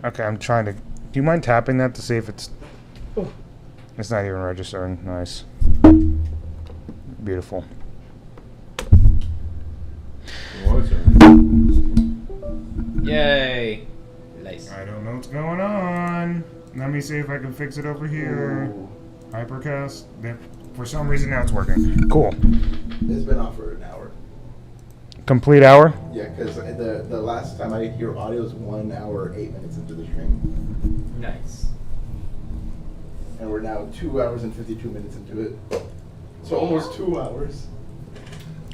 Okay, I'm trying to... Do you mind tapping that to see if it's... It's not even registering. Nice. Beautiful. Yay! Nice. I don't know what's going on. Let me see if I can fix it over here. Ooh. Hypercast. For some reason now it's working. Cool. It's been off for an hour. Complete hour? Yeah, because the last time I hear audio is 1 hour, 8 minutes into the stream. Nice. And we're now 2 hours and 52 minutes into it. So almost 2 hours.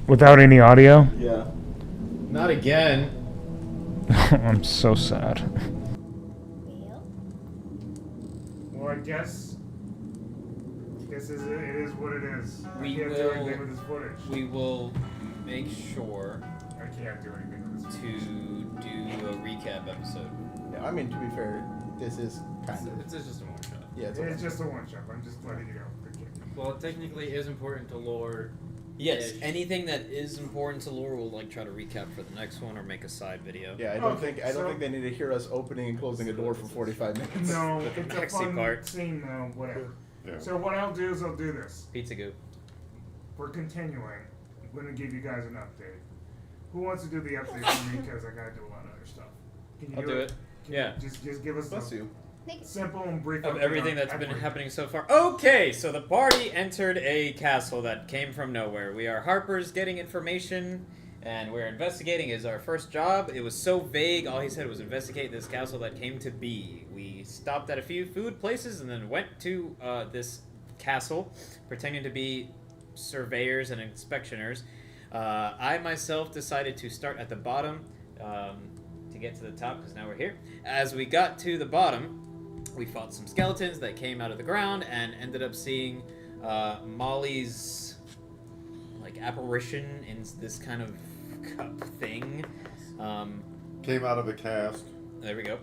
Without any audio? Yeah. Not again. I'm so sad. Well, I guess it is what it is. We I can't do anything with this footage. We will make sure I can't do anything with this to footage. do a recap episode. Yeah, I mean, to be fair, this is kind of... It's just a one shot. Yeah, It's just a one-shot. I'm just letting you know. Good kid. Well, it technically is important to lore. Yes, anything that is important to lore, we'll try to recap for the next one or make a side video. Yeah, I don't think they need to hear us opening and closing a door for 45 minutes. No, With the it's a taxi fun part. scene though, whatever. Yeah. So what I'll do is I'll do this. Pizza goop. We're continuing. I'm going to give you guys an update. Who wants to do the update for me? Because I got to do a lot of other stuff. Can you I'll do it. Yeah. Just give us Bless you. simple and brief Of update everything on that's been everything. happening so far. Okay, so the party entered a castle that came from nowhere. We are Harper's getting information, and we're investigating is our first job. It was so vague, all he said was investigate this castle that came to be. We stopped at a few food places and then went to this castle, pretending to be surveyors and inspectioners. I myself decided to start at the bottom to get to the top, because now we're here. As we got to the bottom, we fought some skeletons that came out of the ground and ended up seeing Molly's apparition in this kind of cup thing. Came out of a cask. There we go.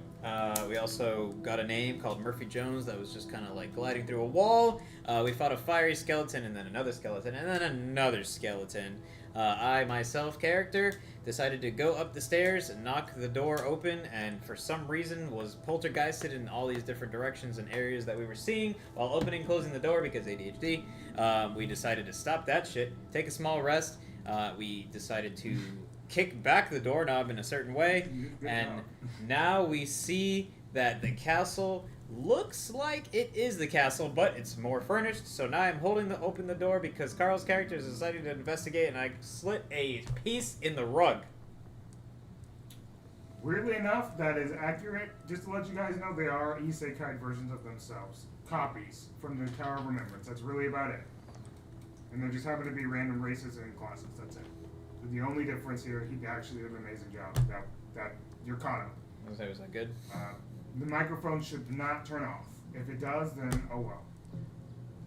We also got a name called Murphy Jones that was just kind of gliding through a wall. We fought a fiery skeleton and then another skeleton and then another skeleton. I, myself, character, decided to go up the stairs and knock the door open, and for some reason was poltergeisted in all these different directions and areas that we were seeing while opening and closing the door because ADHD. We decided to stop that shit, take a small rest. We decided to kick back the doorknob in a certain way, and now we see that the castle looks like it is the castle, but it's more furnished. So now I'm holding open the door because Carl's character is deciding to investigate, and I slit a piece in the rug. Weirdly enough, that is accurate. Just to let you guys know, they are isekai versions of themselves. Copies from the Tower of Remembrance. That's really about it. And there just happen to be random races and classes. That's it. The only difference here, he actually did an amazing job. That you're caught up. Was that good? The microphone should not turn off. If it does, then oh well.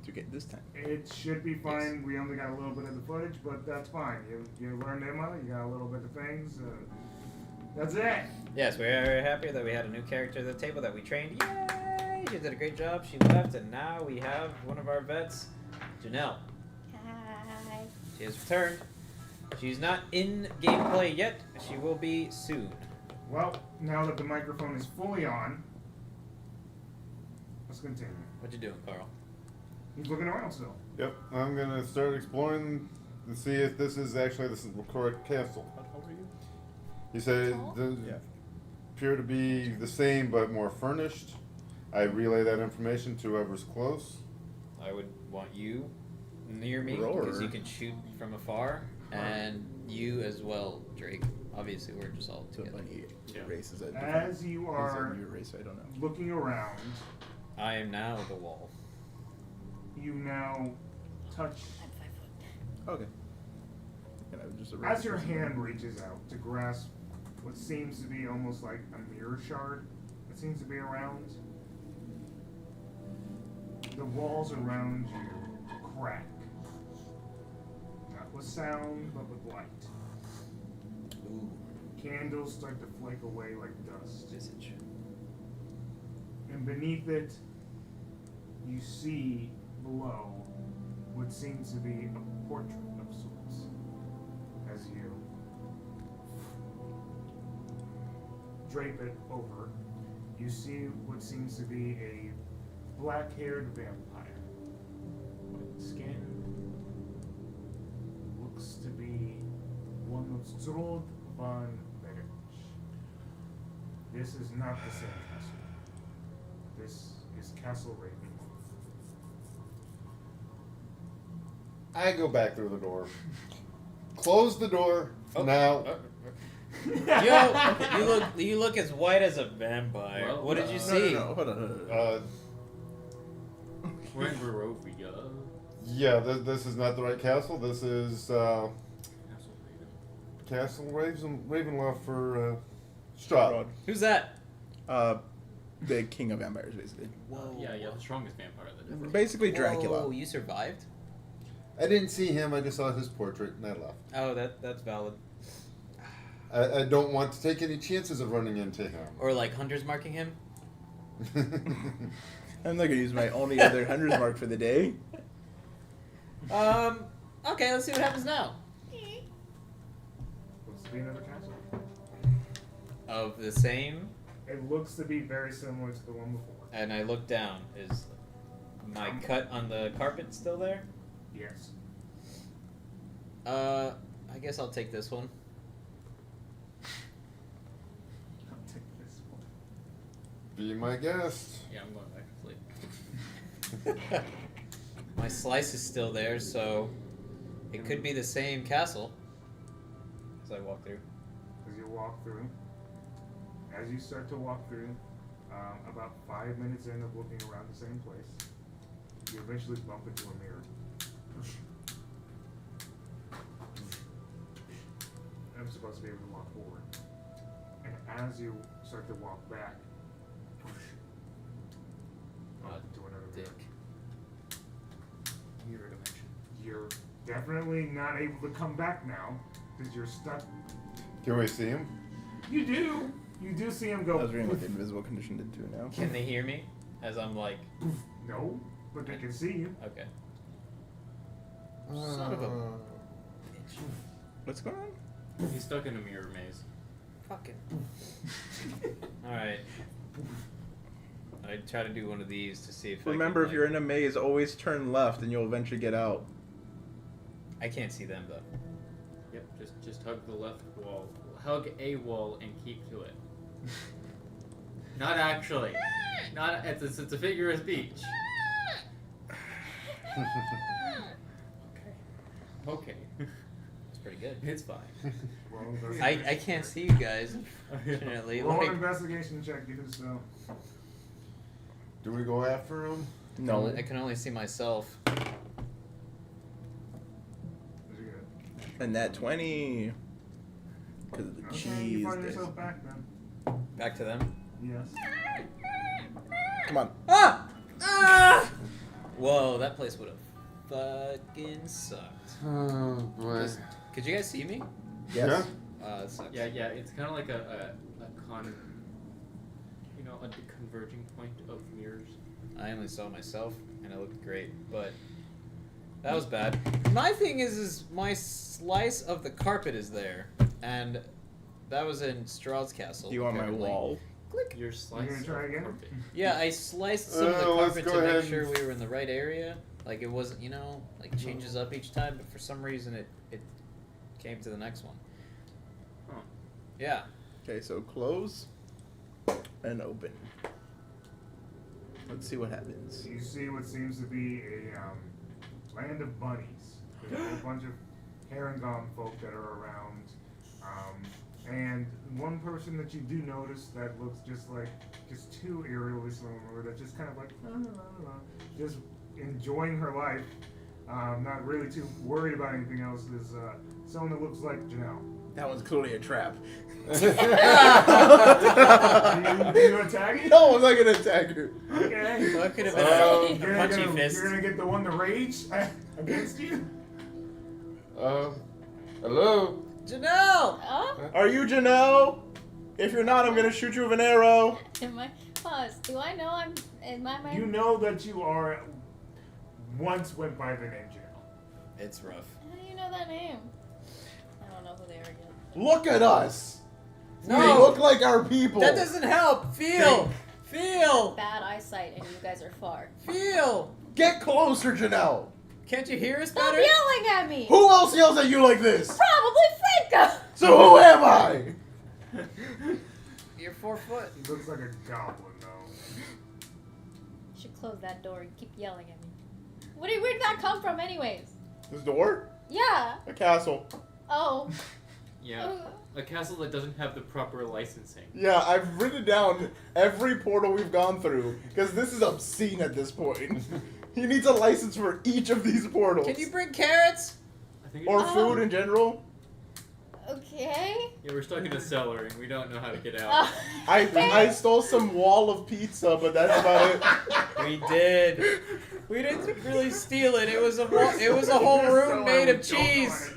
To get this time. It should be fine. We only got a little bit of the footage, but that's fine. You learned Emma. You got a little bit of things. That's it. Yes, we're happy that we had a new character at the table that we trained. Yay! She did a great job. She left, and now we have one of our vets, Janelle. Hi. She has returned. She's not in gameplay yet. She will be soon. Well, now that the microphone is fully on, let's continue. What you doing, Carl? He's looking around still. Yep, I'm gonna start exploring to see if this is the correct castle. How old are you? He said it does appear to be the same but more furnished. I relay that information to whoever's close. I would want you near me Roar. because you can shoot from afar, and you as well, Drake. Obviously, we're just all So together. funny races at As you Is are that a new race? I don't know. looking around, I am now the wall. you now touch. I'm 5 foot. Okay. And I was just a As your hand reaches out to grasp what seems to be almost like a mirror shard that seems to be around, the walls around you crack. Not with sound, but with light. Ooh, Candles start to flake away like dust. visage. And beneath it, you see below what seems to be a portrait of sorts. As you drape it over, you you see what seems to be a black-haired vampire. White skin. Looks to be one of Strold von Berich. This is not the same castle. This is Castle Raven. I go back through the door. Close the door. Oh. Now. Yo, you look as white as a vampire. Well, what did you no, see? No, hold on. We're in Barovia. Yeah, this is not the right castle. This is Castle Raven. Castle Ravenloft for Strahd. Who's that? The king of vampires, basically. Yeah, the strongest vampire that ever. Basically Dracula. Oh, you survived? I didn't see him. I just saw his portrait and I left. Oh, that's valid. I don't want to take any chances of running into him. Or like hunters marking him? I'm not gonna use my only other hunter's mark for the day. Okay, let's see what happens now. Looks to be another castle. Of the same, It looks to be very similar to the one before. and I look down. Is my cut on the carpet still there? Yes. I guess I'll take this one. I'll take this one. Be my guest. Yeah, I'm going back to sleep. My slice is still there, so it could be the same castle. As I walk through. As you walk through, as you start to walk through, about 5 minutes in of looking around the same place, you eventually bump into a mirror. I'm supposed to be able to walk forward. And as you start to walk back, bump into another mirror. Mirror dimension. You're definitely not able to come back now because you're stuck. Can we see him? You do. You do see him go. I was reading what the invisible condition did too now. Can they hear me? As I'm like, No, but they can see you. okay. Son of a bitch. What's going on? He's stuck in a mirror maze. Fucking. Alright. I try to do one of these to see if Remember, I if can, you're in a maze, always turn left and you'll eventually get out. I can't see them though. Yep, just hug the left wall. Hug a wall and keep to it. Not actually. Not it's a figure of speech. Okay. It's pretty good. It's fine. Well, I can't see you guys, unfortunately. Roll an Like, investigation check, because so. Do we go after him? No. I can only see myself. And that 20. Because of the Okay, cheese. you find dice. yourself back then. Back to them. Yes. Come on. Ah! Ah! Whoa, that place would have fucking sucked. Oh boy. Could you guys see me? Yes. That sucks. Yeah, it's kind of like a converging point of mirrors. I only saw myself, and I looked great, but that was bad. My thing is my slice of the carpet is there, and that was in Strahd's castle. Do you want my apparently. wall? Click. Your slice gonna try of again? carpet. Yeah, I sliced some of the Let's carpet go to ahead make sure and- we were in the right area. Like it wasn't, like changes up each time, but for some reason it came to the next one. Huh. Yeah. Okay, so close and open. Let's see what happens. You see what seems to be a land of bunnies. There's a whole bunch of Herringham folk that are around. And one person that you do notice that looks just too eerily similar, that's just kind of like, just enjoying her life, not really too worried about anything else, is someone that looks like Janelle. That one's clearly a trap. Do you attack it? No, I'm not gonna attack her. Okay. Well, it could have been a You're punchy gonna, fist. you're gonna get the one to rage against you? Hello? Janelle! Are you Janelle? If you're not, I'm gonna shoot you with an arrow. Am I? Pause. Do I know I'm in my mind? You know that you are once went by the name Janelle. It's rough. How do you know that name? I don't know who they are yet. Look at us. No. We look like our people. That doesn't help. Feel. Feel! bad eyesight and you guys are far. Feel! Get closer, Janelle. Can't you hear us Stop better? yelling at me! Who else yells at you like this? Probably Franco! So who am I? You're 4 foot. He looks like a goblin, though. You should close that door and keep yelling at me. Where did that come from anyways? This door? Yeah. A castle. Oh. Yeah. A castle that doesn't have the proper licensing. Yeah, I've written down every portal we've gone through because this is obscene at this point. He needs a license for each of these portals. Can you bring carrots? I think Or it's, food in general. Okay. yeah, we're stuck in a cellar and we don't know how to get out. I stole some wall of pizza, but that's about it. We did. We didn't really steal it. It was a whole room made of cheese.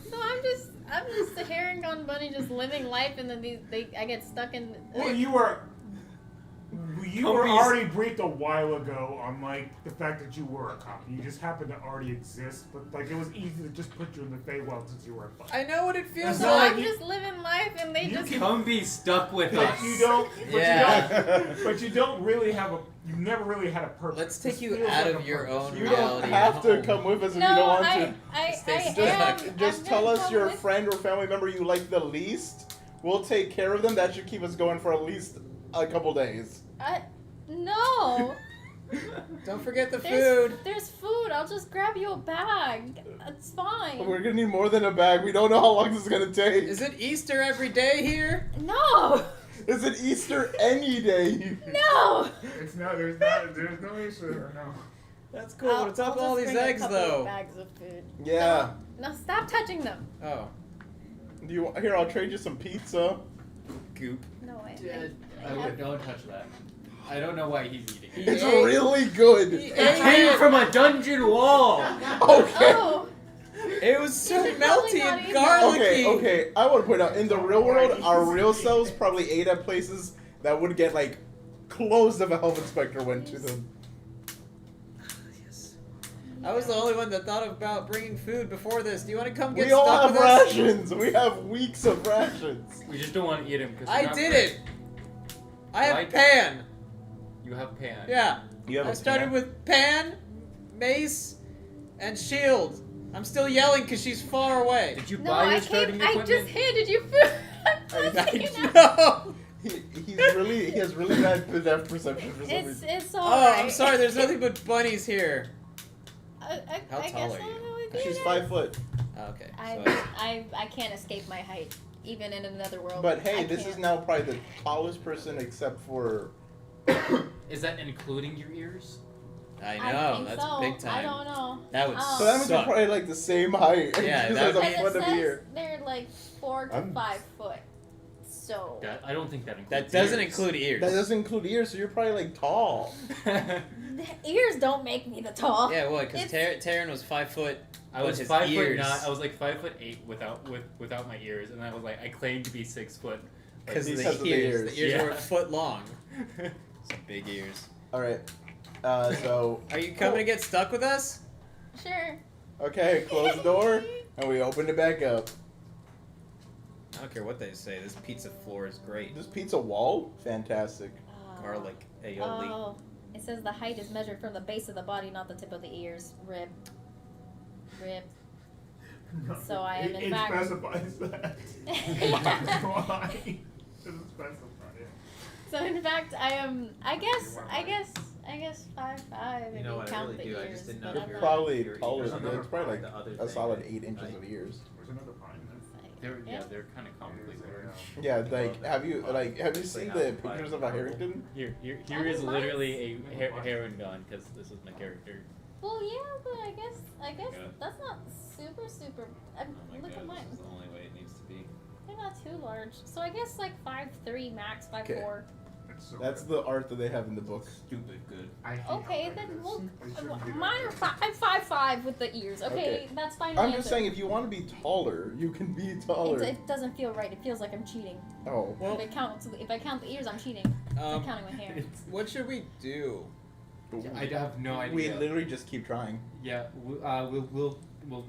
So I'm just a herringbone bunny just living life, and then I get stuck in. Well, you were Companies- already briefed a while ago on like the fact that you were a copy. You just happened to already exist, but like it was easy to just put you in the Feywild since you were a bunny. I know what it feels So like. I'm just living life, and they You just. can- Come be stuck with But us. you don't. But Yeah. But you don't really have a. You never really had a purpose. Let's This take you feels out like of a your purpose. own You reality. don't have to home. come with us if No, you don't want I to. Stay am. Just I'm tell gonna us come your with- friend or family member you like the least. We'll take care of them. That should keep us going for at least a couple days. No. Don't forget the food. There's food. I'll just grab you a bag. It's fine. We're gonna need more than a bag. We don't know how long this is gonna take. Is it Easter every day here? No. Is it Easter any day? No. It's no. There's no issue. Or no. That's cool. What's up with all just these bring a eggs, couple of though? Bags of food. Yeah. No, stop touching them. Oh, Do you here? I'll trade you some pizza. goop. No, Don't touch that. I don't know why he's eating it. It's ate- really good. He It ate came it. from a dungeon wall! Okay. Oh. It was so You should probably melty not and eat garlicky. Okay. I want to point out in the real world, our real selves probably ate at places that would get like closed if a health inspector went to them. Yes. I was the only one that thought about bringing food before this. Do you want to come get We all stuck have with us? rations. We have weeks of rations. We just don't want to eat him because I did it. I have Why- pan. You have pan. Yeah. You have I a started pan? with pan, mace, and shield. I'm still yelling because she's far away. Did you No, buy I your starting came. I equipment? just handed you food. I'm pushing it out. No. He has really bad depth perception for some reason. It's Oh, alright. I'm sorry. There's nothing but bunnies here. I How guess tall I are don't you? know what She's it 5 is. foot. Oh, okay. I can't escape my height, even in another world. But hey, I this is can't. now probably the tallest person except for. Is that including your ears? I I know. think That's so. big time. I don't know. That would So that means we're suck. probably like the same height. Yeah, Just that as would a be- And foot it of says ear. they're like 4 to I'm- 5 foot. So I don't think that includes That doesn't ears. include ears. That doesn't include ears, so you're probably like tall. the ears don't make me the tall. Yeah, well, because It's- Taryn was 5 foot. I with was his 5'9". ears. I was like 5'8" without my ears, and I was like I claimed to be 6 foot. Because Because the of the ears. ears. The ears Yeah. were a foot long. Some big ears. Alright. So. Are you coming to get stuck with us? Sure. Okay, close the door, and we open it back up. I don't care what they say. This pizza floor is great. This pizza wall? Fantastic. Garlic aioli. Oh, it says the height is measured from the base of the body, not the tip of the ears. Rib. So I am in it fact. specifies that. Why? It doesn't specify it. So in fact, I am. I guess 5'5". You know what, I count really the do, I ears, just didn't but know You're I'm if not- probably Your taller ears. than that. It's probably The like other a thing, solid 8 inches right? of ears. There's another pine there. They're kind of comically large. Yeah, like have you seen the pictures of a Harrington? Here Oh, is mine's- literally a heron gun because this is my character. Well, yeah, but I guess Yeah. that's not super. Look at mine. This is the only way it needs to be. They're not too large. So I guess like 5'3" max, 5'4". It's so That's good. the art that they have in the book. Stupid good. I hate how Okay, big then it is. we'll. It shouldn't be that Mine are big. I'm 5'5" with the ears. Okay, Okay. that's fine. I'm just saying, if you want to be taller, you can be taller. It doesn't feel right. It feels like I'm cheating. Oh. Well, If I count the ears, I'm cheating. I'm counting my hair. what should we do? I have no idea. We literally just keep trying. Yeah, we'll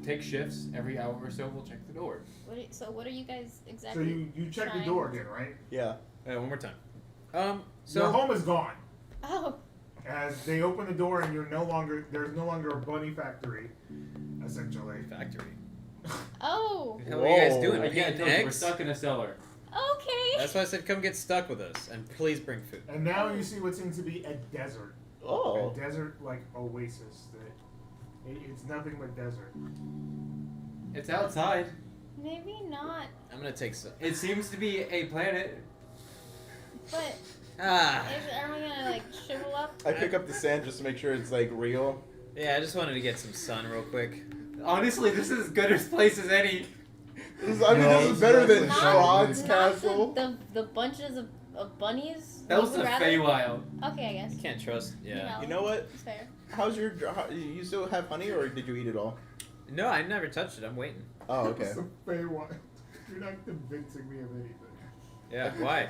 take shifts every hour or so. We'll check the door. So what are you guys So exactly? you check the trying? door again, right? Yeah. One more time. So Your home is gone. Oh. As they open the door and there's no longer a bunny factory, essentially. factory. Oh. What the hell are you guys doing? I can't Painting tell you, we're eggs? stuck in a cellar. Okay. That's why I said come get stuck with us and please bring food. And now you see what seems to be a desert. Oh. A desert like oasis. It's nothing but desert. It's outside. Maybe not. I'm gonna take some. It seems to be a planet. But Ah. are we gonna like shrivel up? I pick up the sand just to make sure it's like real. Yeah, I just wanted to get some sun real quick. Honestly, this is as good a place as any. This No, this is better than not- Shrod's Not castle. the bunches of bunnies. That was Would the you rather- Feywild. Okay, I guess. You can't trust. Yeah. You know what? It's fair. How's your? You still have honey, or did you eat it all? No, I never touched it. I'm waiting. Oh, okay. It's a Feywild. You're not convincing me of anything. Yeah. Why?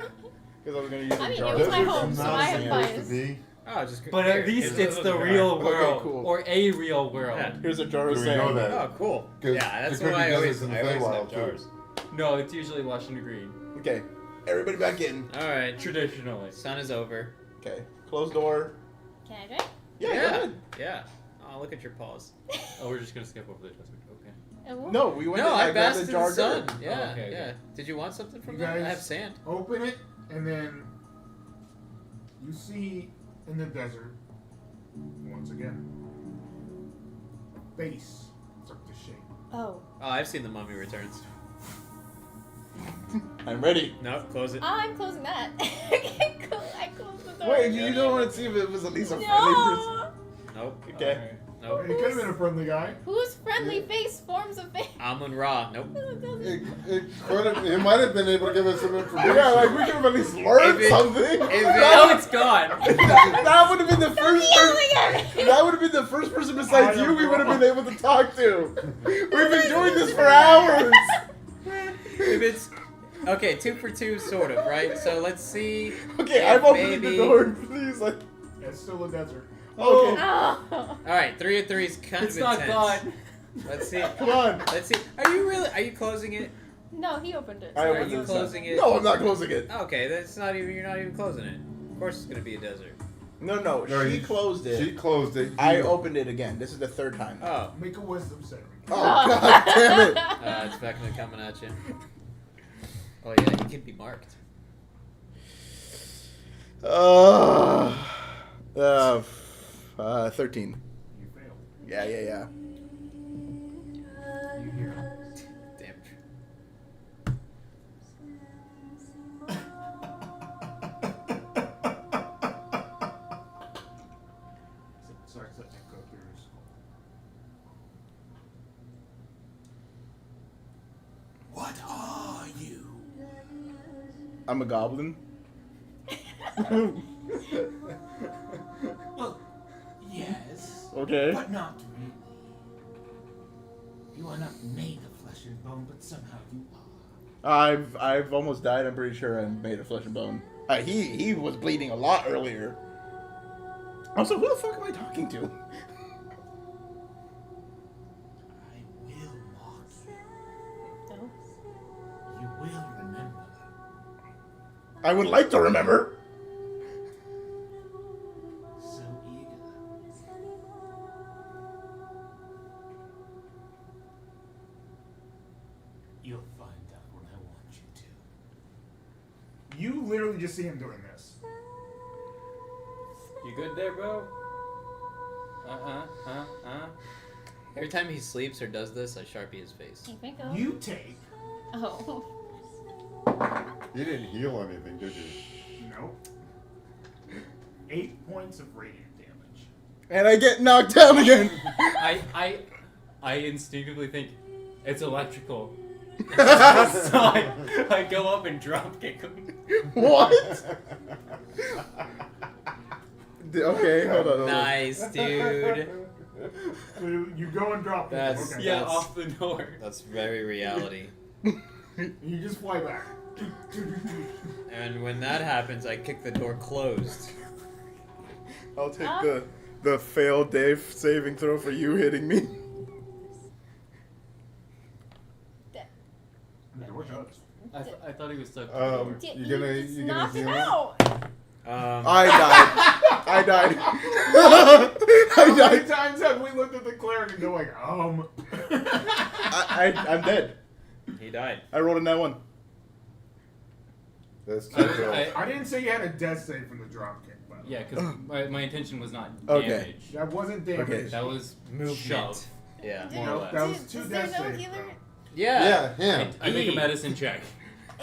Because I was gonna use I a mean, jar. it was my Desert's home, so not I have supposed to bias. be. Oh, just. But here, at least here's it's a the little real jar. world. cool. Or a real world. Yeah. Here's a jar of Do we sand. know that? Oh, cool. 'Cause Yeah, that's there could why be I always deserts in the have Feywild, too. jars. No, it's usually lush and green. Okay, everybody back in. All right. Traditionally. Sun is over. Okay, close door. Can I drink? Yeah, go Yeah. ahead. Yeah. Oh, look at your paws. Oh, we're just gonna skip over the desert. Okay. No, we went. No, to I grabbed basked in jar the sun. dirt. Yeah, Oh, okay, yeah. okay. Did you want something from You that? I guys- have sand. Open it, and then you see in the desert, once again, a face start to shake. Oh. Oh, I've seen the Mummy Returns. I'm ready. No, close it. I'm closing that. I closed the door. Wait, you don't want to see if it was at least a friendly person? No. Nope. Okay. Nope. It could have been a friendly guy. Whose friendly face forms a face? Amun Ra. Nope. It might have been able to give us some information. Yeah, like we could have at least learned If it- something. if it- Now it's gone. that would have been the first person. Yelling at me. That would have been the first person besides I you we would have know. been able to talk to. We've been doing this for hours. If it's okay, 2 for 2, sort of, right? So let's see. Okay, if I'm opening maybe- the door. Please, like. It's still a desert. Okay, Oh. All right, 3 of 3 is kind It's of not intense. gone. Let's see. come on. Let's see. Are you really? Are you closing it? No, he opened it. I Are opened you this closing up. it? No, I'm not closing it. Okay, that's not even. You're not even closing it. Of course, it's gonna be a desert. No, No, she closed it. She closed it. I You- opened it again. This is the third time. Oh, Make a wisdom saving. Oh, god damn it. it's definitely coming at you. Oh yeah, you can be marked. 13. You fail. Yeah. You hear. Damn. Starts to echo through your skull. What are you? I'm a goblin. Well, yes, Okay. but not really. You are not made of flesh and bone, but somehow you are. I've almost died. I'm pretty sure I'm made of flesh and bone. He was bleeding a lot earlier. Also, who the fuck am I talking to? I will mock you. Oh. You will remember. I would like to remember. So eager. You'll find out when I want you to. You literally just see him doing this. You good there, bro? Every time he sleeps or does this, I Sharpie his face. Hey, Franco. You take Oh. You didn't heal anything, did you? nope 8 points of radiant damage. And I get knocked down again. I instinctively think it's electrical. So I go up and drop kick him. What? Okay, hold on. Nice, dude. So you go and drop him. That's- Okay. Yeah, That's- off the door. That's very reality. You just fly back. And when that happens, I kick the door closed. I'll take the failed Dave saving throw for you hitting me. The door shuts. I thought he was stuck. You He gonna just you gonna knocked heal him him? out. I died. I died. How I many died. times have we looked at the cleric and go like, I'm dead. He died. I rolled a nat 1. That's too cool. I didn't say you had a death save from the drop kick, by the way. Yeah, because my intention was not Okay. damage. That wasn't damage. Okay. That was Movement. shove. Yeah. Dude, More or less. That was dude, two is there death no saves, healer? bro. Yeah. Yeah, him. I make a medicine check.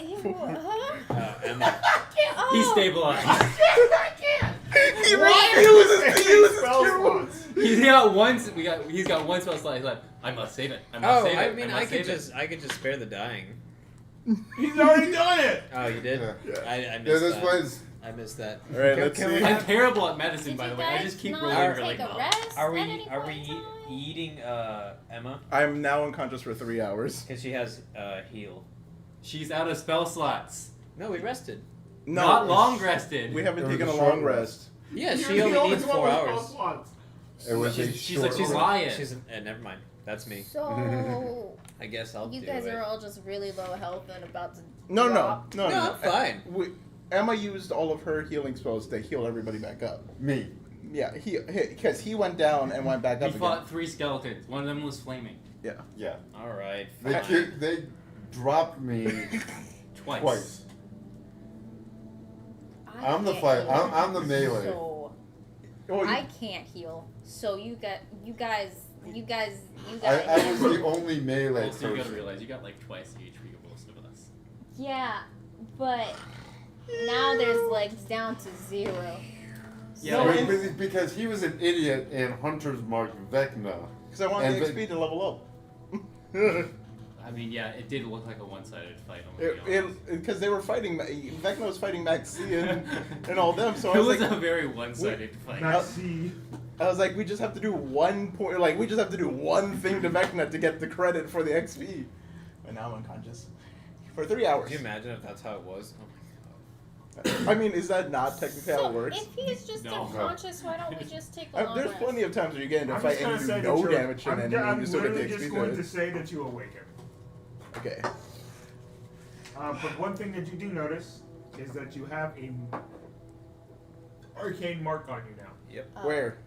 Ew, huh? Emma. Oh. He's stabilized. I can't. He refuses to use his spell cure wounds. slots. He's got one spell slot. He's like, I must save it. I must Oh, save it. I mean, I must could save just spare the dying. He's already done it. Oh, you did? Yeah. I Yeah, missed this that. was. I missed that. All right, Can- let's can see. we I'm have- terrible at medicine, Did by you the way. I guys just keep not rolling take really a well. rest Are at any we point in time? eating Emma? I'm now unconscious for 3 hours. Because she has heal. She's out of spell slots. No, we rested. No, Not long rested. We haven't It was taken a a short long rest. Yeah, You're she the only only needs one 4 with spell hours. slots. It was a She's short a lion. She's never mind. That's me. So, I guess I'll you do guys it. are all just really low health and about to No, no, drop. no, No, I'm fine. Emma used all of her healing spells to heal everybody back up. Me. Yeah, because he went down and went back We up again. fought 3 skeletons. One of them was flaming. Yeah. Yeah. All right. They Fine. they dropped me Twice. twice. I I'm the can't fight. heal. I'm the melee. So, Oh, I can't heal. So you guys. I was the only melee Also, you gotta person. realize you got like twice the HP of most of us. Yeah, but now there's legs down to 0. Yeah, So but- it's- Because he was an idiot and Hunter's Mark Vecna. because I wanted And the the- XP to level up. I mean, yeah, it did look like a one-sided fight. I'm gonna be honest. Because they were fighting, Vecna was fighting Maxi and all them. So I It was was like, a very one-sided fight. Maxi. I was like, we just have to do 1 point. Like we just have to do one thing to Vecna to get the credit for the XP. And now I'm unconscious for 3 hours. Could you imagine if that's how it was? Oh I mean, is that not technically how it So works? if he's just No. unconscious, why don't we just take a long There's rest? plenty of times where you get into a I'm fight just gonna and you say do that no you're. damage to an enemy and I'm you still get the literally XP. just to going it. to say that you awaken. Okay. But one thing that you do notice is that you have a arcane mark on you now, Yep. Where?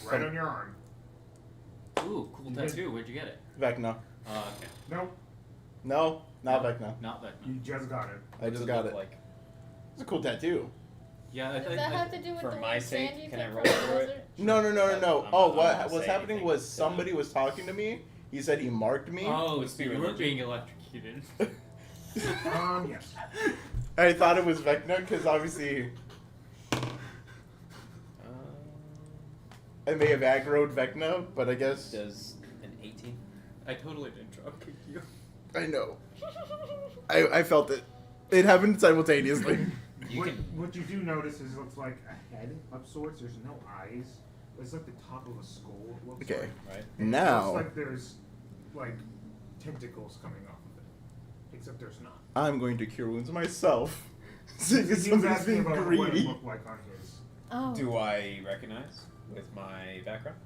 right on your arm. Ooh, cool tattoo. Where'd you get it? Vecna. Okay. Nope, No, not Vecna. Not that. you just got it. I just got look it. Like It's a cool tattoo. Yeah, Does that have to do with for the my weird sake, sand you can I picked roll from for the it? desert? No. I'm Oh, not what gonna was say happening anything. was somebody was talking to me. He said he marked me. Oh, Must so be you were religion. being electrocuted. Yes. I thought it was Vecna because obviously I may have aggroed Vecna, but I guess does an 18? I totally didn't drop kick you. I know. I felt it. It happened simultaneously. You can. What you do notice is it looks like a head of sorts. There's no eyes. It's like the top of a skull. It looks Okay. like. Right. And It Now looks like there's like tentacles coming off of it, except there's not. I'm going to cure wounds myself. Seeing as He was somebody's asking being about what it greedy. looked like on his. Oh. Do I recognize with my background?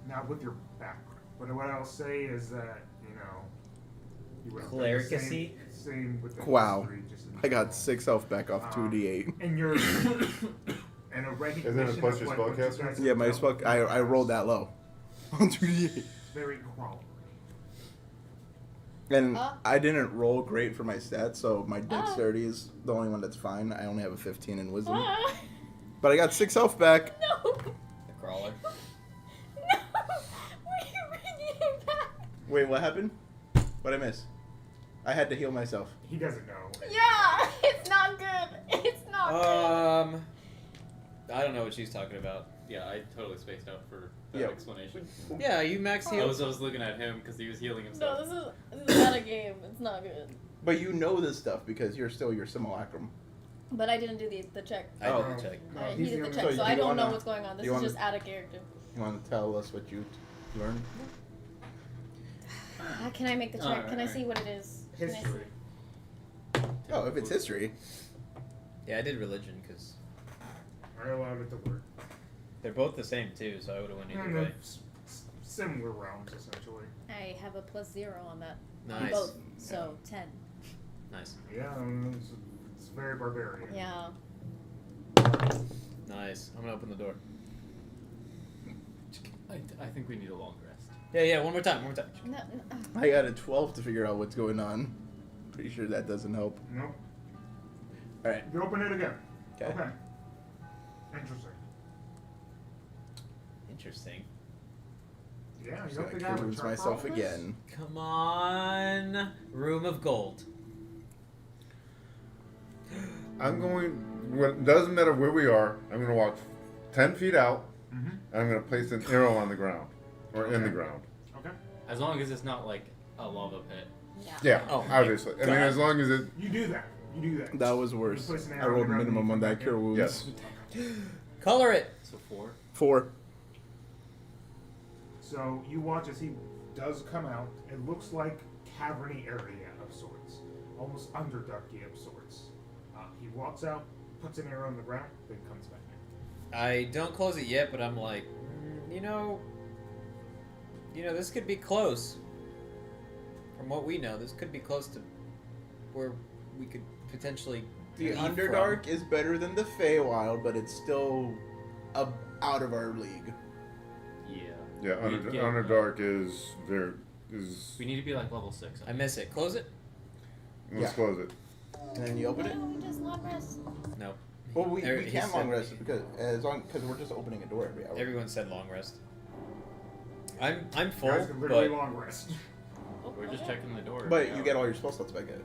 Not with your background, but what I'll say is that you would have done the Clericacy? same with the Wow. history, just in I got general. 6 health back off 2d8. And your and a recognition. Isn't it plus of your what you spellcaster? guys Yeah, my have spell. done. I rolled that low on 2d8. It's very crawlery. And I didn't roll great for my stats, so my Ah. dexterity is the only one that's fine. I only have a 15 in wisdom. Ah. But I got 6 health back. No. The crawler. No. Were you bringing it back? Wait, what happened? What'd I miss? I had to heal myself. He doesn't know. Yeah. It's not good. It's not good. I don't know what she's talking about. Yeah, I totally spaced out for that Yeah. explanation. Yeah, you max I heal. was looking at him because he was healing No, himself. this is not a game. It's not good. But you know this stuff because you're still your simulacrum. But I didn't do the check. I Oh. did the check. No, He he's did the only- check, So so you I don't know wanna- what's going on. This you is wanna- just out of character. You want to tell us what you learned? Can I make the check? Can I Alright. see what it is? Can I see? History. Oh, if it's history. Yeah, I did religion because I allowed it to work. they're both the same too, so I would have went either And way. they're similar realms, essentially. I have a +0 on that. On Nice. both. So 10. Nice. Yeah, it's very barbarian. Yeah. Nice. I'm gonna open the door. I think we need a long rest. Yeah, one more time. No, I got a 12 to figure out what's going on. Pretty sure that doesn't help. Nope. All right. You open it again. Okay. Interesting. Interesting. Yeah, I'm you just hope the guy gonna would lose charcoal myself this? again. Come on. Room of gold. I'm going. What doesn't matter where we are. I'm going to walk 10 feet out, Mm-hmm. and I'm going to place an arrow on the ground, or in the ground. Okay. As long as it's not like a lava pit. yeah. Yeah, Oh, obviously. I mean, as long as it. You do that. You do that. That was worse. You place an I arrow rolled in the ground minimum on and you that come cure back in. wounds. Yes. Color it. So 4. 4. So you watch as he does come out. It looks like cavernly area of sorts, almost underdarky of sorts. He walks out, puts an arrow in the ground, then comes back in. I don't close it yet, but I'm like, you know, this could be close. From what we know, this could be close to where we could potentially. The leave Underdark is better than the Feywild, but it's still out of our league. Yeah. Yeah, We'd get, Underdark is very. Is. We need to be like level 6. I miss it. Close it. Let's Yeah. close it. And then you open it. No, we just long rest. No. Well, we He can't long said- rest because we're just opening a door every hour. Everyone said long rest. I'm full, Guys can literally but long rest. Oh, We're just okay. checking the door. But every you hour. get all your spell slots back at.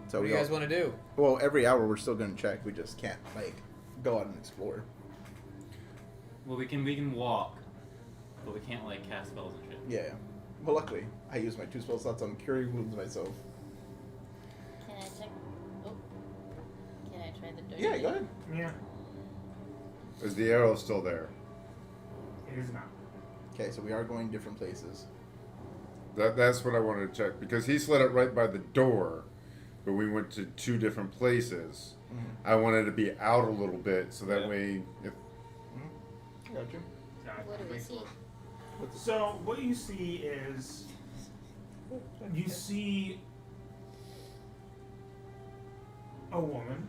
So what do you guys want to do? Well, every hour we're still gonna check. We just can't go out and explore. Well, we can walk, but we can't like cast spells and shit. Yeah. Well, luckily I use my 2 spell slots on curing wounds myself. Can I check? Oh. Can I try the door? Yeah, go ahead. Yeah, Is the arrow still there? it is not. Okay, so we are going different places. That's what I wanted to check because he slid it right by the door, but we went to 2 different places. Mm-hmm. I wanted to be out a little bit so that Yeah. way. If, Got you. What do we see? So what you see is you see a woman,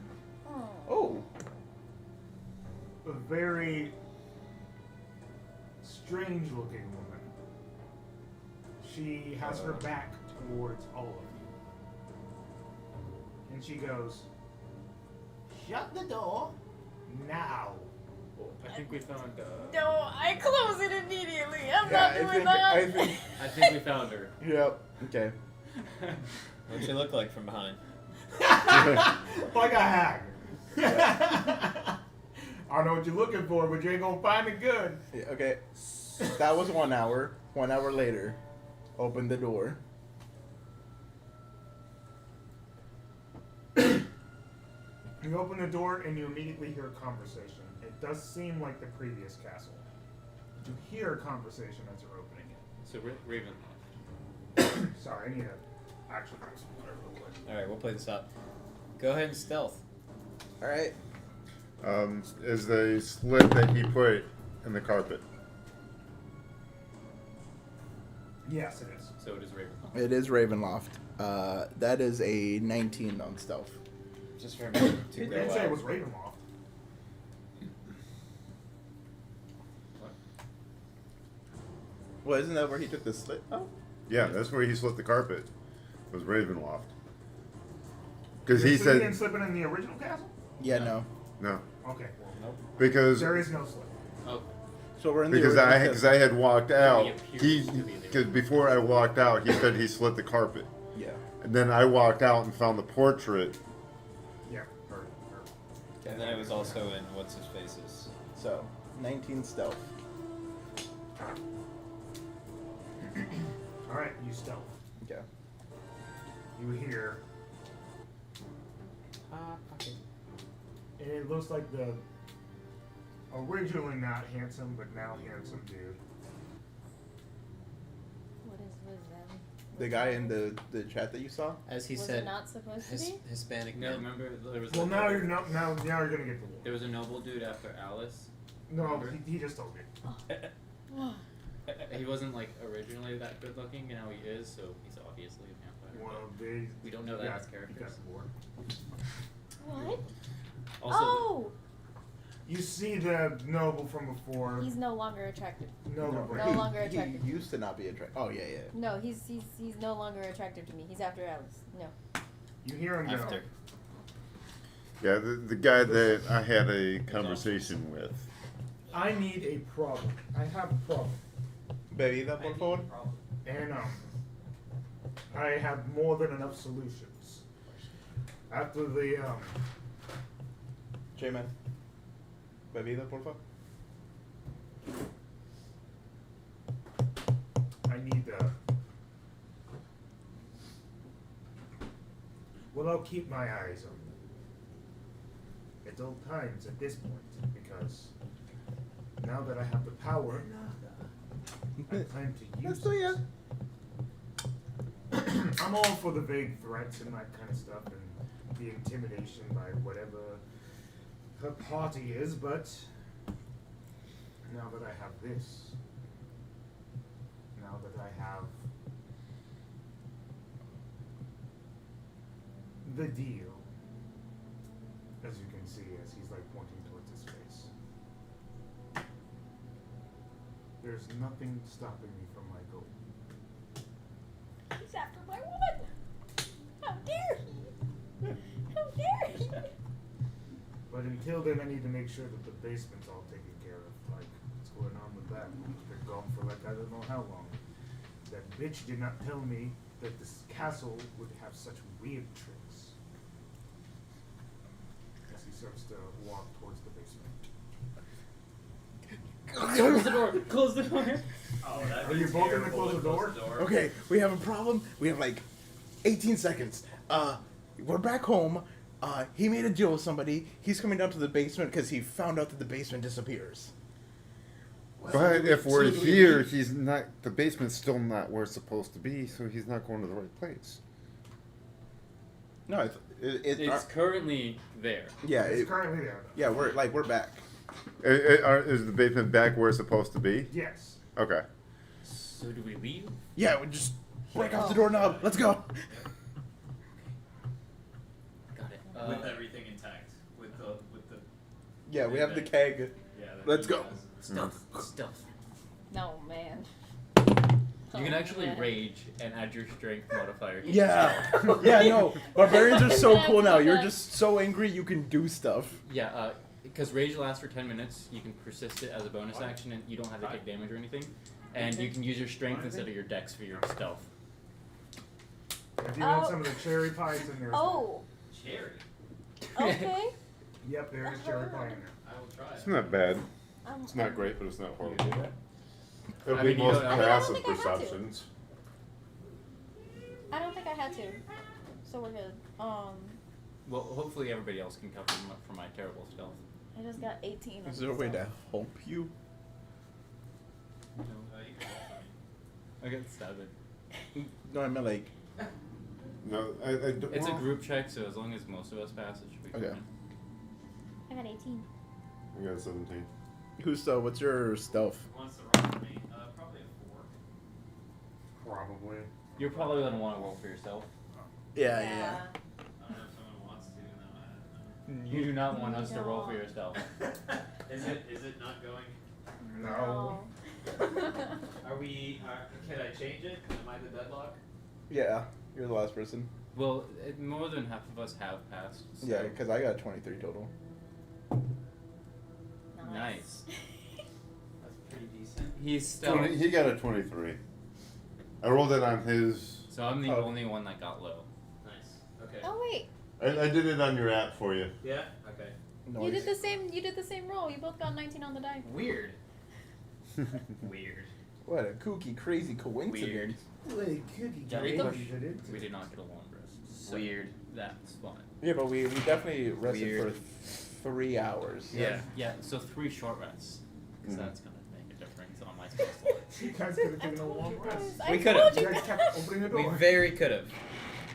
Oh. Oh. a very strange looking woman. She has her back towards all of you. And she goes, "Shut the door now." I think we found. No, I close it immediately. I'm Yeah, not doing that. I think we found her. Yep. Okay. What'd she look like from behind? Like a hag. I don't know what you're looking for, but you ain't gonna find it good. Yeah, okay. That was 1 hour. 1 hour later, open the door. You open the door and you immediately hear a conversation. It does seem like the previous castle. But you hear a conversation as you're opening it. So Raven. Sorry, I need to actually drink some water real quick. All right, we'll play this out. Go ahead and stealth. All right. is the slit that he put in the carpet? Yes, it is. So it is Raven. It is Ravenloft. That is a 19 on stealth. Just remember You to didn't go say it out. was Ravenloft. Well, isn't that where he took the slit? Oh. Yeah, that's where he slit the carpet. Was Ravenloft. Because So he you said didn't slip it in the original castle? Yeah, no. no. Okay, well, nope. Because There is no slip. Oh, So we're in the because original I had walked out. appears He to be there. because before I walked out, he said he slit the carpet, Yeah. and then I walked out and found the portrait. Yeah, her. And then it was also in what's his face's. So 19 stealth. Alright, you stealth. Okay. You hear, Okay. and it looks like the originally not handsome, but now handsome dude. What was them? The guy in the chat that you saw? As he Was said, it not supposed to be? Hispanic no, man. remember there was. Well, a now noble- you're now you're gonna get the wolf. There was a noble dude after Alice. No, he just told me. He wasn't like originally that good looking, and now he is. So he's obviously a vampire. Well, they. We don't know that yeah, as characters. he got bored. What? Also, Oh! You see the noble from before. He's no longer attractive. Novabringer. No longer attractive. He used to not be attractive. Oh yeah, yeah. No, he's no longer attractive to me. He's after Alex. No. You hear him go. After. Yeah, the guy that I had a conversation with. I need a problem. I have a problem. Bebida, por favor. And I have more than enough solutions. After the J-Man. Bebida, por favor. I need well, I'll keep my eyes on at all times at this point, because now that I have the power, I plan to use it. I'm all for the vague threats and that kind of stuff, and the intimidation by whatever her party is, but now that I have this, now that I have the deal, as you can see as he's like pointing towards his face, there's nothing stopping me from my goal. He's after my woman! How dare he! How dare he! But until then, I need to make sure that the basement's all taken care of. Like, what's going on with that? It's been gone for like I don't know how long. That bitch did not tell me that this castle would have such weird tricks. As he starts to walk towards the basement. close the door. Close the door. Oh, that'd Are be you both gonna terrible close the door? Okay, we have a problem. We have like 18 seconds. We're back home. He made a deal with somebody. He's coming down to the basement because he found out that the basement disappears. But if we're here, he's not. The basement's still not where it's supposed to be, so he's not going to the right place. No, It's currently there. yeah, It's currently there. yeah. We're back. Is the basement back where it's supposed to be? Yes. Okay. So do we leave? Yeah, we just break off the doorknob. Let's go. Got it. With everything intact. With the. Yeah, we have the keg. Yeah. Let's go. Stuff. Stuff. No, man. You can Oh, actually man. rage and add your strength modifier. Yeah, yeah. No, barbarians are so Yeah, cool now. You're yeah. just so angry you can do stuff. Yeah, because rage lasts for 10 minutes. You can persist it as a bonus action, and you don't have to take damage or anything. And you can use your strength instead of your dex for your stealth. If you want some of the cherry pies in there. Oh, Cherry. okay. Yep, there is cherry pie in there. I will try It's it. not bad. It's It's not great, but it's not horrible. You do that? It'll I be mean, you most don't- passive I don't think I had to. perceptions. I don't think I had to. So we're good. Well, hopefully everybody else can cover for my terrible stealth. I just got 18. Is there a way to help you? You can roll for me. I got 7. No, I meant like. No, I don't. It's a well, group check, so as long as most of us pass, it should be Okay. fine. I got 18. I got 17. What's your stealth? Who wants to roll for me? Probably a 4. Probably. You're probably going to want to roll for yourself. Yeah, I don't know if someone wants to. No, I don't know. You do not want us to roll for yourself. Is it not going? No. Are we? Can I change it? Am I the deadlock? Yeah, you're the last person. Well, more than half of us have passed. So Yeah, because I got 23 total. Nice. That's pretty decent. He's stealth. He got a 23. I rolled it on his. So I'm the Oh. only one that got low. Nice. Okay. Oh wait, I did it on your app for you. Yeah. Okay. No, you did the same. You did the same roll. You both got 19 on the die. Weird. Weird. What a kooky, crazy coincidence. Wait, cookie Yeah, we James, push. you did it? We did not get a long rest. So Weird. That's fine. Yeah, but we definitely rested Weird. for 3 hours. Yeah, so 3 short rests. Because Mhm. that's going to make a difference on my spell slot. You guys could have I taken a told long you rest. guys. We I could've. told You you guys guys. kept opening the We door. very could have.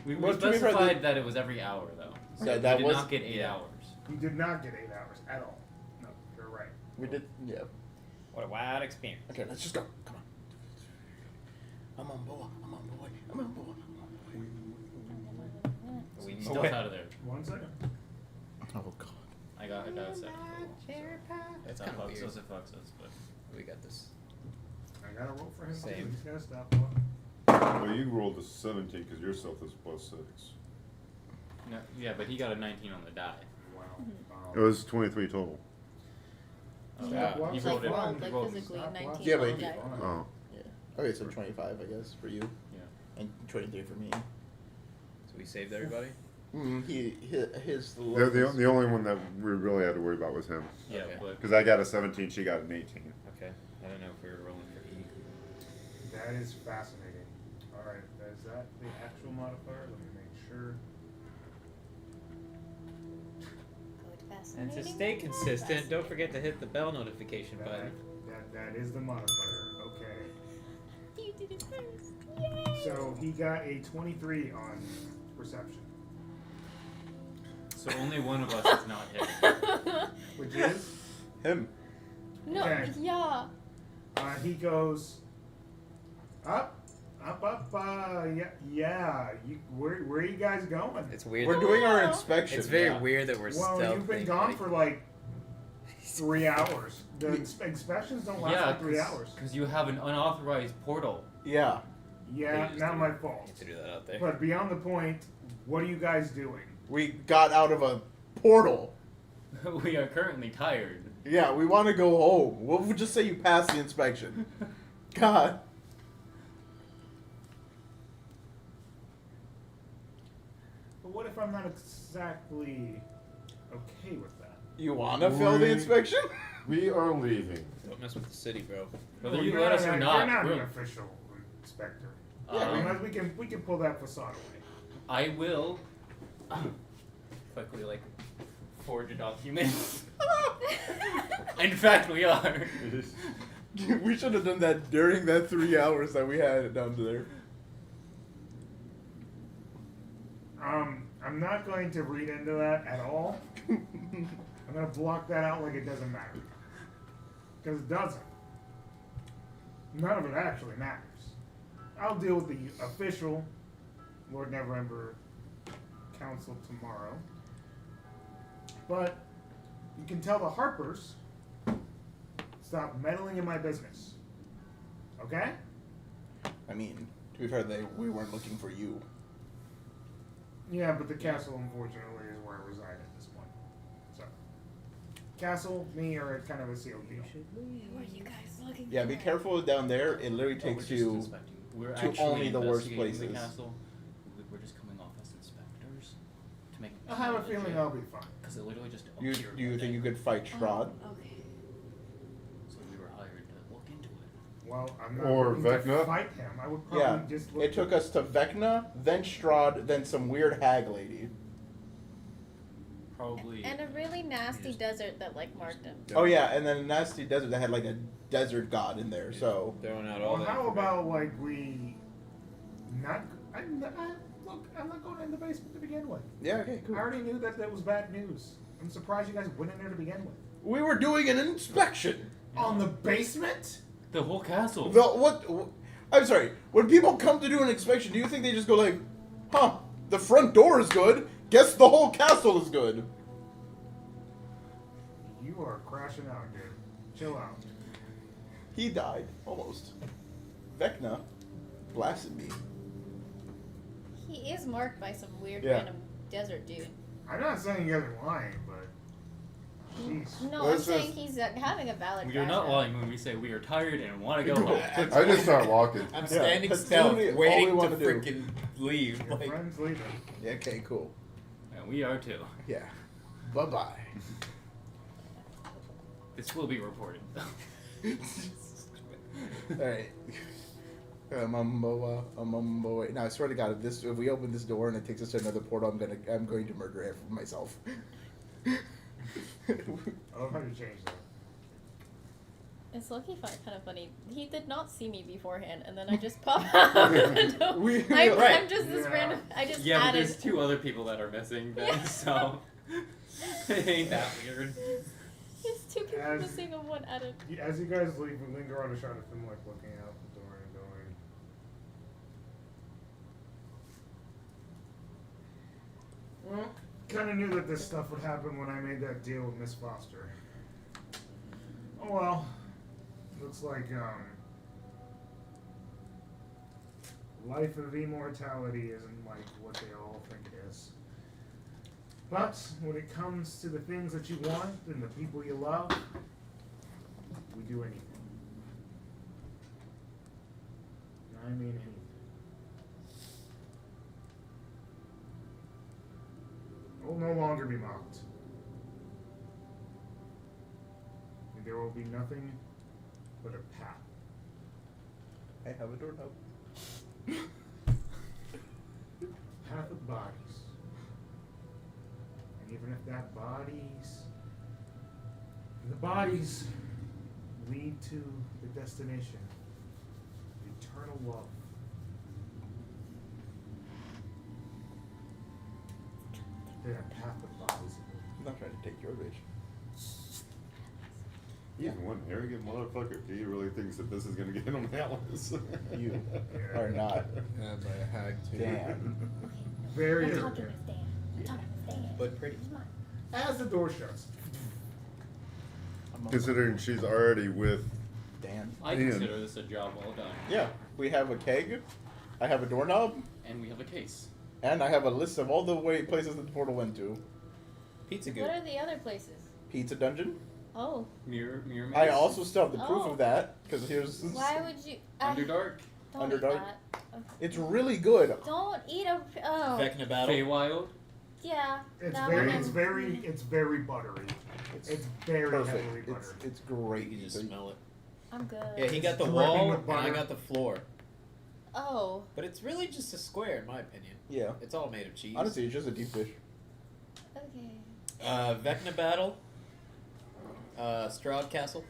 We Well, to be fair, specified that it was every hour, though. So Yeah, we that did was- not get 8 yeah. hours. You did not get 8 hours at all. No, you're right. We did, yeah. What a wild experience. Okay, let's just go. Come on. I'm on board. I'm on board. I'm on board. I'm on board. He's Oh, still wait. out of there. 1 second. Oh god. I got a second. That's That kind of fucks weird. us, it fucks us, but We got this. I gotta roll for him. too. Same. He's gotta stop. One. Well, you rolled a 17 because your stealth is +6. no, yeah, but he got a 19 on the die. Wow. It was 23 total. Yeah. Stop He loss rolled is it. fine. Like He rolled physically Stop 19 loss Yeah, is but on he- die. fine. Oh. Yeah. Okay, so 25, I guess, for you, Yeah. and 23 for me. So we saved everybody. His The only one that we really had to worry about was him. Yeah, Okay. but Because I got a 17, she got an 18. Okay. I don't know if we were rolling for E. That is fascinating. Alright, is that the actual modifier? Let me make sure. And to stay consistent, don't forget to hit the bell notification button. That is the modifier. Okay. You did it first. Yay! So he got a 23 on perception. so only one of us is not hit. Which is? him. No, Okay. yeah. He goes up, yeah. Where are you guys going? It's weird. We're that doing our Wow. inspection. It's very yeah. weird that we're Well, stealthing. you've been gone like- for like 3 hours. The inspections don't last Yeah, for 3 hours. because you have an unauthorized portal. Yeah. Yeah, just not do my it. fault. Hate to do that out there. But beyond the point, what are you guys doing? We got out of a portal. We are currently tired. Yeah, we want to go home. We'll just say you passed the inspection. God. But what if I'm not exactly okay with that? You want to fail the We- inspection? We are leaving. Don't mess with the city, bro. Whether Well, you you're let us or You're not, not an we're- official inspector. Yeah, Um, we can pull that facade away. I will quickly forge a document. In fact, we are. We should have done that during that 3 hours that we had down there. I'm not going to read into that at all. I'm gonna block that out like it doesn't matter. Because it doesn't. None of it actually matters. I'll deal with the official Lord Neverember Council tomorrow. But you can tell the Harpers stop meddling in my business. Okay? I mean, to be fair, we weren't looking for you. Yeah, but the castle, unfortunately, is where I reside at this point. So, castle, me, are kind of a sealed deal. Who are you guys looking Yeah, for? be careful down there. It literally We're takes just you. inspecting. We're to actually only the worst investigating places. The castle. We're just coming off as inspectors to make. I have a feeling I'll be fine. Because it literally just You appeared do you one think day. you could fight Strahd? Okay. So we were hired to look into it. Well, I'm not Or looking to Vecna? fight him. I would probably Yeah. just look It took us to Vecna, then Strahd, then some weird hag lady. Probably. And a really nasty desert that marked him. Oh yeah, and then a nasty desert that had like a desert god in there. So Throwing out all Well, that. how information. about we not? Look, I'm not going in the basement to begin with. yeah, okay, I cool. already knew that was bad news. I'm surprised you guys went in there to begin with. We were doing an inspection. On the basement? The whole castle. The what? I'm sorry. When people come to do an inspection, do you think they just go like, "Huh, the front door is good. Guess the whole castle is good." You are crashing out, dude. Chill out. He died almost. Vecna blasted me. He is marked by some weird Yeah. random desert dude. I'm not saying you guys are lying, but jeez. No, Well, I'm it saying says- he's having a valid. We are not crash out. lying when we say we are tired and want to go home. I just start walking. I'm Yeah, standing that's still, literally all we waiting to wanna do. freaking leave. Your Like, friend's leaving. Yeah, okay, cool. And we are too. Yeah. Bye bye. This will be reported. Alright. Mumbo. Now I swear to God, if we open this door and it takes us to another portal, I'm going to murder myself. I love how you changed that. It's lucky kind of funny. He did not see me beforehand, and then I just pop out of the door. right. I'm just this Yeah. random. I just Yeah, but added. there's 2 other people that are missing then, Yeah. so it ain't that weird. There's 2 people As- missing and 1 added. As you guys leave, we linger on a shot of him looking out the door and going. Well, kind of knew that this stuff would happen when I made that deal with Miss Foster. Oh well. Looks like, life of immortality isn't like what they all think it is. But when it comes to the things that you want and the people you love, we do anything. I mean anything. I will no longer be mocked. And there will be nothing but a path. I have a doorknob. Path of bodies. And even if the bodies lead to the destination, eternal love. Then a path of bodies. I'm not trying to take your bitch. Even one arrogant motherfucker, he really thinks that this is gonna get him Alice. You are not. Yeah, by a hag too. Damn. Very I'm talking arrogant. to Stan. I'm talking to Stan. But pretty. Come on. As the door shuts. Considering she's already with. Dan. I Ian. consider this a job well done. Yeah, we have a keg. I have a doorknob, And we have a case. and I have a list of all the places that the portal went to. Pizza What good. are the other places? Pizza dungeon. Oh, Mirror maze. I also still have the proof Oh. of that because here's. why would you? Underdark. Don't Underdark? eat that. Okay. It's really good. Don't eat a. Oh. Vecna battle. Feywild. Yeah. It's that very, one it's is- very, it's very buttery. It's very heavily Perfect. buttered. It's great. You just smell it. I'm good. Yeah, he got the Dripping wall with and I butter. got the floor. Oh. But it's really just a square in my opinion. Yeah. It's all made of cheese. Honestly, it's just a deep dish. Okay. Vecna battle. Strahd Castle.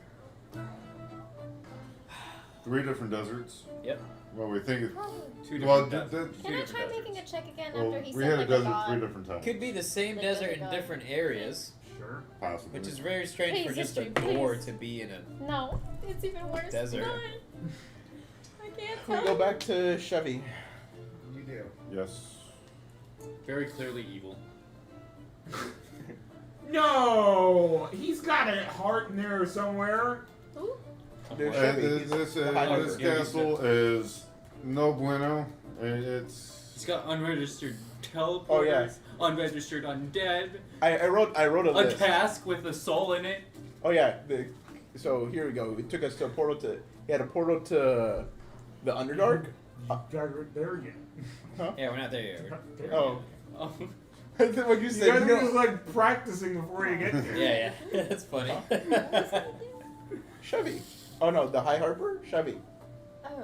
3 different deserts. Yep. Well, we think it. Probably. 2 Well, different deserts. Can I 2 try different making a deserts. check again Well, after he we said had a like desert god? 3 different times. Could be the same Like desert the in god. different areas, Sure. Possibly. which is very strange for Please, just a history, door please. to be in a. No, it's even worse. Desert. None. I can't Can we tell. go back to Chevy? You do. Yes. Very clearly evil. No, he's got a heart in there somewhere. Ooh. There's Somewhere. Chevy. He's This the high this hunter. castle is no bueno. It's It's got unregistered teleporters, Oh, yeah. unregistered undead, I wrote a a list. cask with a soul in it. Oh yeah. So here we go. It took us to a portal to. He had a portal to the Underdark. You guys are there yet? Yeah, we're not there yet. There Oh. Oh, What you You said? guys You are just know, like practicing before you get there. Yeah, yeah. That's funny. Chevy. Oh no, the High Harper. Chevy. Oh.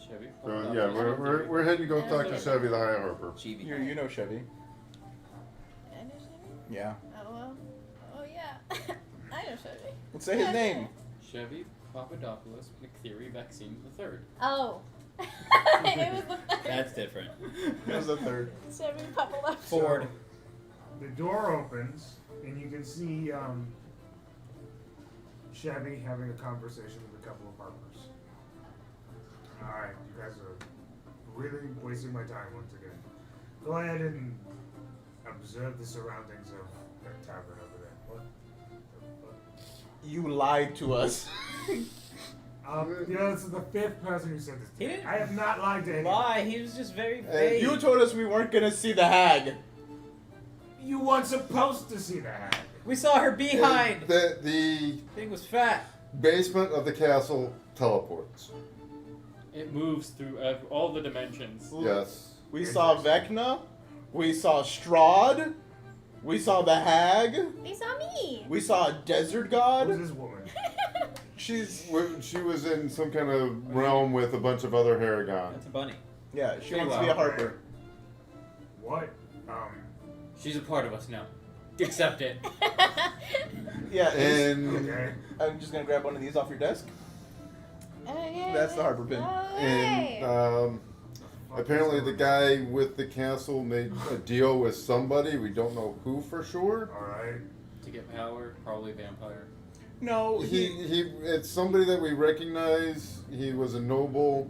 Chevy. so yeah. We're heading to go talk to Chevy the High Harper. Chibi. You know Chevy. I know Chevy? Yeah. Oh well. Oh yeah. I know Chevy. Let's say his name. Chevy Papadopoulos McTheory Vaccine III. Oh. It was the third. That's different. That was the third. Chevy Papa Ford. The door opens, and you can see Chevy having a conversation with a couple of Harpers. Alright, you guys are really wasting my time once again. Go ahead and observe the surroundings of that tavern over there. What? You lied to us. This is the 5th person who said this to He me. didn't I have not lied to anyone. Lie. He was just very vague. You told us we weren't gonna see the hag. You weren't supposed to see that. We saw her behind. The Thing was fat. basement of the castle teleports. It moves through all the dimensions. Yes. We saw Vecna. We saw Strahd. We saw the hag. They saw me. We saw a desert god. Who's this woman? She was in some kind of realm with a bunch of other Haragon. That's a bunny. Yeah, she Hey, wants to be a wow. Harper. What? She's a part of us now. Accept it. Yeah, And Okay. I'm just gonna grab one of these off your desk. Okay. That's the Harper pin. and Okay. apparently the guy with the castle made a deal with somebody. We don't know who for sure. Alright. To get power, probably vampire. No, It's somebody that we recognize. He was a noble,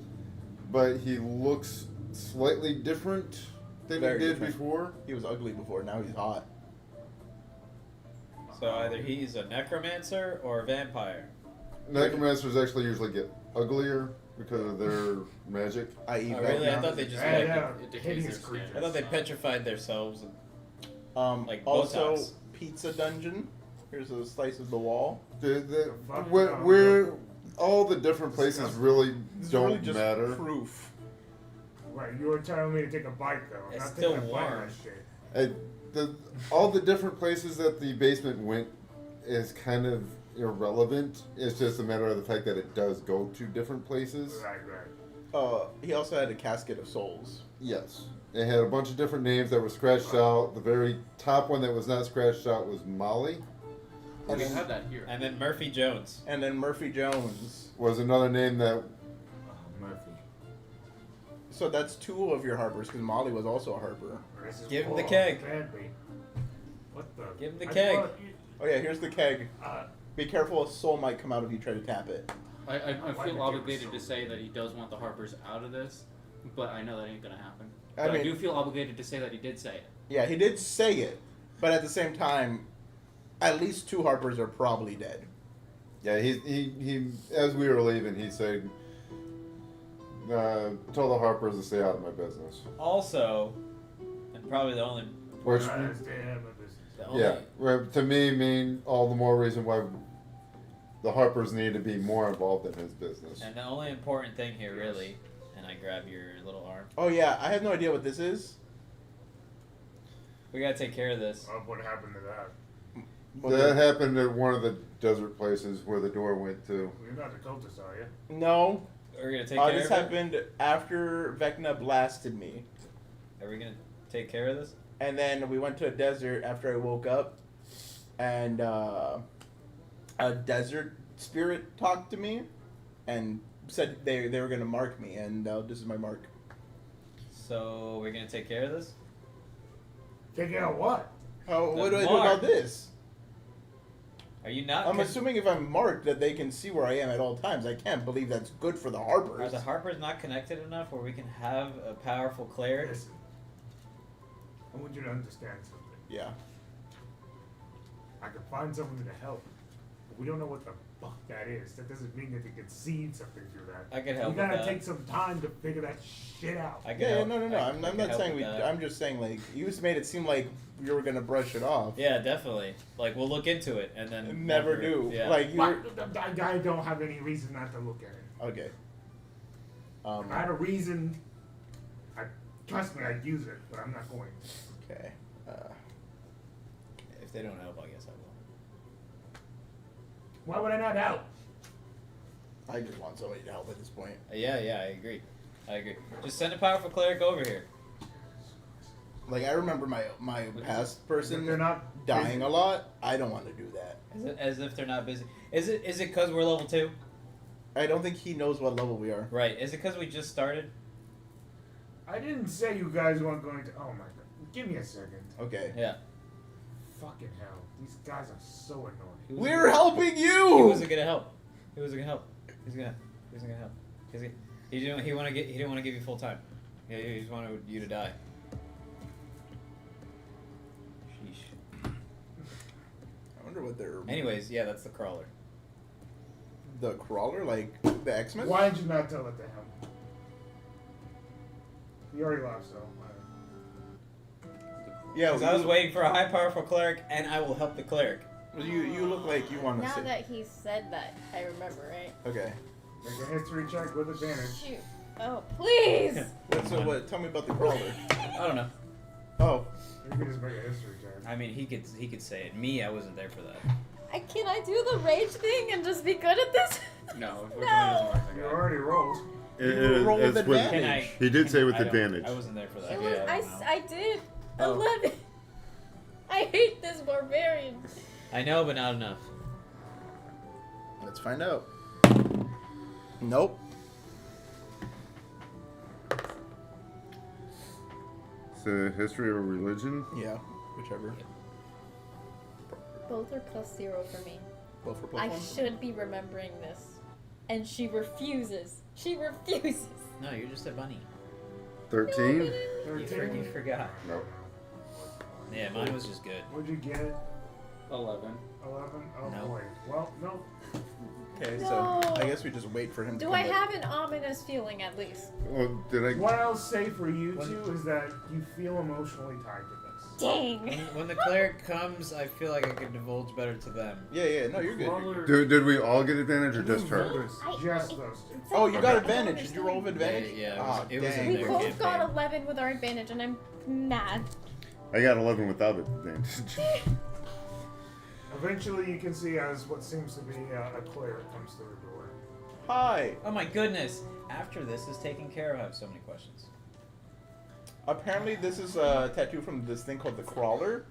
but he looks slightly different. than Very he did different. before. He was ugly before. Now he's hot. So either he's a necromancer or a vampire. Necromancers actually usually get uglier because of their magic. I.e. Oh, really? I thought they just like It decays hideous their skin. creatures. I thought they petrified themselves. Like also, Botox. pizza dungeon. Here's a slice of the wall. Where all the different places Disgusting. really It's don't really just matter. proof. Right, you were telling me to take a bite though. I'm It's not still taking a bite of warm. that shit. All the different places that the basement went is kind of irrelevant. It's just a matter of the fact that it does go to different places. Right, right. He also had a casket of souls. Yes. It had a bunch of different names that were scratched out. The very top one that was not scratched out was Molly. Oh, we have that here. And then Murphy Jones. And then Murphy Jones. Was another name that Murphy. So that's two of your harpers, because Molly was also a harper. This is Give him the full. keg. Can't be. What the? Give him the I keg. thought Oh yeah, here's the keg. Uh, Be careful, a soul might come out if you try to tap it. I Why would feel you obligated so- to say that he does want the Harpers out of this, but I know that ain't gonna happen. I But I mean- do feel obligated to say that he did say it. Yeah, he did say it, but at the same time, at least two harpers are probably dead. yeah, he as we were leaving he said tell the Harpers to stay out of my business. Also, and probably the only, Which I understand my business. the only yeah, well, to me mean all the more reason why the Harpers need to be more involved in his business. and the only important thing here really, and I grab your little arm. Oh yeah, I have no idea what this is. We gotta take care of this. Oh, what happened to that? But That happened at one of the desert places where the door went to. You're not the cultist, are you? no, We're gonna take care this of it. happened after Vecna blasted me. Are we gonna take care of this? And then we went to a desert after I woke up, and a desert spirit talked to me, and said they were gonna mark me, and this is my mark. So we're gonna take care of this. Take out what? Oh, what do I do mark. about this? Are you not? I'm assuming if I'm marked that they can see where I am at all times. I can't believe that's good for the Harpers. Are the Harpers not connected enough where we can have a powerful cleric? Listen. I want you to understand something. Yeah. I can find someone to help. But we don't know what the fuck that is. That doesn't mean that they can see something through that. I can help We gotta with that. take some time to figure that shit out. I can Yeah, help. no. I I'm can not help saying with we. that. I'm just saying like you just made it seem like you were gonna brush it off. Yeah, definitely. Like we'll look into it and then Never do. Yeah. Like you. Were, I don't have any reason not to look at it. okay. If I had a reason, trust me, I'd use it, but I'm not going. Okay. If they don't help, I guess I will. Why would I not help? I just want somebody to help at this point. Yeah, I agree. Just send a powerful cleric over here. Like I remember my past person They're not dying a lot. I don't want to do that. As if they're not busy. Is it because we're level 2? I don't think he knows what level we are. Right. Is it because we just started? I didn't say you guys weren't going to. Oh my god. Give me a second. Okay. Yeah. Fucking hell. These guys are so annoying. We're helping He you. wasn't gonna help. He wasn't gonna help. He wasn't gonna help. Cause he didn't want to give you full time. Yeah, he just wanted you to die. Sheesh. I wonder what they're. Anyways, yeah, that's the crawler. The crawler, like the X-Men. Why did you not tell it to him? He already left, so. Yeah, Because I was waiting for a high powerful cleric, and I will help the cleric. You look like you want to Now sit. that he said that, I remember, right? Okay. Make a history check with advantage. Shoot. Oh, please! What? Tell me about the crawler. I don't know. Oh. You can just make a history check. I mean, he could say it. Me, I wasn't there for that. Can I do the rage thing and just be good at this? No, unfortunately, No. it doesn't work like You that. already rolled. You roll with it's with- advantage. Can I? He did say with I don't- advantage. I wasn't there for that. It Yeah, was, I don't know. I did. Oh. 11. I hate this barbarian. I know, but not enough. Let's find out. Nope. So history or religion? Yeah. Whichever. Both are +0 for me. Both for I +1. should be remembering this. And she refuses. She refuses. No, you're just a bunny. 13? You forgot. Nope. Yeah, mine was just good. What'd you get? 11. 11? Oh No. boy. Well, no. Okay, No. so I guess we just wait for him to Do come I back. have an ominous feeling at least? Well, did I? What I'll say for you two is that you feel emotionally tied to this. Dang. When the cleric comes, I feel like I can divulge better to them. Yeah, no, you're good. Crawler- Did we all get advantage or just her? Just those two. Oh, you got I advantage. don't Did you roll with understand. advantage? Yeah, Ah, it was in dang. We their both campaign. got 11 with our advantage, and I'm mad. I got 11 without advantage. Eventually, you can see as what seems to be a cleric comes through the door. Hi. Oh my goodness! After this is taken care of, I have so many questions. Apparently, this is a tattoo from this thing called the Crawler.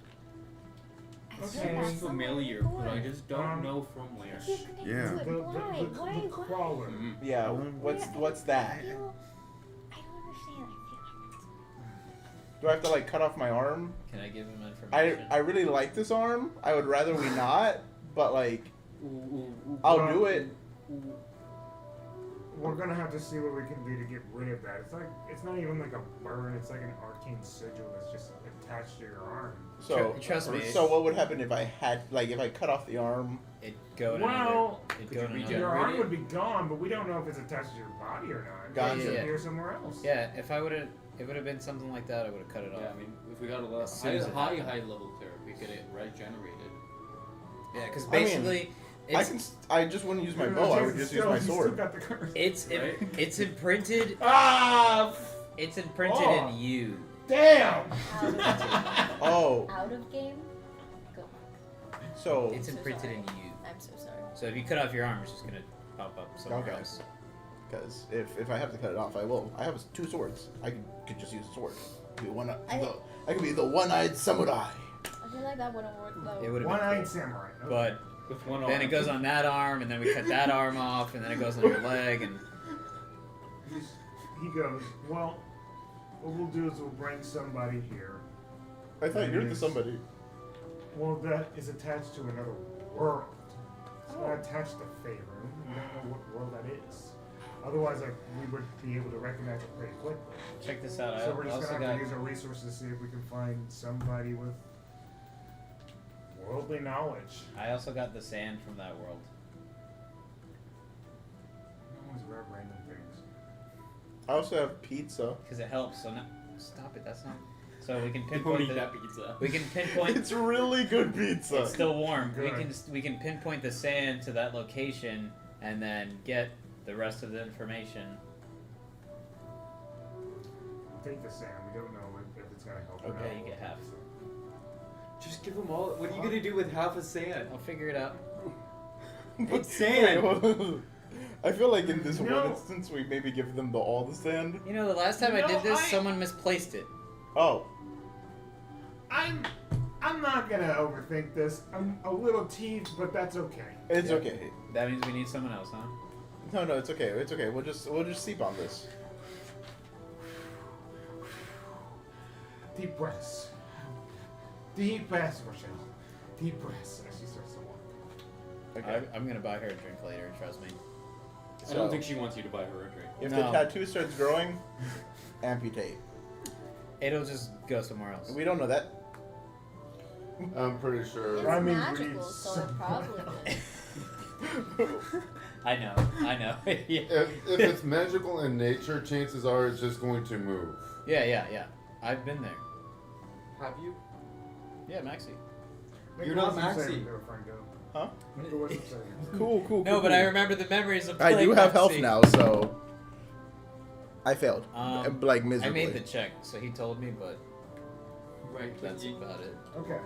Sounds familiar, but I just don't know from where. Yeah. The crawler. Mm. Yeah. What's that? I don't understand. I feel like Do I have to like cut off my arm? Can I give him information? I really like this arm. I would rather we not, but like, I'll do it. We're gonna have to see what we can do to get rid of that. It's not even like a burn. It's like an arcane sigil that's just attached to your arm. So Trust me. So what would happen if I had like if I cut off the arm? It'd go in Well, another. It'd could go you in regenerate another. Your arm it? would be gone, but we don't know if it's attached to your body or not. It Gotcha. could Yeah, yeah. disappear somewhere else. Yeah, if I would've, it would've been something like that. I would've cut it off. Yeah, I mean, if we got a As soon as it high happened. level cleric, we get it regenerated. Yeah, because I mean, basically, I it's can. I just wouldn't use my You know, bow. I Jason would just use still- my he's still sword. got the curse. it's Right? it's imprinted. Ah! It's imprinted Oh. in you. Damn! Oh, out of game. Go. so It's so imprinted sorry. in you. I'm so sorry. So if you cut off your arm, it's just gonna pop up somewhere Okay. else. because if I have to cut it off, I will. I have 2 swords. I could just use a sword. Be one. I could be the one-eyed samurai. I feel like that wouldn't work though. It would have been One-eyed cool. samurai. Okay. But With one then it arm. goes on that arm, and then we cut that arm off, and then it goes on your leg, and He goes, well, what we'll do is we'll bring somebody here. I thought you're the somebody. Well, that is attached to another world. It's not attached to Faerun. We don't know what world that is. Otherwise, we would be able to recognize it pretty quickly. check this out. So I we're just also gonna have got to use our resources to see if we can find somebody with worldly knowledge. the sand from that world. Always grab random things. I also have pizza. Because it helps. So now, stop it. That's not. So we can Don't pinpoint eat the, that pizza. we can pinpoint. It's really good pizza. It's still warm. Good. We can pinpoint the sand to that location and then get the rest of the information. Take the sand. We don't know if it's gonna help. or Okay, not. you get half. Just give them all. What are you gonna do with half a sand? I'll figure it out. It's sand. I feel like in this No. one instance we maybe give them all the sand. You know, the last time I No, did this, I- someone misplaced it. Oh, I'm not gonna overthink this. I'm a little teased, but that's okay. it's Yeah. okay. That means we need someone else, huh? No, it's okay. It's okay. We'll just sleep on this. Deep breaths. Deep breaths, Rochelle. Deep breaths as she starts to walk. Okay. I'm gonna buy her a drink later. Trust me. I don't think she wants you to buy her a drink. If No. the tattoo starts growing, amputate. It'll just go somewhere else. We don't know that. I'm pretty sure. It's I mean, magical, read so it probably would. I know. yeah. If it's magical in nature, chances are it's just going to move. Yeah. I've been there. Have you? Yeah, Maxie. You're Make a not wisdom Maxie. saving throw, Franco. Huh? Make a wisdom saving throw. Cool. No, but I remember the memories of I playing do have health Maxie. now, so I failed. Like I miserably. made the check, so he told me, but Right. that's about it. Okay.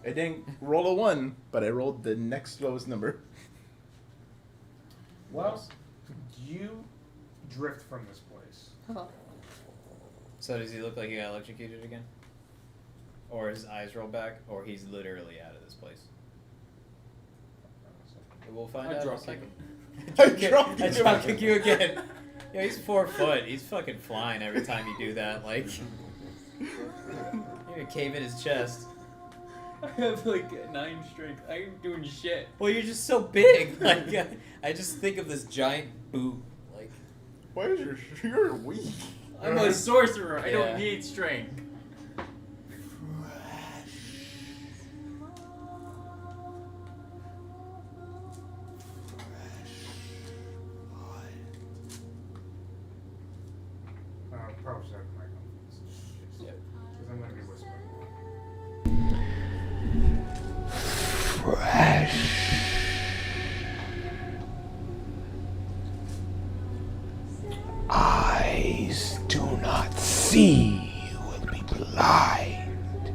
I didn't roll a 1, but I rolled the next lowest number. Well, you drift from this place. So does he look like he got electrocuted again? Or his eyes roll back, or he's literally out of this place? We'll find I out in a drop kick second. I drop I kick drop him. kick you again. Yeah, he's 4 foot. He's fucking flying every time you do that. Like, you're gonna cave in his chest. I have like 9 strength. I ain't doing shit. Well, you're just so big. Like, I just think of this giant boot. Like, Why is you're weak? I'm a sorcerer. I Yeah. don't need strength. Probably should have the mic on. Yeah. Because I'm going to be whispering. Eyes do not see will be blind.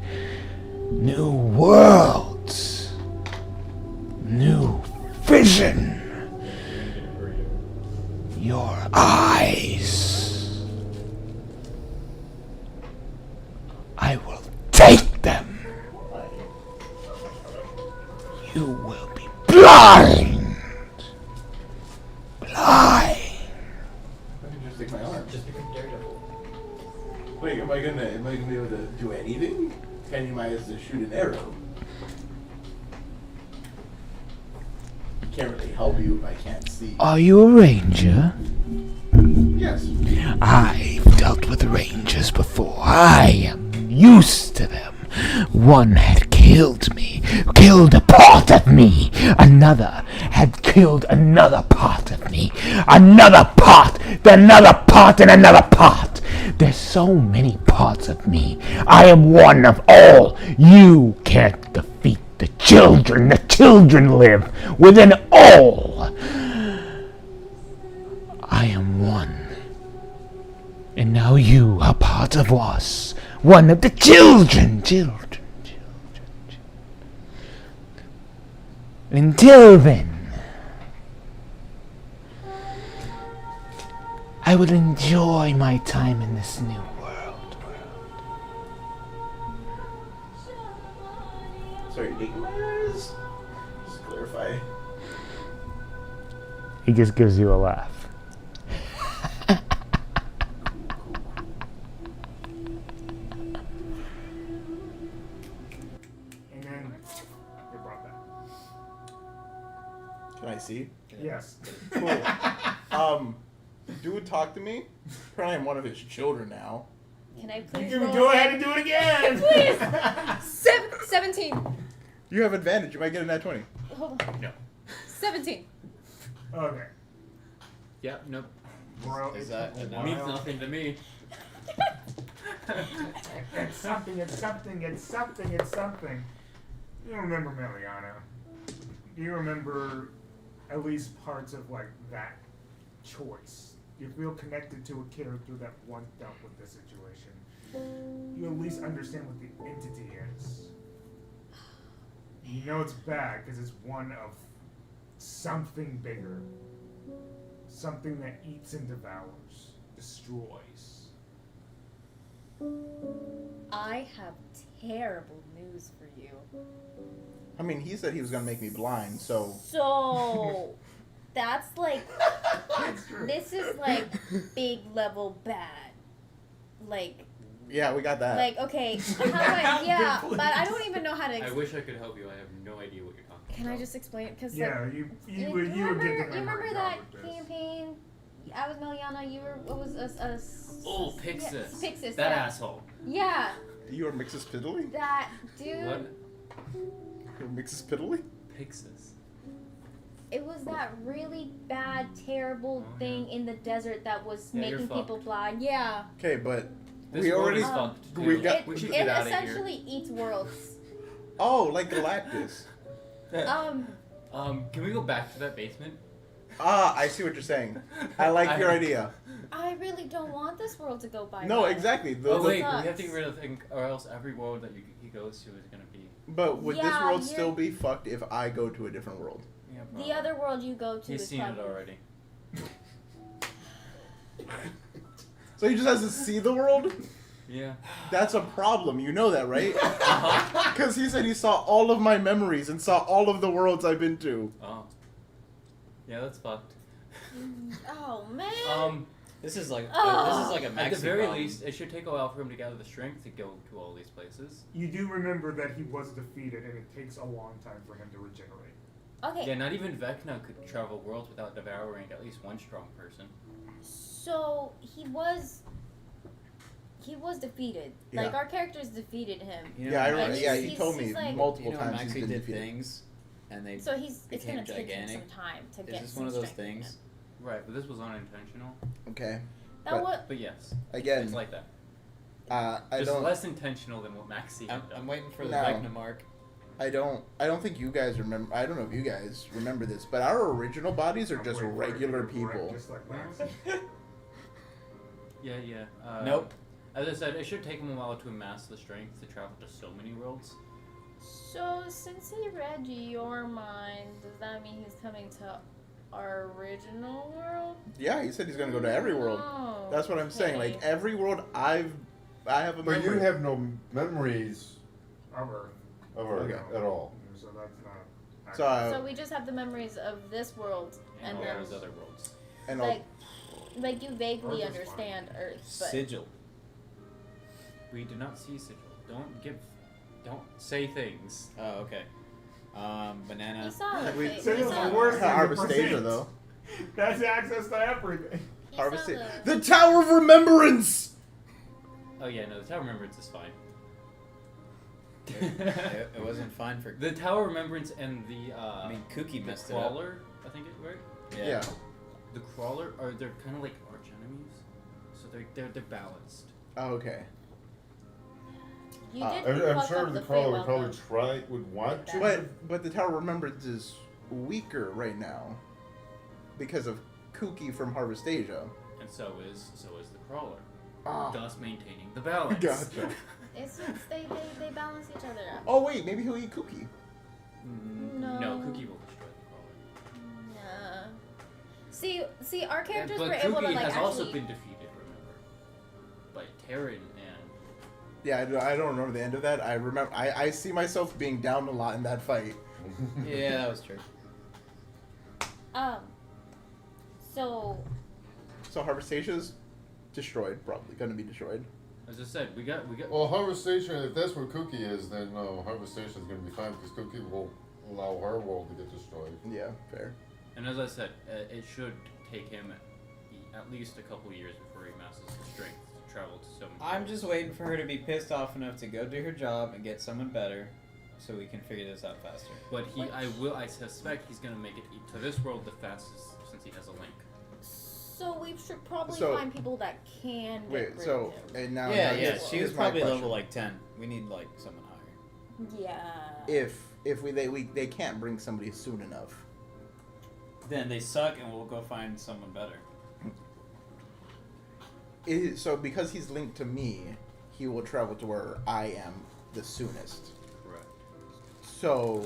New worlds, new vision. Your eyes, I will take them. You will be blind. Blind. I can just take my arm. Just become Daredevil. Wait, am I gonna be able to do anything? Can you might as to shoot an arrow? Can't really help you if I can't see. Are you a ranger? Yes. I've dealt with rangers before. I am used to them. One had killed me, killed a part of me. Another had killed another part of me. Another part, then another part, and another part. There's so many parts of me. I am one of all. You can't defeat the children. The children live within all. I am one. And now you are part of us. One of the children. Until then, I will enjoy my time in this new world. So you're taking my eyes? Just clarify. He just gives you a laugh. And then you're brought back. Can I see? Yes. Cool. Dude, talk to me. Apparently I'm one of his children now. Can I You please can roll go ahead and do it again. Please. 17. You have advantage. You might get a nat 20. Hold on. No. 17. Okay. Yeah, nope. Bro, Is that it's enough? Means nothing to me. It's something, it's something, it's something, it's something. You remember Meliana. You remember at least parts of like that choice. You feel connected to a character that once dealt with this situation. You at least understand what the entity is. You know it's bad because it's one of something bigger. Something that eats and devours, destroys. I have terrible news for you. I mean, he said he was gonna make me blind, so. So, that's like, That's true. this is like big level bad. Like, Yeah, we got that. okay, how do I, yeah, but I don't even know how to, I wish I could help you. I have no idea what you're talking about. can I just explain it? Because Yeah, you you would remember, get the you remember memory that job with this. campaign? I was Meliana, you were, what was Oh, Pixis. Yeah, Pixis, That yeah. asshole. Yeah, You are Mixus Piddly? that dude. What? You're Mixus Piddly? Pixis. It was that really bad, terrible Oh, thing in the desert that was Yeah, you're making people fucked. blind. Yeah. Okay, but This we world already. is fucked. Too. we got- we should it get out of here. essentially eats worlds. Oh, like Galactus. Can we go back to that basement? Ah, I see what you're saying. I like your idea. I really don't want this world to go by. No, bad. exactly. Oh wait, we sucks. have to get rid of thing, or else every world that he goes to is gonna be. But would this Yeah, world you're- still be fucked if I go to a different world? Yeah, The probably. other world you go to He's is seen it probably. already. So he just has to see the world? Yeah. That's a problem. You know that, right? Uh-huh. Because he said he saw all of my memories and saw all of the worlds I've been to. Oh. Yeah, that's fucked. Oh man. This is like Oh. this is like a maxi At the very problem. least, it should take a while for him to gather the strength to go to all these places. You do remember that he was defeated, and it takes a long time for him to regenerate. Okay. Yeah, not even Vecna could travel worlds without devouring at least one strong person. So he was he was defeated. Yeah. Like our characters defeated him. You know, Yeah, I Maxi- remember. Yeah, he he's- told me he's like- multiple you know, times he's Maxi been did defeated. things, and they So it's became gonna take him gigantic. some time to Is get this some one of those strength in things? him. Right, but this was unintentional. Okay. That But- was But yes, Again, it's like that. I Just don't. less intentional than what Maxi had I'm done. waiting for the No. Vecna mark. I don't think you guys remember. I don't know if you guys remember this, but our original bodies are I'm just waiting for it to regular get wrecked, people. Just like Max. Yeah. Nope. As I said, it should take him a while to amass the strength to travel to so many worlds. So since he read your mind, does that mean he's coming to our original world? Yeah, he said he's gonna go to every world. Oh, That's what I'm saying. Like okay. every world I have a But memory. you have no memories Of Earth. of her Okay. at all. So that's not. So, So we just have the memories of this world, And and all then those other worlds. and like you vaguely Earth is understand Earth, but Sigil. We do not see sigil. Don't say things. Oh, okay. Banana. you saw it. We- you Sigil's saw the it. worst thing to Harvestasia present. though. That's access to everything. You saw Harvestasia. the- The Tower of Remembrance. Oh yeah, no, the Tower of Remembrance is fine. It wasn't fine for. The Tower of Remembrance and the I mean, Kooky the messed it up. Crawler, I think it right. Yeah. The Crawler are they're kind of like arch enemies, so they're balanced. Oh, okay. You Uh, did I'm fuck sure up the Feywild, crawler would probably though. would want to. But the Tower of Remembrance is weaker right now because of Kooky from Harvestasia. And so is the Crawler, Ah. thus maintaining the balance. Gotcha. It's they balance each other out. Oh wait, maybe he'll eat Kooky. No. No, Cookie will destroy the Crawler. Yeah. See, our characters but were able to Kooky like has actually. also been defeated, remember, by Terran and Yeah, I don't remember the end of that. I remember. I see myself being down a lot in that fight. Yeah, that was true. So So Harvestasia's destroyed, probably gonna be destroyed. as I said, we got. Well, Harvestation, if that's where Cookie is, then Harvestation is going to be fine because Cookie will allow her world to get destroyed. Yeah, fair. And as I said, it should take him at least a couple years before he amasses the strength to travel to so many. I'm worlds. just waiting for her to be pissed off enough to go do her job and get someone better, so we can figure this out faster. But I suspect he's gonna make it to this world the fastest since he has a link. So we should probably So- find people that can get Wait, rid so of him. and now Yeah, now yeah. this She is was my probably question. level like 10. We need like someone higher. Yeah. If they can't bring somebody soon enough. Then they suck, and we'll go find someone better. So because he's linked to me, he will travel to where I am the soonest. Correct. So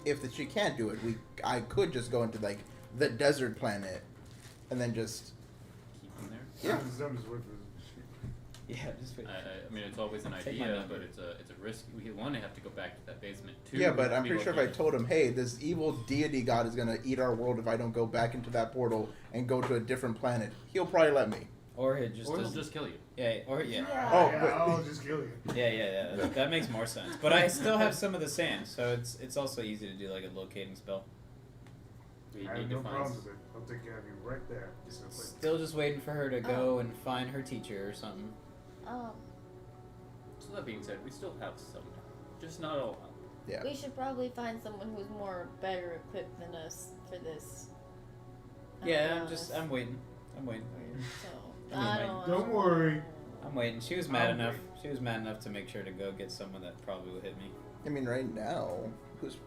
if she can't do it, I could just go into like the desert planet, and then just Keep him there. yeah. Yeah, just wait. I mean, it's always an Take my idea, number. but it's a risk. We want to have to go back to that basement too. Yeah, but I'm Be pretty sure if I looking- told him, hey, this evil deity god is gonna eat our world if I don't go back into that portal and go to a different planet, he'll probably let me. Or he just or he'll doesn't- just kill you. Yeah, or yeah. Yeah. Oh, yeah, but- I'll just kill you. Yeah. That makes more sense. But I still have some of the sand, so it's also easy to do like a locating spell. We I have need no to find. problems with it. I'll take care of you right there. Just like, Still just waiting for her to go and find her teacher or something. So that being said, we still have some time, just not a lot. Yeah. We should probably find someone who's more better equipped than us for this. Yeah, I'm waiting. So I mean, don't worry. I'm waiting. She was mad enough. She was mad enough to make sure to go get someone that probably would hit me. I mean, right now, who's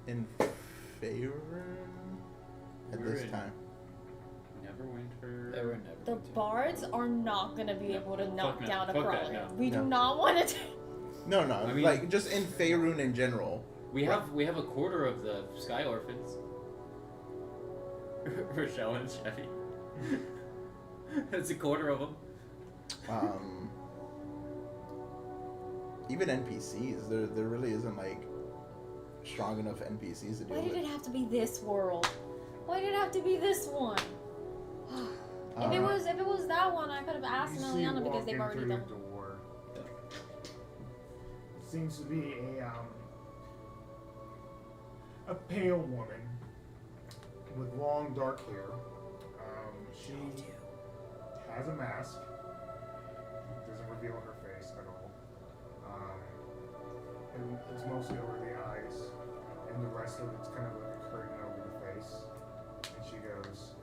in Faerun at We're this in- time? Neverwinter. They were never. The bards are not gonna be able to knock no. down a Fuck that, crawler. no. We No. do not want to. No, I mean- like just in Faerun in general. We have a quarter of the Sky Orphans. Rochelle and Chevy. That's a quarter of them. Even NPCs, there really isn't like strong enough NPCs to deal Why did with. it have to be this world? Why did it have to be this one? If it was that one, I could have asked You see Liliana because they've walking already through done. the door. It seems to be a pale woman with long dark hair. She has a mask. feel her face at all. And it's mostly over the eyes, and the rest of it's kind of like a curtain over the face. And she goes,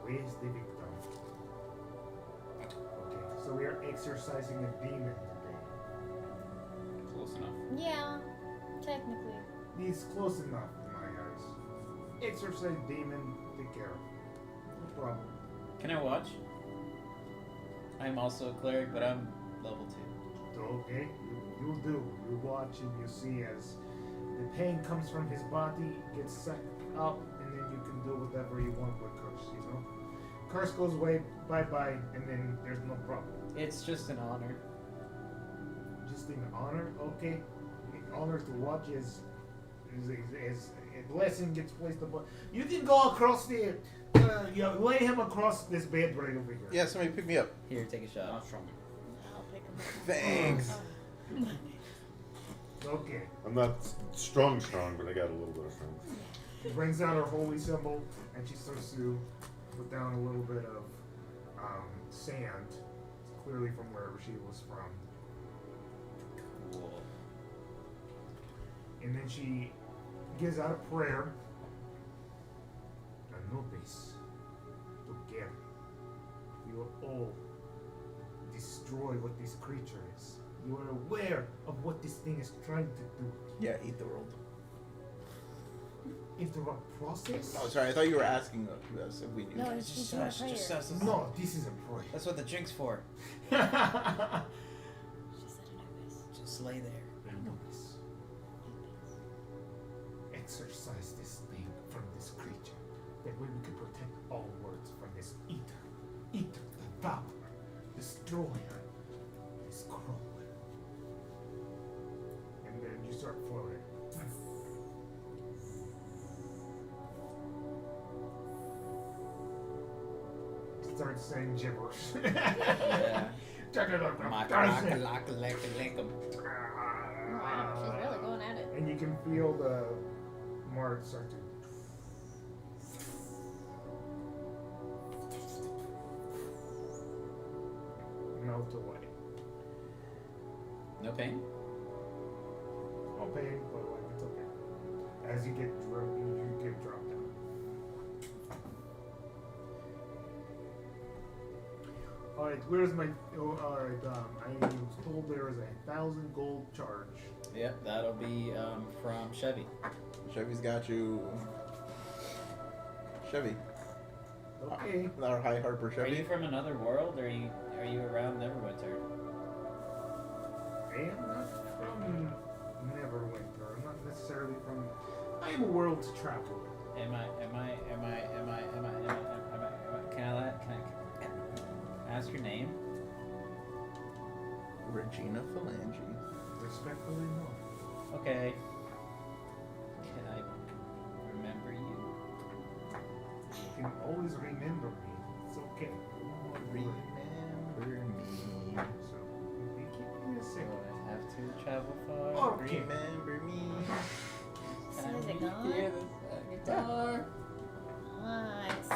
"Where's the victim?" Okay, so we are exorcising a demon today. Close enough. Yeah, technically. He's close enough in my eyes. Exorcise demon, take care of. No problem. Can I watch? I'm also a cleric, but I'm level 2. Okay, you do. You watch and you see as the pain comes from his body, gets sucked up, and then you can do whatever you want with curse, you know? Curse goes away, bye-bye, and then there's no problem. It's just an honor. Just in honor, okay? Honor to watch as a blessing gets placed upon. You can go across the, you lay him across this bed right over here. Yeah, somebody pick me up. Here, take a shot. Not strong. I'll pick him up. Thanks. Okay. I'm not strong, but I got a little bit of strength. She brings out her holy symbol, and she starts to put down a little bit of sand, clearly from wherever she was from. Cool. And then she gives out a prayer. Anubis, together, we will all destroy what this creature is. You are aware of what this thing is trying to do. Yeah, eat the world. Interrupt process? Oh, sorry. I thought you were asking us if we knew. No, it's just a prayer. No, this is a prayer. That's what the drink's for. She said Anubis. Just lay there. Anubis, exorcise this thing from this creature. That way we can protect all words from this eater, devourer, destroyer, this crow. And then you start floating. Start saying gibberish. Yeah. Wow, she's really going at it. And you can feel the mark start to. Melt away. No pain? No pain, but like it's okay. As you get dropped, you get dropped down. Alright, where's my? Oh, alright, I was told there was 1,000 gold charge. Yep, that'll be from Chevy. Chevy's got you. Chevy. Okay. Our High Harper Are Chevy. you from another world, or are you around Neverwinter? I am not from Neverwinter. I'm not necessarily from. I am a world traveler. Can I ask your name? Regina Phalange. Respectfully, no. Okay. Can I remember you? You can always remember me. It's okay. Remember me. So, you keep me a Do second. I have to travel far? Okay. Remember me. So is it gone? Hear this guitar. Nice.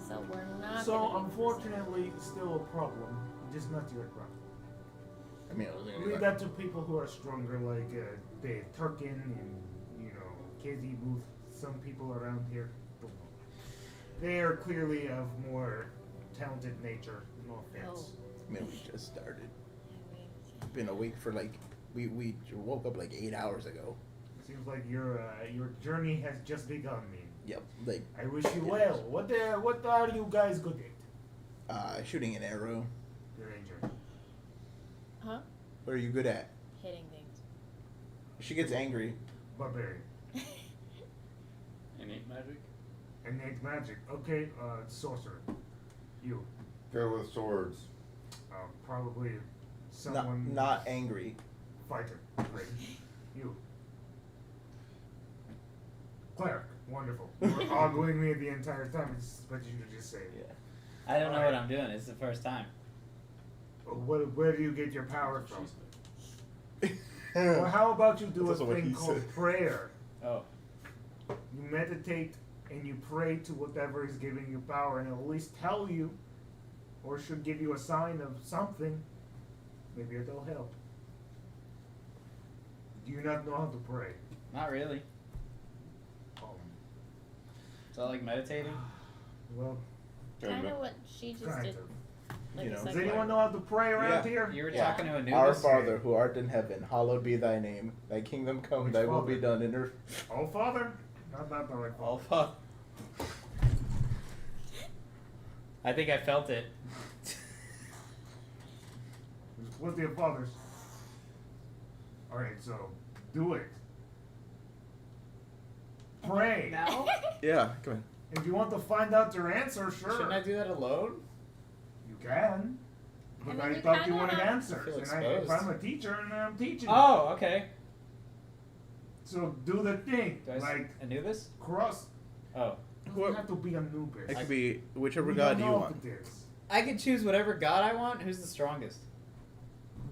So we're not. So, gonna be unfortunately, still a problem. Just not your problem. I mean, I was gonna We be got two people who are stronger, like Dave Turkin and, Casey Booth. Some people around here don't know. They are clearly of more talented nature. No offense. I mean, we just started. Been awake for like we woke up like 8 hours ago. Seems like your journey has just begun, man. Yep, like I wish you well. What are you guys good at? shooting an arrow. The ranger. Huh? What are you good at? Hitting things. She gets angry. Barbarian. Innate magic? Innate magic. Okay, sorcerer. You. Go with swords. Probably someone. Not angry. Fighter. Great. You. Cleric. Wonderful. You were ogling me the entire time, but you could just say it. Yeah. I don't know what I'm doing. It's the first time. Where do you get your power from? Well, how about you do a That's what thing he called said. prayer? Oh. You meditate and you pray to whatever is giving you power, and it'll at least tell you or should give you a sign of something, maybe it'll help. Do you not know how to pray? Not really. Is that like meditating? Well, Kind of what she just kind did. of. Like You a know. Does second anyone ago. know how to pray around Yeah. here? You were Yeah. talking to Anubis? Our Father, who art in heaven, hallowed be thy name. Thy kingdom come, Which thy will Father? be done in earth. Oh, Father? Not the right Father. Alpha. I think I felt it. There's plenty of fathers. Alright, so, do it. Pray. Now? Yeah, come on. If you want to find out your answer, sure. Shouldn't I do that alone? You can. But mean, I you thought you kinda wanted have- answers. I feel And if exposed. I'm a teacher, and I'm teaching. Oh, okay. So do the thing. Do I Like, Anubis? cross. Oh. It doesn't have to be Anubis. It could be whichever We god don't you know want. if it is. I can choose whatever god I want. Who's the strongest?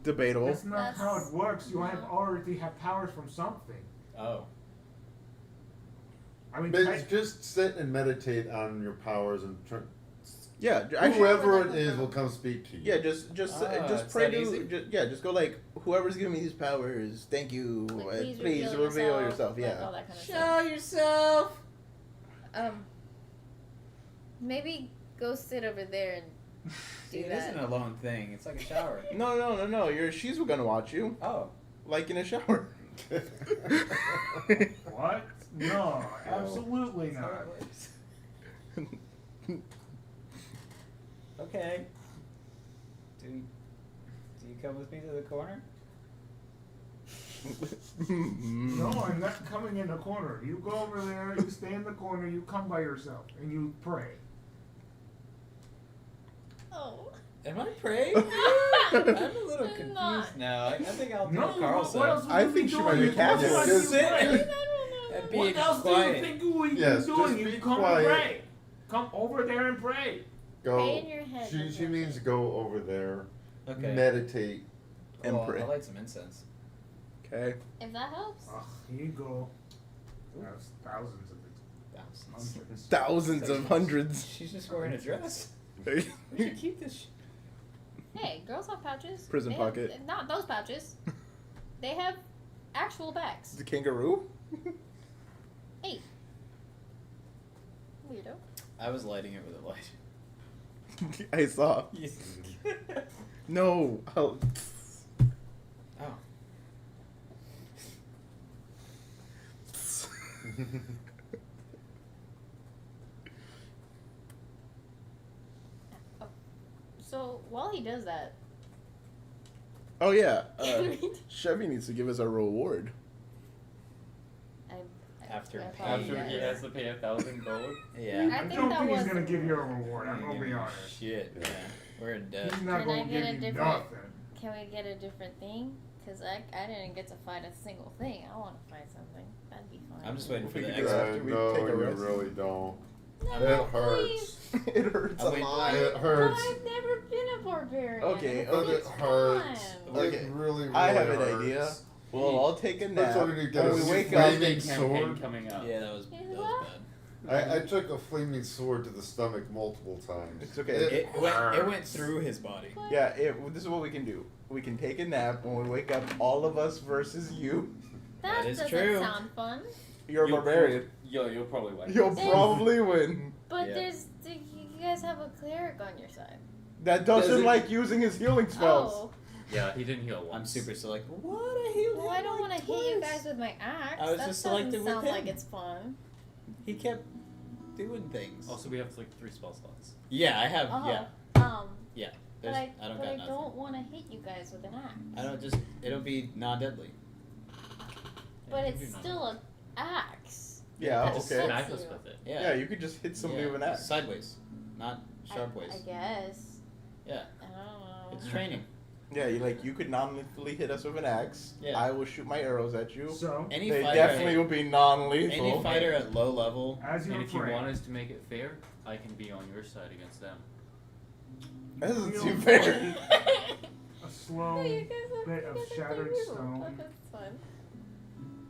Debatable. That's not how That's- it works. You no. already have powers from something. Oh. I mean, But just sit and meditate on your powers and Yeah, actually, whoever it is will come speak to you. yeah, just it's pray that easy? just go like, whoever's giving me these powers, thank you, Like, please reveal yourself. like Yeah. all that kind of stuff. yourself. Maybe go sit over there and do It that. isn't a lone thing. It's like a shower. No. She's gonna watch you, Oh. like in a shower. what? No, absolutely That's how not. it works. Okay. Do you come with me to the corner? No, I'm not coming in the corner. You go over there, you stay in the corner, you come by yourself, and you pray. Oh. Am I praying? I'm a little I'm not. confused now. I think I'll do No, what Carl said. what else would I you think be she doing? might be You Catholic. come Just you sit- pray. I don't know. And be What else do quiet. you think you're Yes, doing? just You be come quiet. and pray. Come over there and pray. Go. Pray in your head, She that's what means it go over there, Okay. meditate. And Well, pray. I light some incense. Okay. If that helps. Here you go. There's thousands of it. Thousands. Hundreds. Thousands of hundreds. She's just wearing a dress. We should keep this. Hey, girls have pouches. Prison They have- pocket. not those pouches. They have actual bags. The kangaroo. Hey. Weirdo. I was lighting it with a light. I saw. No. Oh. Oh. So while he does that, Oh yeah. Chevy needs to give us a reward. After I paying. After he has to pay 1,000 gold. Yeah. I I think don't that think he's was gonna the give you a reward. reward. I'm gonna be honest. Shit. Yeah. We're in debt. He's not Can I gonna get give a you different- nothing. Can we get a different thing? Because I didn't get to fight a single thing. I want to fight something. That'd be fun. I'm just waiting for We the could X. do after we no, take a you rest. really don't. No, It no, hurts. please. It hurts I a wait- lot. It But hurts. I've never been a barbarian. Okay, But It's it hurts. fun. Okay, It really, really I have an hurts. idea. We'll all take a That's nap. why we need to get When a we wake flaming up, Campaign sword. coming up. Yeah, that was what? bad. I took a flaming sword to the stomach multiple times. It's okay. It went hurts. through his body. Yeah, this is what we can do. We can take a nap. When we wake up, all of us versus you. That is doesn't true. sound fun. You're a barbarian. You'll probably win. You'll Thanks. probably win. But Yeah. you guys have a cleric on your side. That doesn't Does it- like using his healing spells. Oh, Yeah, he didn't heal once. I'm super selective. What a heal! well, I don't want to hit you guys with my axe. I was that just doesn't selective with sound him. like it's fun. He kept doing things. Also, we have like 3 spell slots. Yeah, I have. Oh, Yeah, but There's, I don't but got I nothing. don't want to hit you guys with an axe. I don't just. It'll be non-deadly. But Yeah, it's you do still an axe. Yeah, Just okay. Smack you. us with it. Yeah. Yeah, you could just hit somebody Yeah. with an axe. Sideways, not sharp I ways. guess. Yeah, I don't know. it's training. Yeah, you could non-lethally hit us with an axe. Yeah. I will shoot my arrows at you. So, Any They fighter, definitely will be non-lethal. any fighter at low level. as And you're if you praying, want us to make it fair, I can be on your side against them. That doesn't You seem know- fair. a slow No, you guys have, bit you of guys have shattered to reroll. stone That's fun.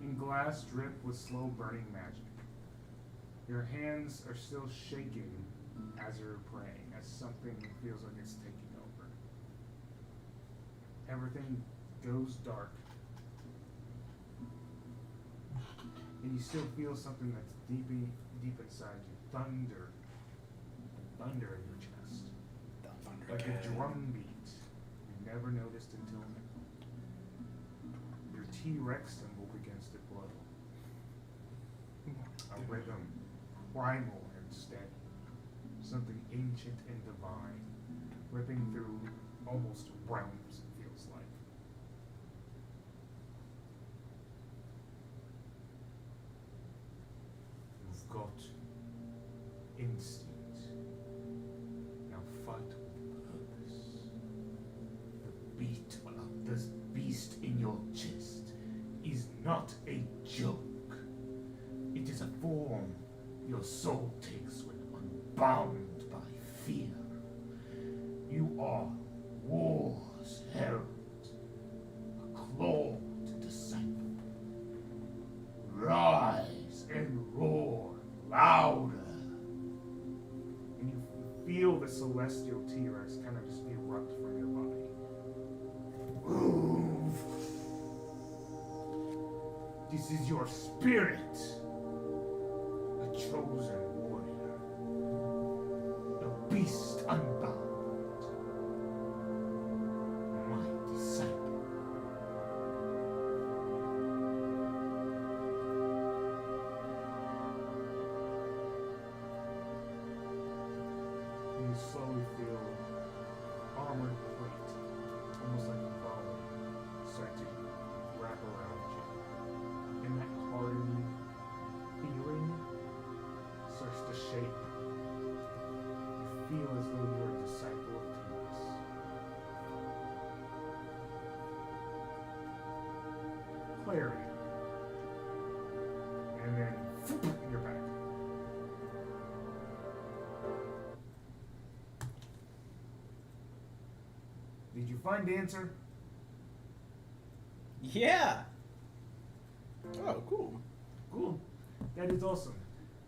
in glass dripped with slow burning magic. Your hands are still shaking as you're praying, as something feels like it's taking over. Everything goes dark. And you still feel something that's deep inside you. Thunder in your chest. Like a drum beat you never noticed until now. Your T-Rex symbol begins to glow. A rhythm, primal and steady. Something ancient and divine, ripping through almost realms, it feels like. You've got instinct. Now fight with purpose. The beat of this beast in your chest is not a joke. It is a form your soul takes when unbound by fear. You are war's herald, a clawed disciple. Rise and roar louder. And you feel the celestial T-Rex kind of just erupt from your body. Move. This is your spirit. A chosen warrior. A beast unbound. My disciple. And you slowly feel armored plate, almost like a bone, start to wrap around you. And that hardened feeling starts to shape. You feel as though you're a disciple of Timus. Clarity. And then you're back. Did you find the answer? Yeah. Oh, cool. Cool. That is awesome.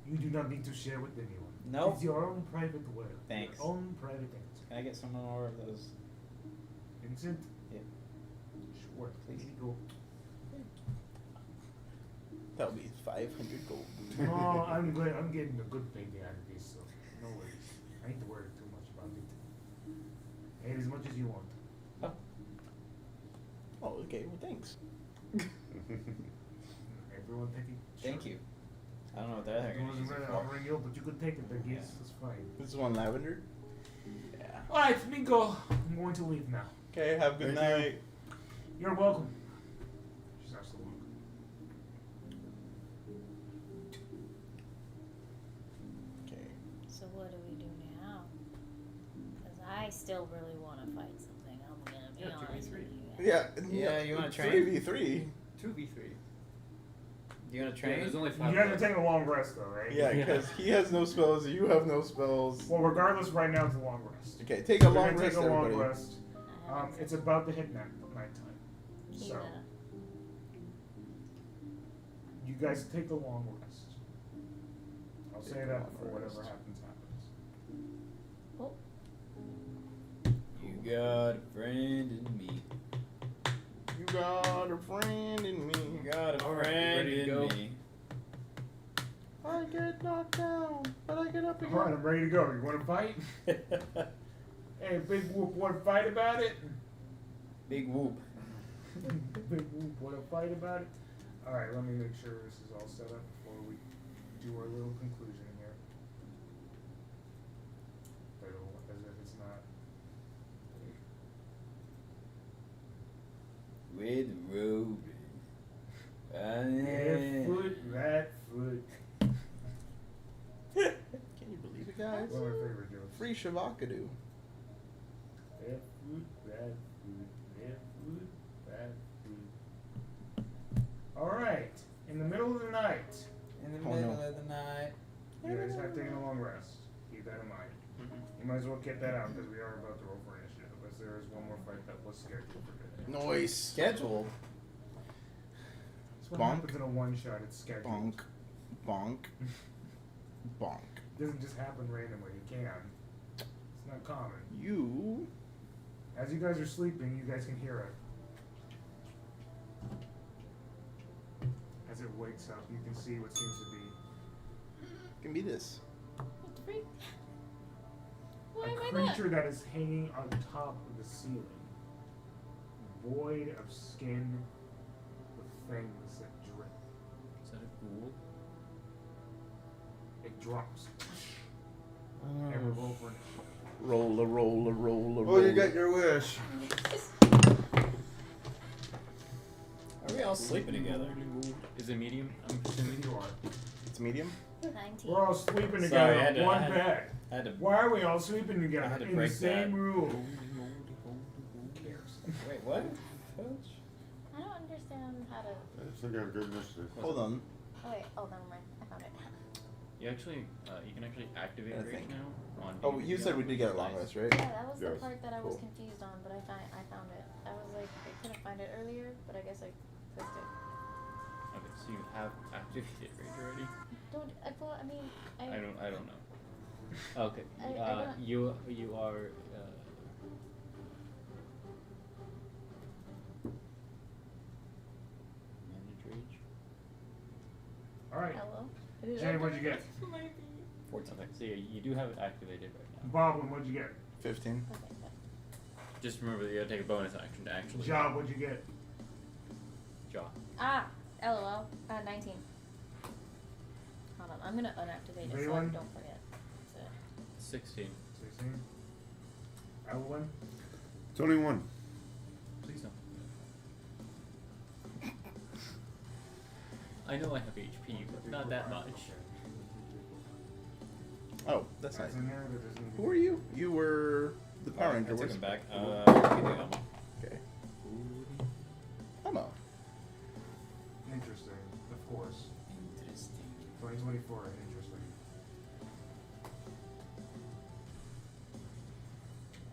You do not need to share with anyone. Nope. It's your own private world. Thanks. Your own private answer. Can I get some more of those? Vincent? Yeah. Sure. Please go. That'll be 500 gold. No, I'm good. I'm getting a good payday out of this, so no worries. I ain't worried too much about it. Pay as much as you want. Oh, okay. Well, thanks. Everyone take it. Thank you. I don't know what the other It gonna wasn't use it really for. offering you, but you could take it. I guess it's fine. This is one lavender. Yeah. Alright, let me go. I'm going to leave now. Okay. Have a good Thank you. night. You're welcome. She's absolutely welcome. Okay. So what do we do now? Because I still really want to fight something. I'm gonna be Yeah, honest 2v3. with you. Yeah. Yeah, you wanna train? 3v3. 2v3. You wanna Yeah, train? there's only You 5 guys are left. taking a long rest, though, right? Yeah, Yeah. because he has no spells. You have no spells. Well, regardless, right now it's a long rest. Okay, take a We're long gonna rest, take a long everybody. rest. I haven't It's about to hit nighttime. said So, that. you guys take a long rest. I'll Take say a that long before whatever rest. happens. Oh, You got a friend in me. You got a friend in me. You got a Alright, friend ready to in go? me. I get knocked down, but I get up again. Alright, I'm ready to go. You want to fight? Hey, Big Whoop, want to fight about it? Big whoop. Big Whoop, want to fight about it? Alright, let me make sure this is all set up before we do our little conclusion here. As if it's not. With Robin. Left foot, right foot. Can you believe it, guys? One of my favorite jokes. Free Shavakadu. Left foot, right foot, left foot, right foot. Alright, in the middle of the night, In the Oh, middle no. of the night. you guys have taken a long rest. Keep that in mind. You might as well get that out because we are about to roll for initiative. Because there is one more fight that was scheduled for today. Noise. Schedule. That's what Bonk. happens in a one shot, it's scheduled. Bonk. Bonk. Bonk. It doesn't just happen randomly, it can. It's not common. You. As you guys are sleeping, you guys can hear it. As it wakes up, you can see what seems to be Can be this. Freak. Why a am I not? creature that is hanging on top of the ceiling, void of skin, with fangs that drip. Is that a ghoul? It drops. And roll for initiative. Roll a roll a roll a roll. Oh, you got your wish. Are we all sleeping together? Is it medium? I'm assuming. You are. It's medium. 19. We're all sleeping Sorry, together I had in to- one I had- bed. I had to. Why are we all sleeping I together had to in the break same that. room? Who cares? Wait, what? I don't understand how to. I still got a good initiative. Hold on. Oh wait. Oh, never mind. I found it. You actually, you can actually activate I rage think. now. On Oh, you said we did get a long Nice. rest, right? Yeah, that was the Yes. part that I was Cool. confused on, but I found it. I was like, I couldn't find it earlier, but I guess I clicked it. Okay, so you have activated rage already. Don't. Well, I mean, I don't know. Okay, I don't- you are. Manage rage. All right. Hello. Jay, what'd you get? Might be. 14. Okay, so you do have it activated right now. Boblin, what'd you get? 15. Okay. Good. Just remember that you gotta take a bonus action to actually. Job, what'd you get? Jaw. Ah. LOL. 19. Hold on. I'm gonna unactivate it so I Valen? don't forget. So, 16. 16. Evelyn? 21. Please don't. I know I have HP, but not that much. Oh, that's nice. That's in there. That doesn't Who are you? You were the Power I Ranger. took Where's him back. Okay. Emma. Interesting, of course. Interesting. 2024, interesting.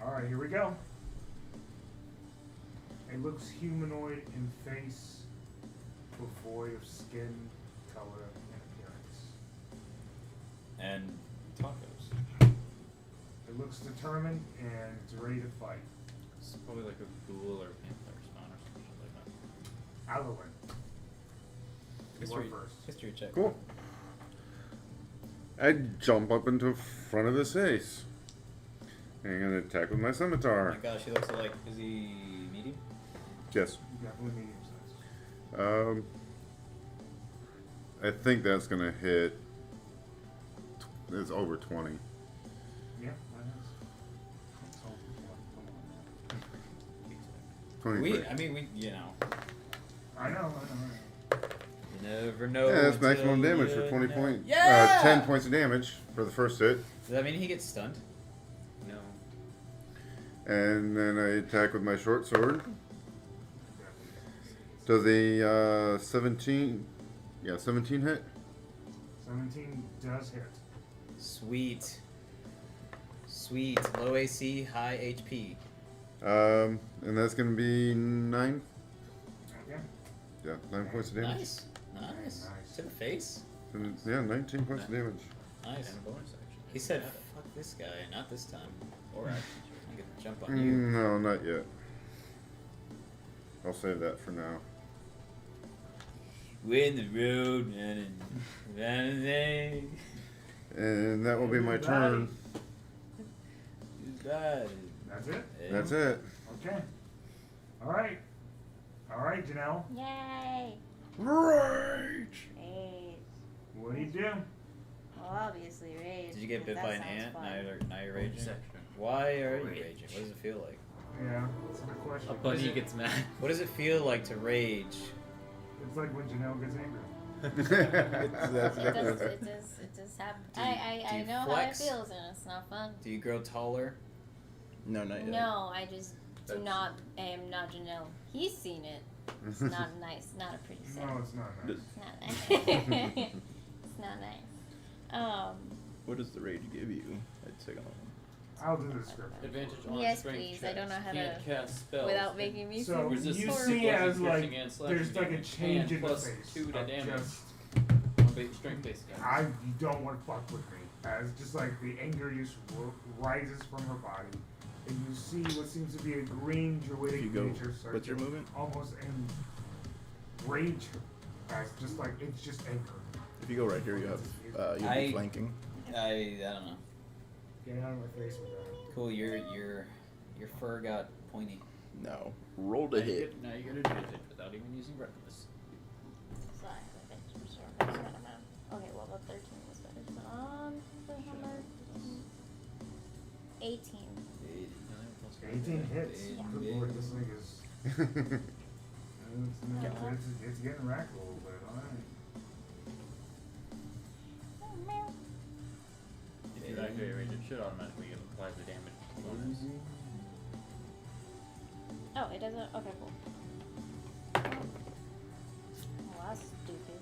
Alright, here we go. It looks humanoid in face, but void of skin, color, and appearance. And tacos. It looks determined and it's ready to fight. It's probably like a ghoul or a panther spawn or something like that. Alowin. You History, are first. history check. Cool. I jump up into front of his face. And I'm gonna attack with my Oh scimitar. my gosh, he looks like. Is he medium? Yes. Definitely medium size. I think that's gonna hit. It's over 20. Yeah, that is. Let's hope it's one. Come on. 23. You know. I know. You never know. Yeah, that's maximum until damage you for 20 know. points. Yeah! 10 points of damage for the first hit. Does that mean he gets stunned? No. And then I attack with my short sword. Does a 17? Yeah, 17 hit. 17 does hit. Sweet. Sweet. Low AC, high HP. And that's gonna be 9. Okay. Yeah, 9 points of damage. Nice. Nice. Nice. To the face. And yeah, 19 points of damage. Nice. And a bonus action. He said, Yeah. fuck this guy. Not this time. Or action. I'm gonna jump on you. No, not yet. I'll save that for now. We're in the road, running. And that will be my turn. That's it? That's it. Okay. Alright. Alright, Janelle. yay. Rage! Rage. What do you do? Well, obviously rage. Did you get because bit by that an sounds ant? fun. Now you're raging. Bonus action. Why are you Rage. raging? What does it feel like? Yeah, that's a good question. A bunny gets mad. What does it feel like to rage? It's like when Janelle gets angry. That's It exactly does, right. it does happen. Do you- do I you know flex? how it feels and it's not fun. Do you grow taller? No, not yet. No, I just do That's- not. I am not Janelle. He's seen it. It's not nice. Not a pretty sight. No, it's not nice. It's not nice. It's not nice. What does the rage give you? I'd say I'll do the description. Advantage on Yes, strength please. I checks. don't know how Can't cast spells. without making me So feel Resist you horrible. see bludgeoning, as like piercing, and slashing there's like a damage, change and in the plus face. 2 to of damage. just, Strength based damage. you don't want to fuck with me. as just like the anger just rises from her body, and you see what seems to be a green druidic If you go, creature start what's your to movement? almost enrage her, as just like it's just anger. If you go right here, you have you'll be flanking. I don't know. Get out of my face with that. Cool. Your fur got pointy. No, roll to hit. Now you get advantage without even using reckless. So I have advantage for sure. Okay, well the 13 was better. So on the hammer. 18. 18 hits. Yeah. Good lord, this thing is. It's getting racked a little bit. Alright. If you activate range, it should automatically apply the damage bonus. Oh, it doesn't? Okay, cool. Well, that's stupid.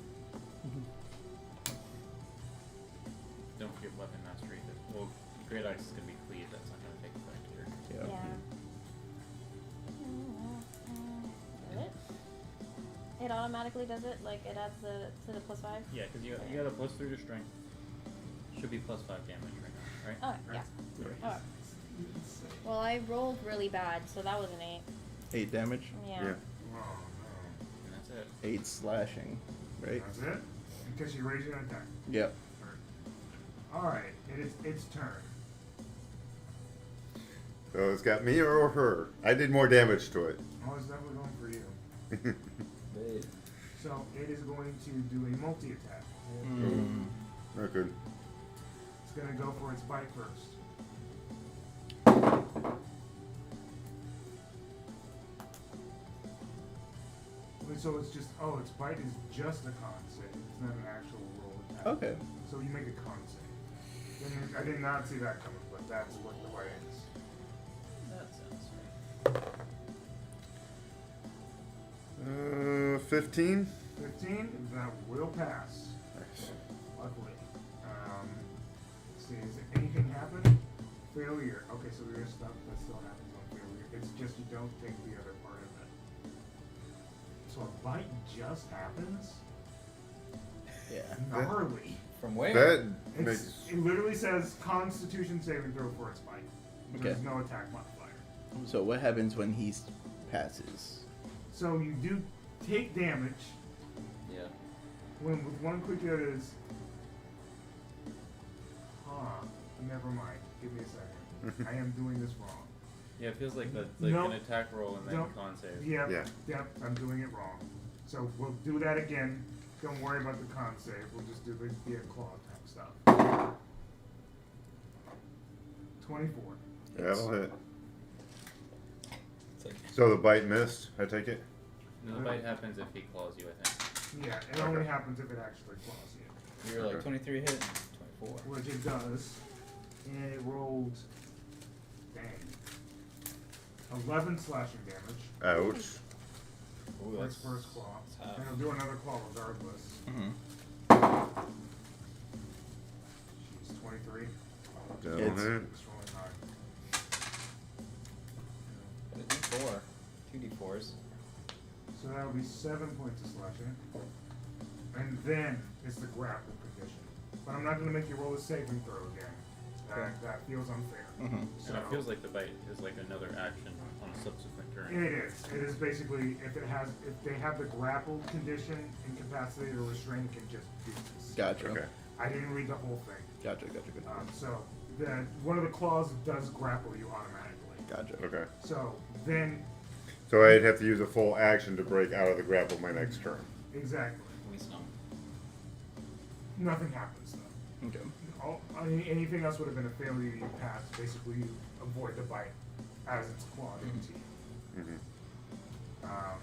Don't forget weapon mastery. Well, Great Axe is going to be cleave. That's not going to take effect here. Yeah. Does it? It automatically does it? Like it adds to the +5? Yeah, because you got a +3 to strength. Should be +5 damage right now, right? Oh, yeah. Alright. Well, I rolled really bad, so that was an 8. 8 damage. Yeah. Yeah. Oh, And that's it. 8 slashing, no. right? That's it? Because you raise your attack. Yep. Alright, it is its turn. So it's got me or her. I did more damage to it. Oh, it's definitely going for you. So it is going to do a multi-attack. Not good. It's going to go for its bite first. So it's just, its bite is just a con save. It's not an actual roll attack. Okay. So you make a con save. And I did not see that coming, but that's what the bite is. That sounds right. 15? 15, that will pass. Nice. Luckily. Let's see, is anything happen? Failure. Okay, so there is stuff that still happens on failure. It's just you don't take the other part of it. So a bite just happens? Yeah. Gnarly. From where? That makes. It literally says Constitution saving throw for its bite. There's Okay. no attack modifier. So what happens when he passes? So you do take damage Yeah. when with one quick hit is. Never mind. Give me a second. I am doing this wrong. Yeah, it feels like that's like No. an attack roll and then Don't- con save. Yep, Yeah. yep, I'm doing it wrong. So we'll do that again. Don't worry about the con save. We'll just do the claw attack stuff. 24. That'll hit. It's like, So the bite missed, I take it? No, the bite happens if he claws you, I think. Yeah, it only happens if it actually claws you. you're like Okay. 23 hit, 24. Which it does. And it rolled. Dang. 11 slashing damage. Ouch. Ooh, For its first claw. tough. And it'll do another claw regardless. Mm-hmm. She's 23. That'll It's- hit. It's rolling high. But a D4. 2 D4s. So that'll be 7 points of slashing. And then it's the grapple condition. But I'm not going to make you roll a saving throw again. That feels unfair. Mm-hmm. So And it feels like the bite is like another action on a subsequent turn. it is. It is basically if they have the grapple condition, incapacitated or restrained, it can just do this. Gotcha. Okay. I didn't read the whole thing. Gotcha. Good. So one of the claws does grapple you automatically. Gotcha. Okay. So then So I'd have to use a full action to break out of the grapple my next turn. exactly We stump. nothing happens though. Okay. Anything else would have been a failure. You passed. Basically, you avoid the bite as it's clawed into you. Mm-hmm.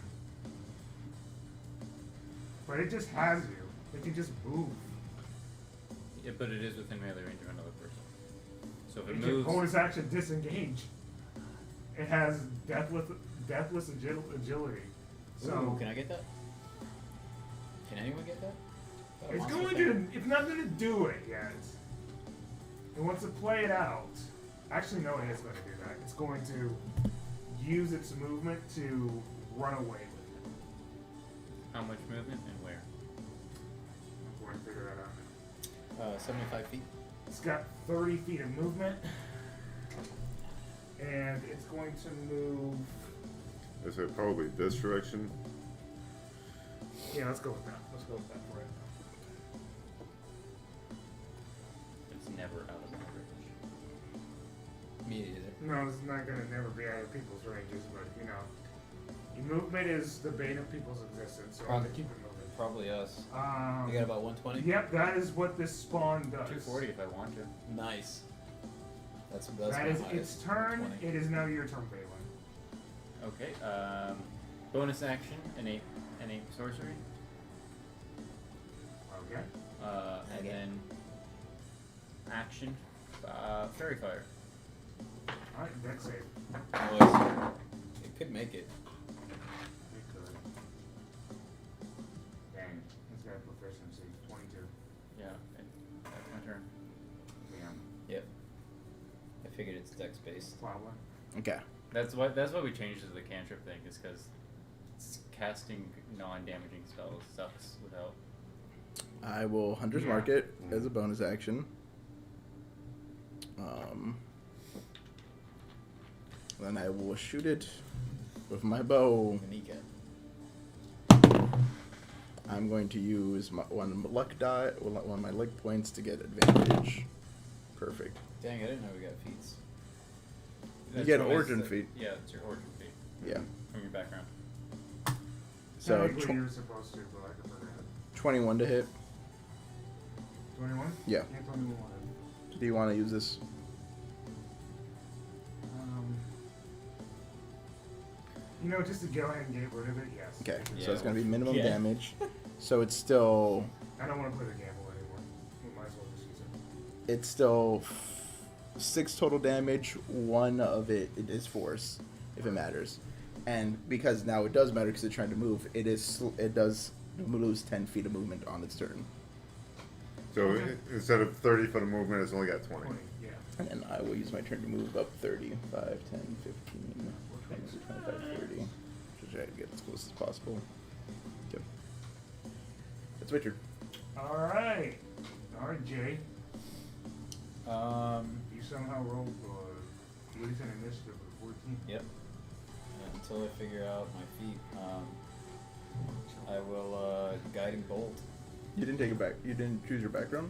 But it just has you. It can just move. Yeah, but it is within melee range of another person. So if it It can moves, bonus action disengage. It has deathless agility. So Ooh, can I get that? Can anyone get that? Is that a it's monster going thing? to. It's not going to do it yet. It wants to play it out. Actually, no, it is going to do that. It's going to use its movement to run away with it. how much movement and where? I'm going to figure that out now. 75 feet. It's got 30 feet of movement. And it's going to move. Is it probably this direction? Yeah, let's go with that. Let's go with that for it. It's never out of my range. Me either. No, it's not going to never be out of people's ranges, but you know. Your movement is the bane of people's existence, so I'm going to keep it moving. Probably us. You got about 120? Yep, that is what this spawn does. 240 if I want to. Nice. That's That my is highest, its turn. 120. It is now your turn, Balin. Okay. Bonus action, innate sorcery. Okay. And then action, fairy fire. Alright, deck save. Oh, it could make it. It could. Dang, it's got proficiency. 22. Yeah, that's my turn. Damn. Yep. I figured it's dex based. Flower. Okay. That's why we changed it to the cantrip thing, is because casting non-damaging spells sucks without. I will Hunter's Yeah. Mark it as a bonus action. Then I will shoot it with my bow. The kneecap. I'm going to use one of my luck points to get advantage. Perfect. Dang, I didn't know we got feats. You get always origin the- feat. Yeah, it's your origin feat Yeah. from your background. So Technically you're supposed to, but I forgot. 21 to hit. 21? Yeah. Yeah, 21. Do you want to use this? You know, just to go ahead and get rid of it, yes. Okay. Yeah. So it's going to be minimum Yeah. damage. So it's still I don't want to play the gamble anymore. We might as well just use it. it's still 6 total damage. 1 of it is force, if it matters. And because now it does matter because it's trying to move, it does lose 10 feet of movement on its turn. So instead of 30 foot of movement, it's only got 20. 20, yeah. And then I will use my turn to move up 30, 5, 10, 15, 20, 25, 30. Just try to get as close as possible. Yep. That's my turn. Alright. Alright, Jay. Um, You somehow rolled at least an initiative of 14. yep. Until I figure out my feat, I will guiding bolt. You didn't take it back. You didn't choose your background?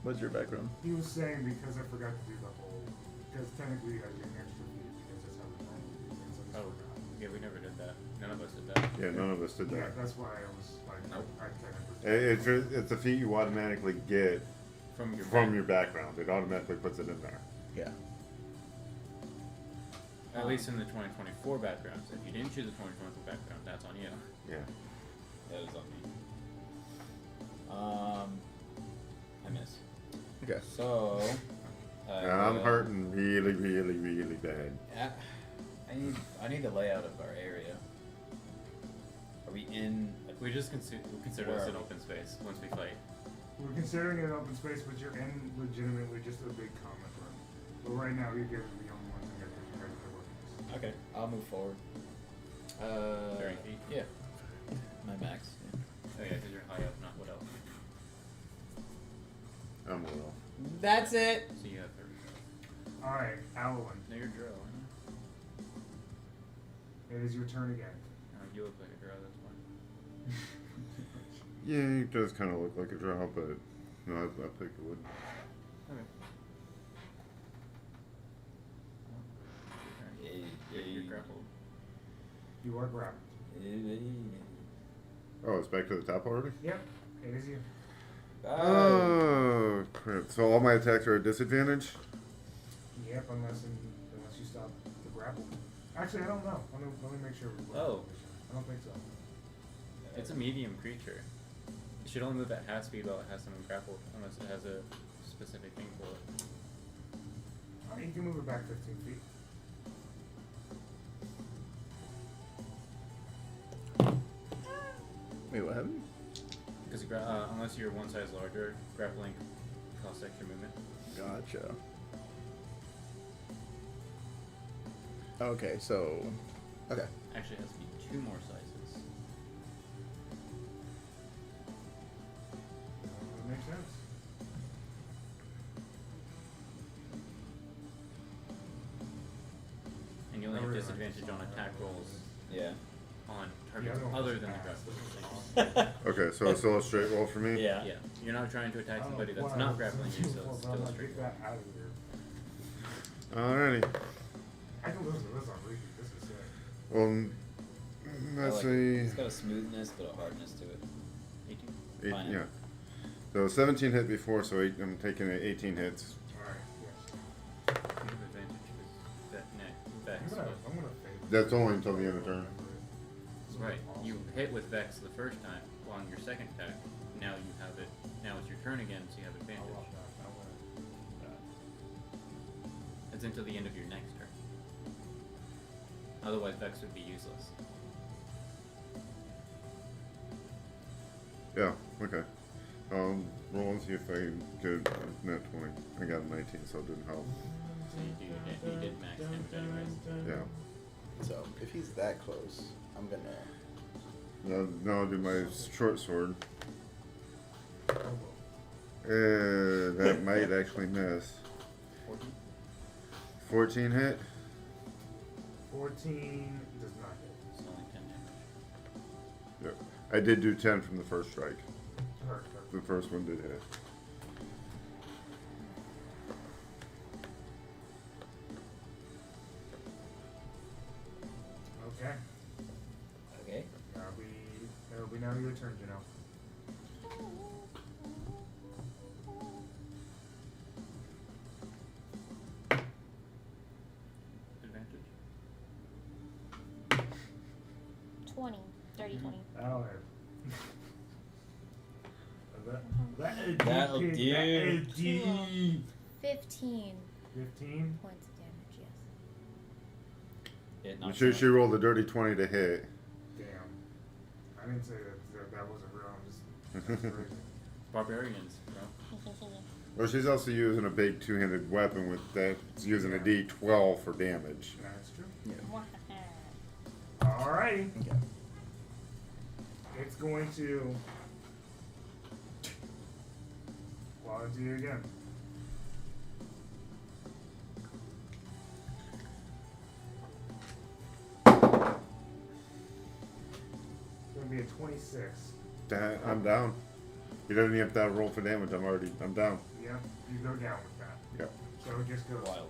What's your background? He was saying because I forgot to do the whole. Because technically you guys get an extra feet because that's how we normally do things. I just Oh, forgot. yeah, we never did that. None of us did that. Yeah, none of us did Yeah, that. that's why I was like, Nope. I technically. It's a feat you automatically get From your from your background. It automatically puts it in there. Yeah. At least in the 2024 backgrounds. If you didn't choose the 2024 background, that's on you. Yeah. That is on me. I miss. Okay. So. And I'm hurting really, really, really bad. I need the layout of our area. Are we in? We just consider Where this are an we? open space once we fight. We're considering it an open space, but you're in legitimately just a big comic room. But right now, you're giving the only ones that get the workings. Okay, I'll move forward. 30 feet? Yeah. My max. Yeah. Oh yeah, because you're high up, not what else. I'm a little. That's it. So you have 30. Alright, Alwyn. No, you're Drow, aren't you? It is your turn again. You look like a Drow, that's fine. Yeah, he does kind of look like a draw, but no, I think it would. Okay. You're grappled. You are grappled. Oh, it's back to the top already? Yep, it is you. Oh, crap. So all my attacks are at disadvantage? Yep, unless you stop the grapple. Actually, I don't know. Let me make sure. Oh. I don't think so. It's a medium creature. It should only move at half speed while it has someone grappled, unless it has a specific thing for it. You can move it back 15 feet. Wait, what happened? Because unless you're one size larger, grappling costs extra movement. Gotcha. Okay, so... Okay. Actually, it has to be 2 more sizes. That makes sense. very disadvantage on attack rolls Yeah. on Yeah, targets I don't other want than the to grappling. Okay, so it's still a straight roll for me? Yeah. Yeah, you're not trying to attack I don't somebody know that's why not I'm grappling you, so before, it's but I'm still a gonna straight get roll. that out of here. Alrighty. I can listen to this on repeat. This is sick. Well, I let's like it. see. It's got a smoothness, but a hardness to it. 18. Fine. Yeah. So 17 hit before, so I'm taking 18 hits. Alright, yes. You have advantage with that net Vex. I'm gonna fade. That's only until the end of turn. Right. You hit with Vex the first time on your second attack. Now you have it. Now it's your turn again, so you have advantage. I love that. I want that. It's until the end of your next turn. Otherwise, Vex would be useless. Yeah, okay. Roll and see if I get net 20. I got a 19, so it didn't help. So you did max damage anyways. Yeah. So if he's that close, I'm gonna. Now I'll do my short sword. That might actually miss. 14? 14 hit? 14 does not hit. It's only 10 damage. Yeah. I did do 10 from the first strike. Hurt. The first one did hit. Okay. Okay. That'll be now your turn, Janelle. Advantage? 20. Dirty 20. That'll hit. That'll do. 15 15. points of damage, yes. It knocks She, out. she rolled a dirty 20 to hit. Damn. I didn't say that wasn't real. I'm just. That's crazy. Barbarians, bro. Well, she's also using a big two-handed weapon with that. It's using a D12 for damage. That's true. Yeah. Alrighty. Okay. It's going to. Claw into you again. It's going to be a 26. I'm down. You don't even have to roll for damage. I'm down. Yep, you go down with that. Yep. So it just goes. Wild.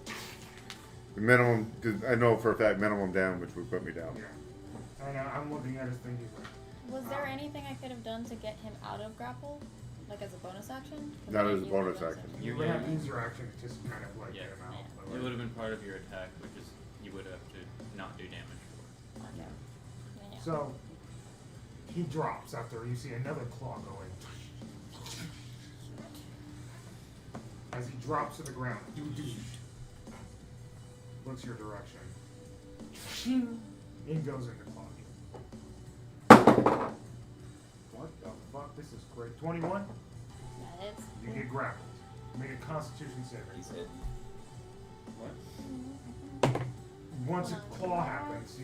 The minimum, cause I know for a fact minimum damage would put me down. Yeah. And I'm looking at his thing. He's like, Was there anything I could have done to get him out of grapple? Like as a bonus action? 'Cause Not I as a didn't use bonus my action. you would have used your action to just kind of like Yeah. get him out. But It like- would have been part of your attack, which is you would have to not do damage for. Okay. Yeah. So he drops after you see another claw going. As he drops to the ground, looks your direction. In goes into claw. What the fuck? This is great. 21? That is. You get grappled. Make a Constitution He's saving. hidden. What? Once a claw happens,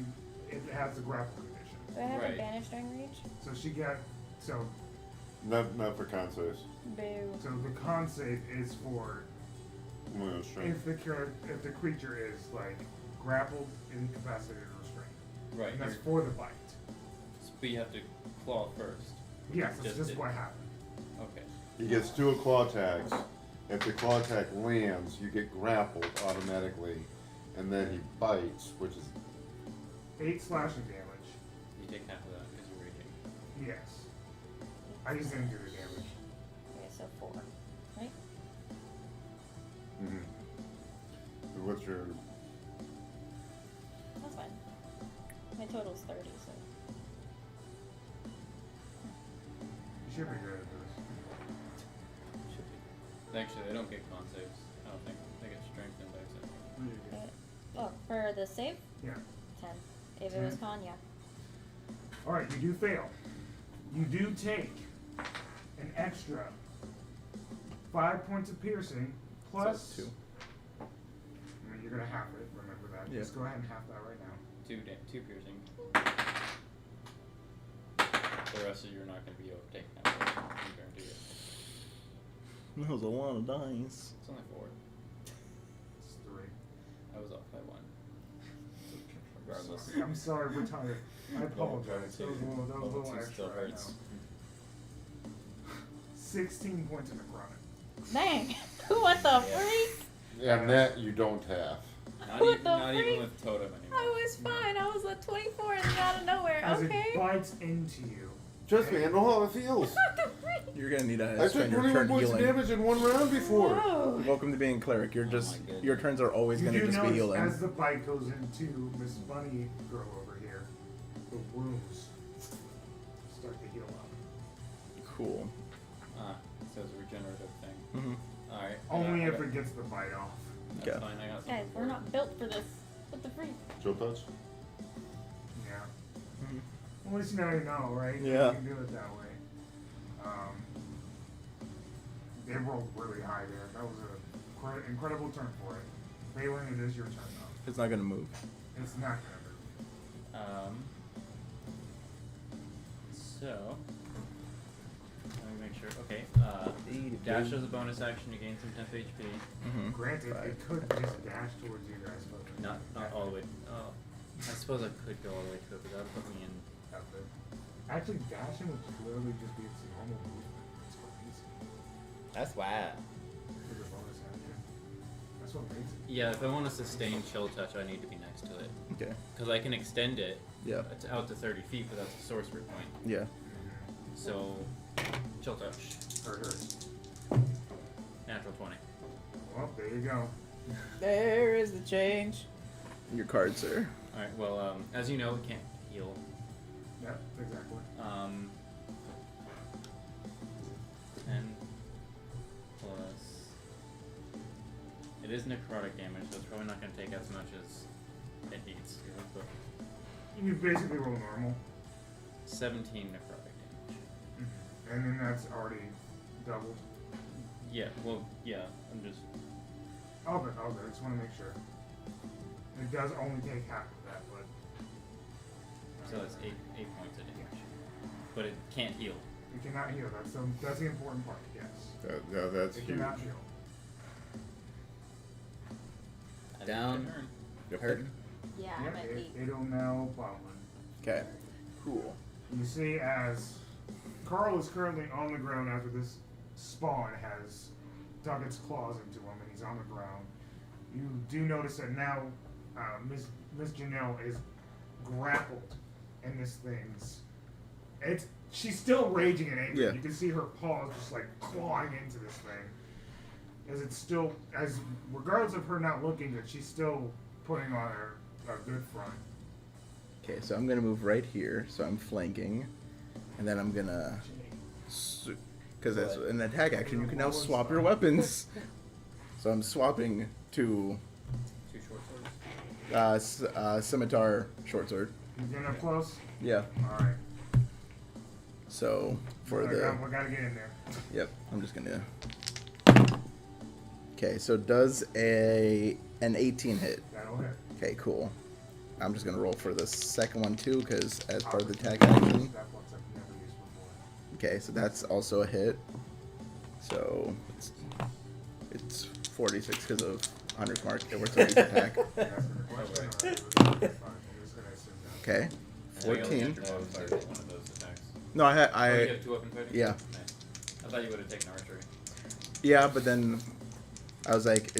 it has the grapple condition. Do I have Right. advantage during reach? So she got Not for con saves. Boo. So the con save is for Only on strength. if the creature is like grappled, incapacitated, or restrained. Right. And that's for the bite. But you have to claw first. Yes, that's Just just did. what happened. Okay. He gets 2 claw attacks. If the claw attack lands, you get grappled automatically, and then he bites, which is 8 slashing damage. You take half of that because you're raging. Yes. I just didn't do the damage. Okay, so 4. Right? what's your That's fine. My total's 30, so. You should be good at this. Should be. Actually, they don't get con saves. I don't think. They get strength and dex. What do you get? Oh, for the save? Yeah. 10. If it was 10? con, yeah. Alright, you do fail. You do take an extra 5 points of piercing plus. So 2. I mean, you're gonna half it, remember that. Yeah. Just go ahead and half that right now. 2 piercing. The rest of you are not going to be able to take that. I can guarantee it. That was a lot of dice. It's only 4. It's 3. I was off by 1. regardless. I'm sorry, we're tired. I apologize. That was a little Level two extra. still I hurts. know. 16 points of necrotic. Dang. What the freak? And that you don't have. What Not the even freak? with totem anymore. I was fine. I was at 24 and then out of nowhere. As Okay. it bites into you. Trust me, I know how it feels. What the freak? You're gonna need I to took spend your 21 turn points of healing. damage in one round before. Whoa. Welcome to being cleric. You're just my goodness. your turns are always You gonna do just be notice healing. as the bite goes into Miss Bunny girl over here, the wounds start to heal up. Cool. So it's a regenerative thing. Mm-hmm. Alright. Only if it gets the bite off. That's Okay. fine, I got some Guys, we're support. not built for this. What the freak? Chill touch. Yeah. Mhm. Well, at least now you know, right? Yeah. You can do it that way. They rolled really high there. That was a incredible turn for it. Balin, it is your turn now. It's not gonna move. It's not gonna move. So let me make sure. Okay. Dash as a bonus action, you gain some temp HP. Mm-hmm. Granted, it could just dash towards you guys, but Not all the way. Oh, I suppose I could go all the way to it, but that would put me in. Actually, dashing would literally just be its normal movement. It's crazy. That's wild. For the bonus action. That's what makes it. Yeah, if I want to sustain chill touch, I need to be next to it Okay. because I can extend it. Yeah. It's out to 30 feet, but that's a sorcery point. Yeah. So, chill touch, Hurt. natural 20. Well, there you go. There is the change. Your cards are. All right. Well, as you know, it can't heal. Yep, exactly. 10 plus. It is necrotic damage, so it's probably not going to take as much as it needs to. But You basically roll normal. 17 necrotic damage. And then that's already doubled. Yeah. Well, yeah. I'm just. Okay, I just want to make sure. It does only take half of that, but. So that's 8 points of damage. But it can't heal. It cannot heal. That's the important part. Yes. That's It huge. cannot heal. Down. Turn. Hurting. Yeah, I'm Yep, at 8. it'll now plowman. Okay. Cool. You see, as Carl is currently on the ground after this spawn has dug its claws into him, and he's on the ground. You do notice that now Miss Janelle is grappled in this thing's. She's still raging and angry. Yeah. You can see her paws just like clawing into this thing. Regardless of her not looking good, she's still putting on a good front. Okay, so I'm gonna move right here, so I'm flanking, and then I'm gonna, because that's an attack action. You can now swap your weapons. So I'm swapping to 2 short swords. scimitar short sword. You getting up close? Yeah. Alright. So for we the gotta get in there. yep, I'm just gonna. Okay, so does an 18 hit? That'll hit. Okay, cool. I'm just gonna roll for the second one too, because as part of the attack action. That looks like never used before. Okay, so that's also a hit. So it's 46 because of Hunter's Mark. It works on each attack. That's the question. Alright, I'm just gonna assume that. Okay, And then you only 14. get your weapon fighting one of those attacks. No, Oh, you I have 2 weapon fighting? yeah. Nice. I thought you would have taken archery. Yeah, but then I was like,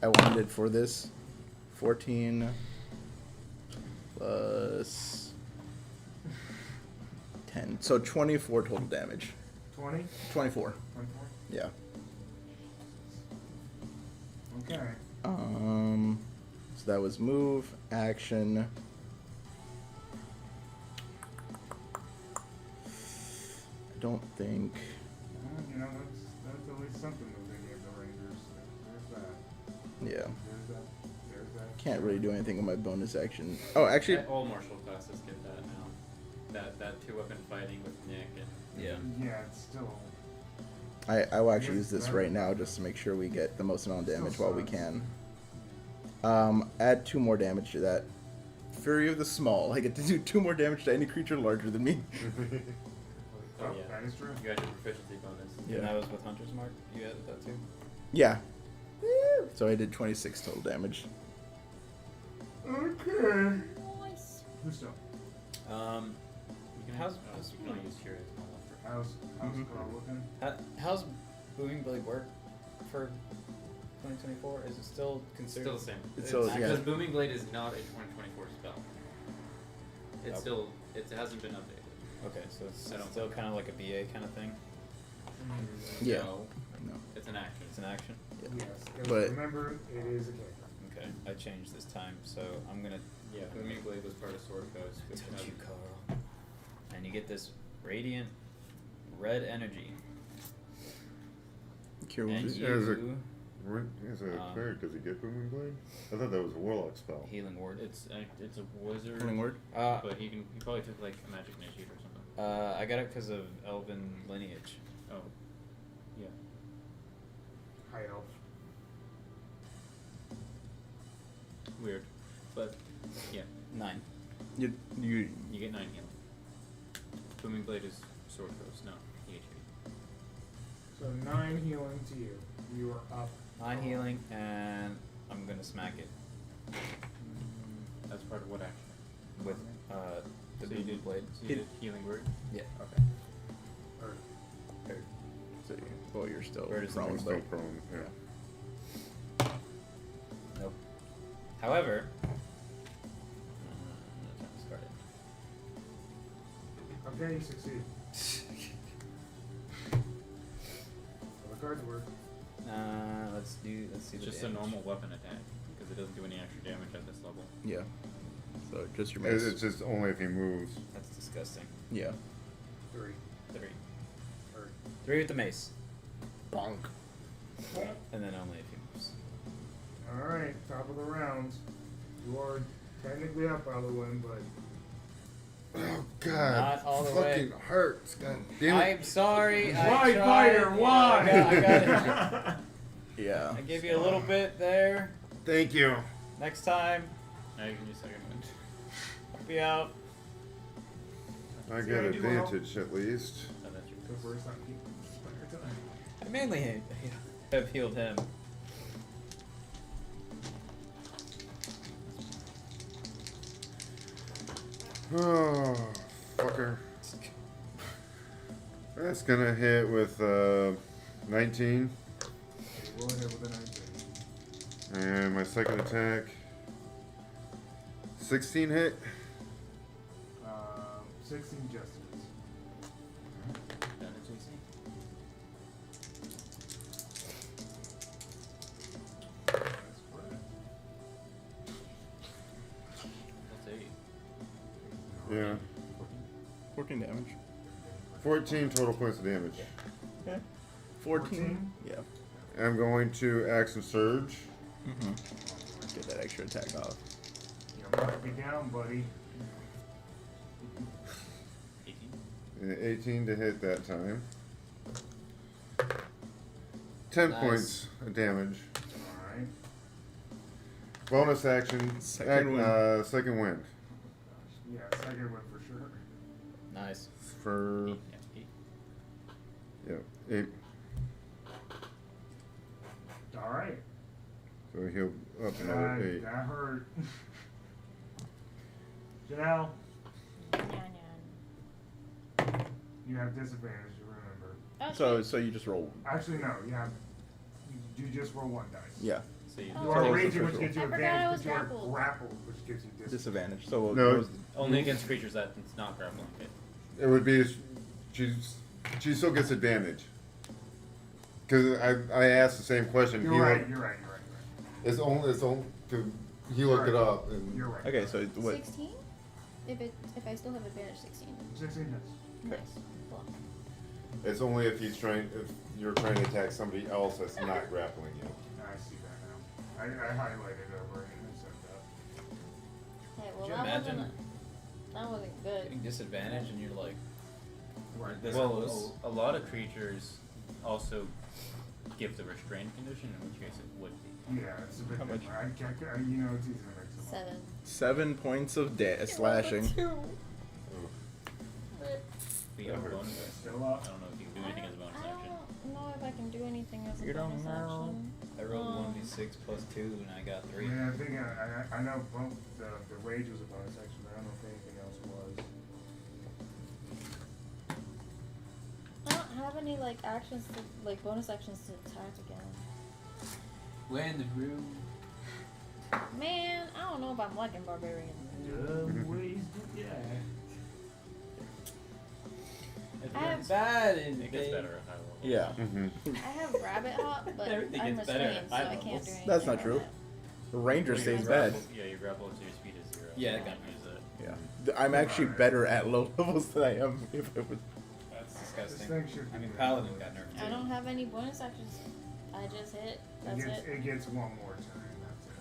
I wanted it for this. 14 plus 10. So 24 total damage. 20? 24. 24? Yeah. Okay. So that was move, action. I don't think. Well, you know, that's at least something that they gave the Rangers. There's that. Yeah. There's that. Can't really do anything with my bonus action. Oh, actually, All martial classes get that now. That 2 weapon fighting with Nick and Yeah. Yeah, it's still. I will actually use this right now just to make sure we get the most amount of damage while we can. Add 2 more damage to that. Fury of the Small. I get to do 2 more damage to any creature larger than me. Oh, yeah. that is true. you got your proficiency bonus. Yeah. And that was with Hunter's Mark. You added that too. Yeah. So I did 26 total damage. Okay. Nice. Who's still? You can How's you can only use here as well. How's Carl looking? how's Booming Blade work for 2024? Is it still considered? Still the same. It's still- yeah. Because Booming Blade is not a 2024 spell. It's Okay. still it hasn't been updated. Okay, so it's I don't still think- kind of like a BA kind of thing. Yeah. No, No. it's an action. It's an action. Yes. But- Remember, it is a character. Okay, I changed this time, so I'm gonna Yeah, Booming Blade was part of Sword Coast. which touch had- you, Carl. And you get this radiant red energy. Cure And wounds. Yeah, is it- you As a cleric, does he get Booming Blade? I thought that was a warlock spell. healing ward. It's a wizard. Healing word. But he probably took like a magic initiate or something. I got it because of elven lineage. Oh, yeah. High elf. Weird, but yeah, 9. You you get 9 healing. Booming Blade is Sword Coast, no EHP. So 9 healing to you. You are up. 9 healing, and I'm gonna smack it That's part of what action? with the So you booming did blade. So you did healing word. Yeah. Okay. Or So you, well, you're still Where does the prone, I'm still but prone. Yeah. Nope. However, I'm not trying to start it. okay, you succeed. Well, the cards work. Let's see It's the just damage. a normal weapon attack because it doesn't do any extra damage at this level. yeah. So just your It's mace. it's just only if he moves. That's disgusting. Yeah. 3. 3. Or 3 with the mace, Bonk. and then only if he moves. Alright, top of the round. You are technically up out of the win, but Oh God! Not all the way. fucking hurts. God damn it! I'm sorry. I why, tried. fighter? Why? I got it. Yeah. I gave you a little bit there. Thank you. Next time, Now you can use second wind. I'll be out. I See, got I do well. advantage at least. Oh, that's your go first, I'm keeping spare time. I mainly have healed him. Oh, fucker. That's gonna hit with 19, Roll ahead with a 19. and my second attack 16 hit. 16 justice. damage AC. That's correct. That's 8. Yeah, 14 damage. 14 total points of damage. Okay. 14? Yeah. I'm going to action surge. Mm-hmm. Get that extra attack off. You knock me down, buddy. 18. 18 to hit that time. 10 Nice. points of damage. Alright. Bonus action. Second wind. Second wind. Yeah, second one for sure. Nice. For 8. Yeah, 8. yeah, 8. Alright. So he'll up another 8. That hurt. Janelle, you have disadvantage, you remember. Okay. So you just roll. Actually, no, you just roll 1 dice. Yeah. So you Oh. You So are it's raging, the which first gives you roll. I forgot I advantage, was but you are grappled. grappled, which gives you disadvantage. Disadvantage. So No. those- only against creatures that it's not grappling hit. It would be she still gets advantage. Because I asked the same question. You're right, you're right. It's only he looked it up and You're right. Okay, so what? 16? If I still have advantage, 16. 16 hits. Nice. Cool. it's only if you're trying to attack somebody else that's not grappling you. I see that now. I highlighted over and I said that. Hey, well, Could you that imagine wasn't good. getting disadvantage and you're like, Right. this Well, close? a lot of creatures also give the restrained condition, in which case it would be. Yeah, it's a bit How much? different. It's easy to mix them up. 7. 7 points of slashing. But you have a That bonus hurts. action. Still up. I don't know if you can do anything as a bonus I action. don't know if I can do anything as a You don't bonus know. action. I rolled 1d6 plus 2 and I got 3. Yeah, I think I know both the rage was a bonus action. I don't know if anything else was. I don't have any like actions to like bonus actions to attack again. When the room. Man, I don't know if I'm liking barbarian. Ways to yeah. It's I been have- bad in It gets better at high level. Yeah. I have rabbit hop, but Everything I'm gets better restrained, so at high I can't levels. do anything. That's not about true. it. The ranger Well, stays you bad. grapple- Yeah, you grapple until your speed is 0. Yeah, You that can't got use it. Yeah. I'm actually better at low levels than I am if I was. That's This disgusting. thing should be I mean, good. Paladin got nerfed too. I don't have any bonus actions. I just hit. That's it. It gets one more turn. That's it.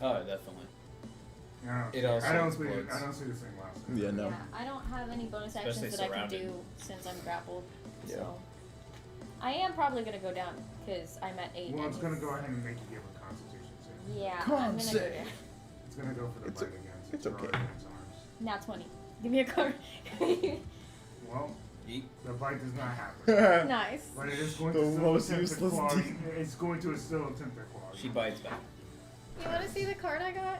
Oh, definitely. It I also don't see. explodes. I don't see the same last. Yeah, no. Yeah, I don't have any bonus Especially actions that I can surrounded. do since I'm grappled. Yeah. So I am probably gonna go down because I'm at 8. Well, and it's gonna he's- go ahead and make you give a Constitution save. Yeah, Come I'm on, gonna say. go down. It's gonna go for the It's bite o- again. since it's you're okay. already in its arms. Now 20. Give me a card. Well, Yeet. the bite does not happen. Nice. But it is going The to still most attempt to useless claw. demon. It's going to still attempt to claw. She bites back. You wanna see the card I got?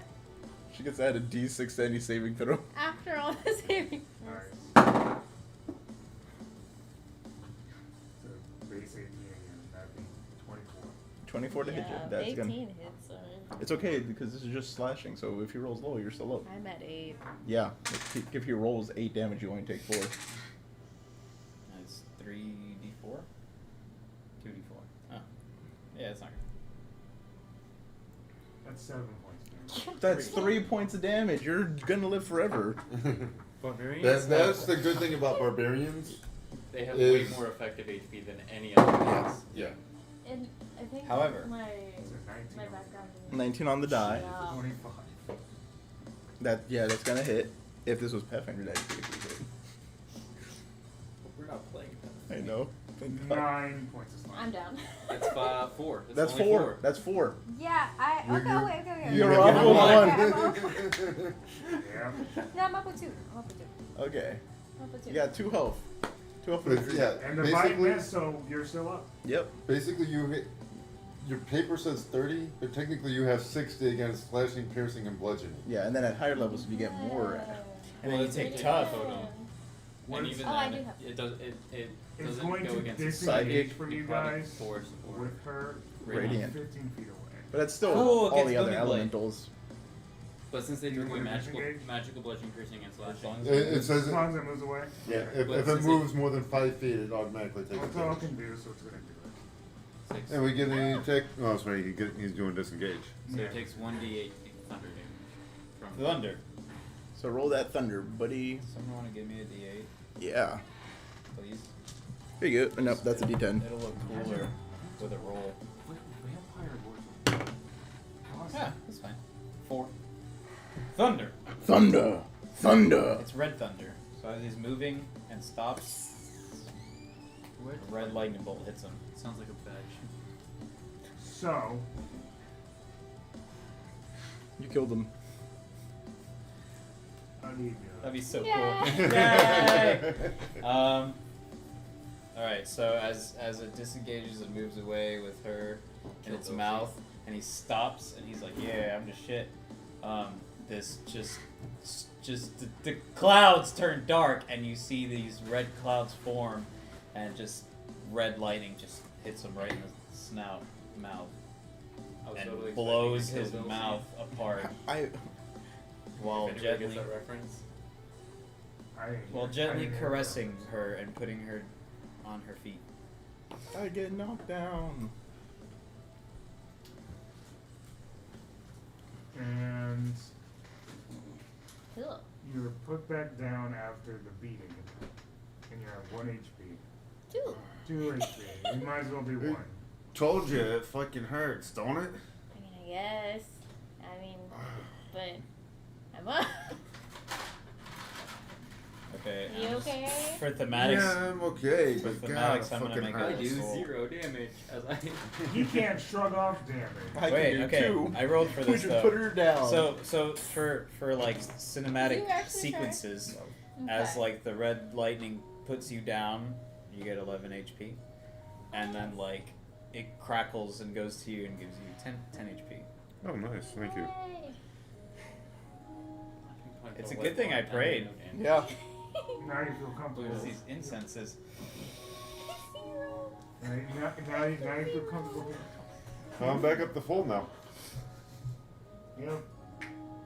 She gets to add a D6 to any saving throw. After all the saving throws. Nice. So base 18 again. That'd be 24. 24 to hit you. Yeah, That's 18 gonna. hits. It's okay because this is just slashing. So if he rolls low, you're still low. I'm at 8. Yeah. If he rolls 8 damage, you only take 4. That's 3d4? 2d4. Oh. Yeah, it's not That's 7 points. Damage. That's 3 points of damage. You're gonna live forever. Barbarians. That's the good thing about barbarians. They have is- way more effective HP than any other class. Yeah. And I think However- my It's a 19. my background. 19 on the die. Yeah. 25. That's gonna hit. If this was Pathfinder, that'd be a good hit. We're not playing that. I know. Thank God. 9 points of slashing. I'm down. That's 4. That's only 4. That's 4. Yeah, I. You're- Okay, you're- wait, okay. You're You're up gonna with get one. Okay, Yeah. no, I'm up with 2. I'm up with 2. Okay. I'm up with 2. You got 2 health. 2 health. But yeah, And the bite basically, missed, so you're still up. Yep. basically you hit. Your paper says 30, but technically you have 60 against slashing, piercing, and bludgeoning. Yeah, and then at higher levels you get more. And then you take tough. And even Oh, I then, do have- it does it It's doesn't going go to against disengage psychic, from you necrotic guys force or with her Radiant. 15 feet away. But that's still Oh, all against the other Booming Blade. elementals. But since they You're took away gonna magical disengage? bludgeoning, piercing, and slashing, It says As it, long as it moves away. yeah, if But it since moves more than 5 feet, it automatically takes That's all it damage. can do, so it's going to do it. 6. And we get any attack. Oh, sorry, he's doing disengage. So Yeah. it takes 1d8 thunder damage from Thunder. So roll that thunder, buddy. Someone want to give me a d8, Yeah. please? There you go. Nope, that's a D10. It'll look cooler with a roll. Vampire Lord. Yeah, that's fine. 4. Thunder. Thunder! Thunder! It's red thunder. So as he's moving and stops, a red lightning bolt hits him. Sounds like a badge. So, You killed him. how do you do That'd be so Yay. cool. Yay! Alright, so as it disengages and moves away with her in its mouth, and he stops and he's like, yeah, I'm just shit. This the clouds turn dark and you see these red clouds form and just red lightning just hits him right in the snout mouth I was and totally expecting blows to kill his Bill mouth apart I. while If anybody gently gets that reference. I gently didn't- caressing her and putting her on her feet. I get knocked down. And Ugh. you're put back down after the beating, and you're at 1 HP. 2. 2 HP. You might as well be 1. Told you, it fucking hurts, don't it? I mean, I guess. I mean, but I'm up. Okay. You okay? For thematics, Yeah, I'm okay, For but God, it thematics, I'm gonna fucking make I a hurts. do roll. 0 damage as I. He can't shrug off damage. I wait, can do okay. 2. I rolled for We this should though. put her down. So for like cinematic You actually sequences, Okay. as like the red lightning puts you down, you get 11 HP, and then like it crackles and goes to you and gives you 10 HP. Oh, nice, thank you. Yay. I It's a with good thing I one and prayed. no damage. Yeah. Now you feel comfortable. Look at these incenses. Now you feel comfortable. I'm back up to full now. Yep.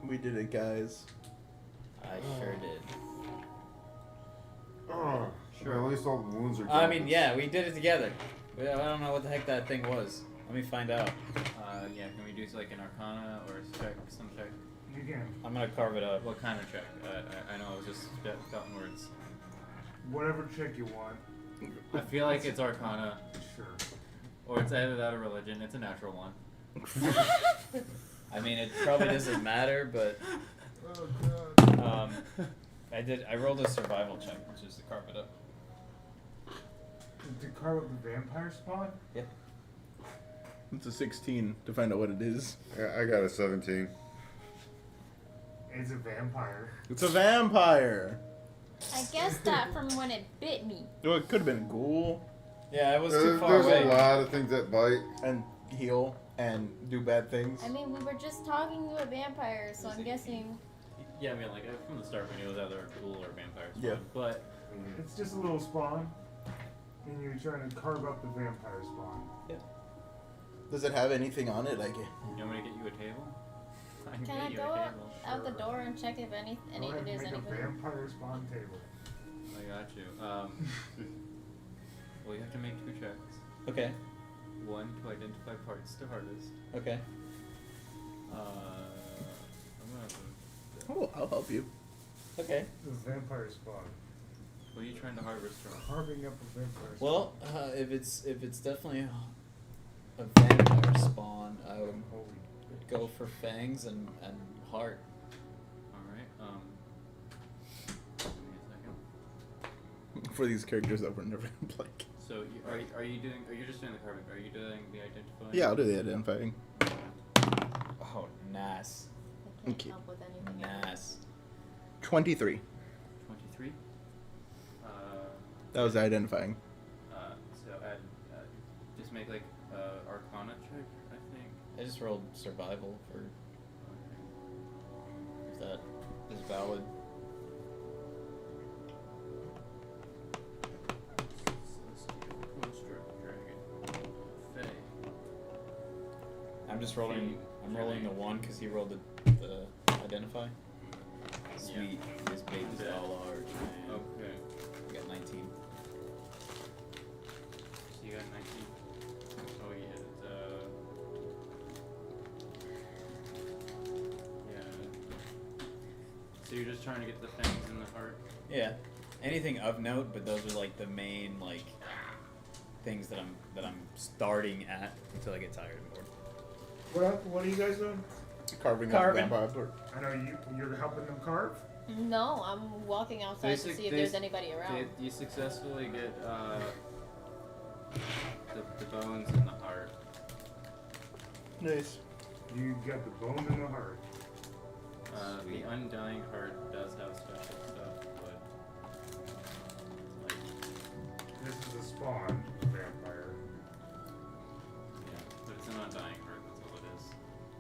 We did it, guys. I sure did. Oh, Sure. At least all the wounds are. I gone. mean, yeah, we did it together. I don't know what the heck that thing was. Let me find out. Yeah, can we do like an Arcana or check, some check? You can. I'm gonna carve it up. What kind of check? I know it was just spouting words. Whatever check you want. I feel like it's Arcana, Sure. or it's either that or religion. It's a natural one. I mean, it probably doesn't matter, but Oh god. I rolled a survival check, which is to carve it up. To carve up the vampire spawn? Yep. It's a 16 to find out what it is. Yeah, I got a 17. It's a vampire. It's a vampire. I guessed that from when it bit me. Well, it could have been a ghoul Yeah, it was too far There's away. a lot of things that bite. and heal and do bad things. I mean, we were just talking to a vampire, so I'm guessing. Yeah, I mean, like from the start we knew it was either a ghoul or a vampire. Yeah. But It's just a little spawn. And you're trying to carve up the vampire spawn. Does it have anything on it? Like, you want me to get you a table? I Can I get you go a out, table. out the door and check if any Go ahead and there's make a anything? vampire spawn table. I got you. Well, you have to make 2 checks. Okay. One to identify parts to harvest. Okay. I'm gonna. oh, I'll help you. Okay. The vampire spawn. What are you trying to harvest from? Carving up a vampire spawn. Well, if it's definitely a vampire spawn, I would Holy. go for fangs and heart. All right. Give me a second. For these characters that we're never gonna play. So are you just doing the carving? Are you doing the identifying? Yeah, I'll do the identifying. Oh, nice. I can't Okay. help with anything. Nice. 23. 23. That was the identifying. So add, just make like Arcana check, I think. I just rolled survival for Okay. if that is valid. Celestial Construct Dragon. Fae. I'm just rolling. Fiend. I'm rolling the 1 because he rolled the identify. Sweet. This bait is Okay. all ours, man. Okay. I got 19. So you got 19. Oh yeah, it's yeah. So you're just trying to get the fangs in the heart? Yeah. Anything of note, but those are like the main like things that I'm starting at until I get tired and bored. What are you guys doing? Carving Carving. up vampire. I know you're helping them carve? No, I'm walking outside to see if there's anybody around. You successfully get the bones in the heart. Nice. You got the bone in the heart. The undying heart does have special stuff, but like, This is a spawn vampire. yeah, but it's an undying heart. That's all it is.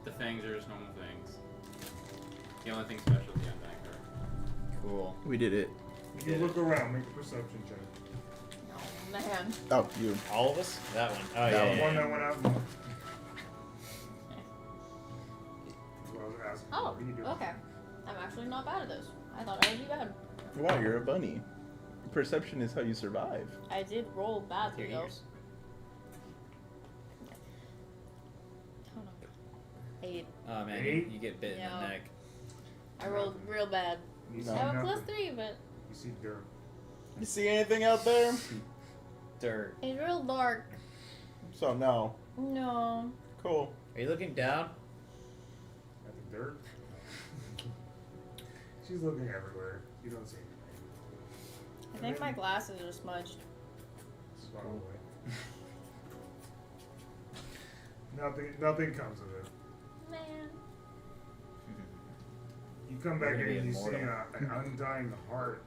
The fangs are just normal fangs. The only thing special is the undying heart. Cool. We did it. You did look around, make a perception check. Oh man. Oh, you. All of us? That one. Oh That yeah. The yeah, one yeah. that went out. That's what I was asking. Oh, What are you doing? okay. I'm actually not bad at this. I thought I would be bad. Wow, you're a bunny. Perception is how you survive. I did roll badly Here, though. yours. Oh no. 8. Oh man, Eight? you get bit in Yeah. the neck. I rolled real bad. You No. see I have a nothing. +3, but You see dirt. You see anything out there? Dirt. it's real dark. So no. No. Cool. Are you looking down? At the dirt. She's looking everywhere. You don't see anything. I think my glasses are smudged. It's far away. Nothing comes of it. Man. You come back We're here gonna and be you see immortal. an undying heart.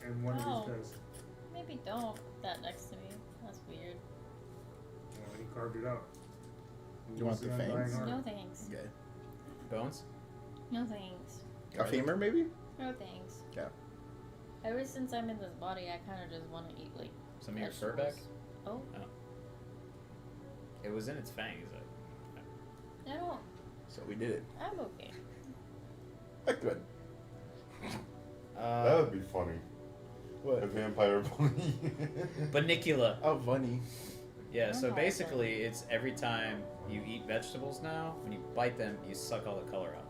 And one Oh. of these guys, Maybe don't that next to me. That's weird. he carved it out. You want It's the undying fangs? heart. No thanks. Okay. Bones? No thanks. A femur, maybe? No thanks. Yeah. Ever since I'm in this body, I kind of just want to eat like Some of your fur back? vegetables. Oh, It was in its fangs. I don't. So we did it. I'm okay. Good. That would be funny. What? A vampire bunny. Banicula. Oh, funny. Yeah, so Oh, basically it's every time you eat vegetables now, when you bite them, you suck all the color out.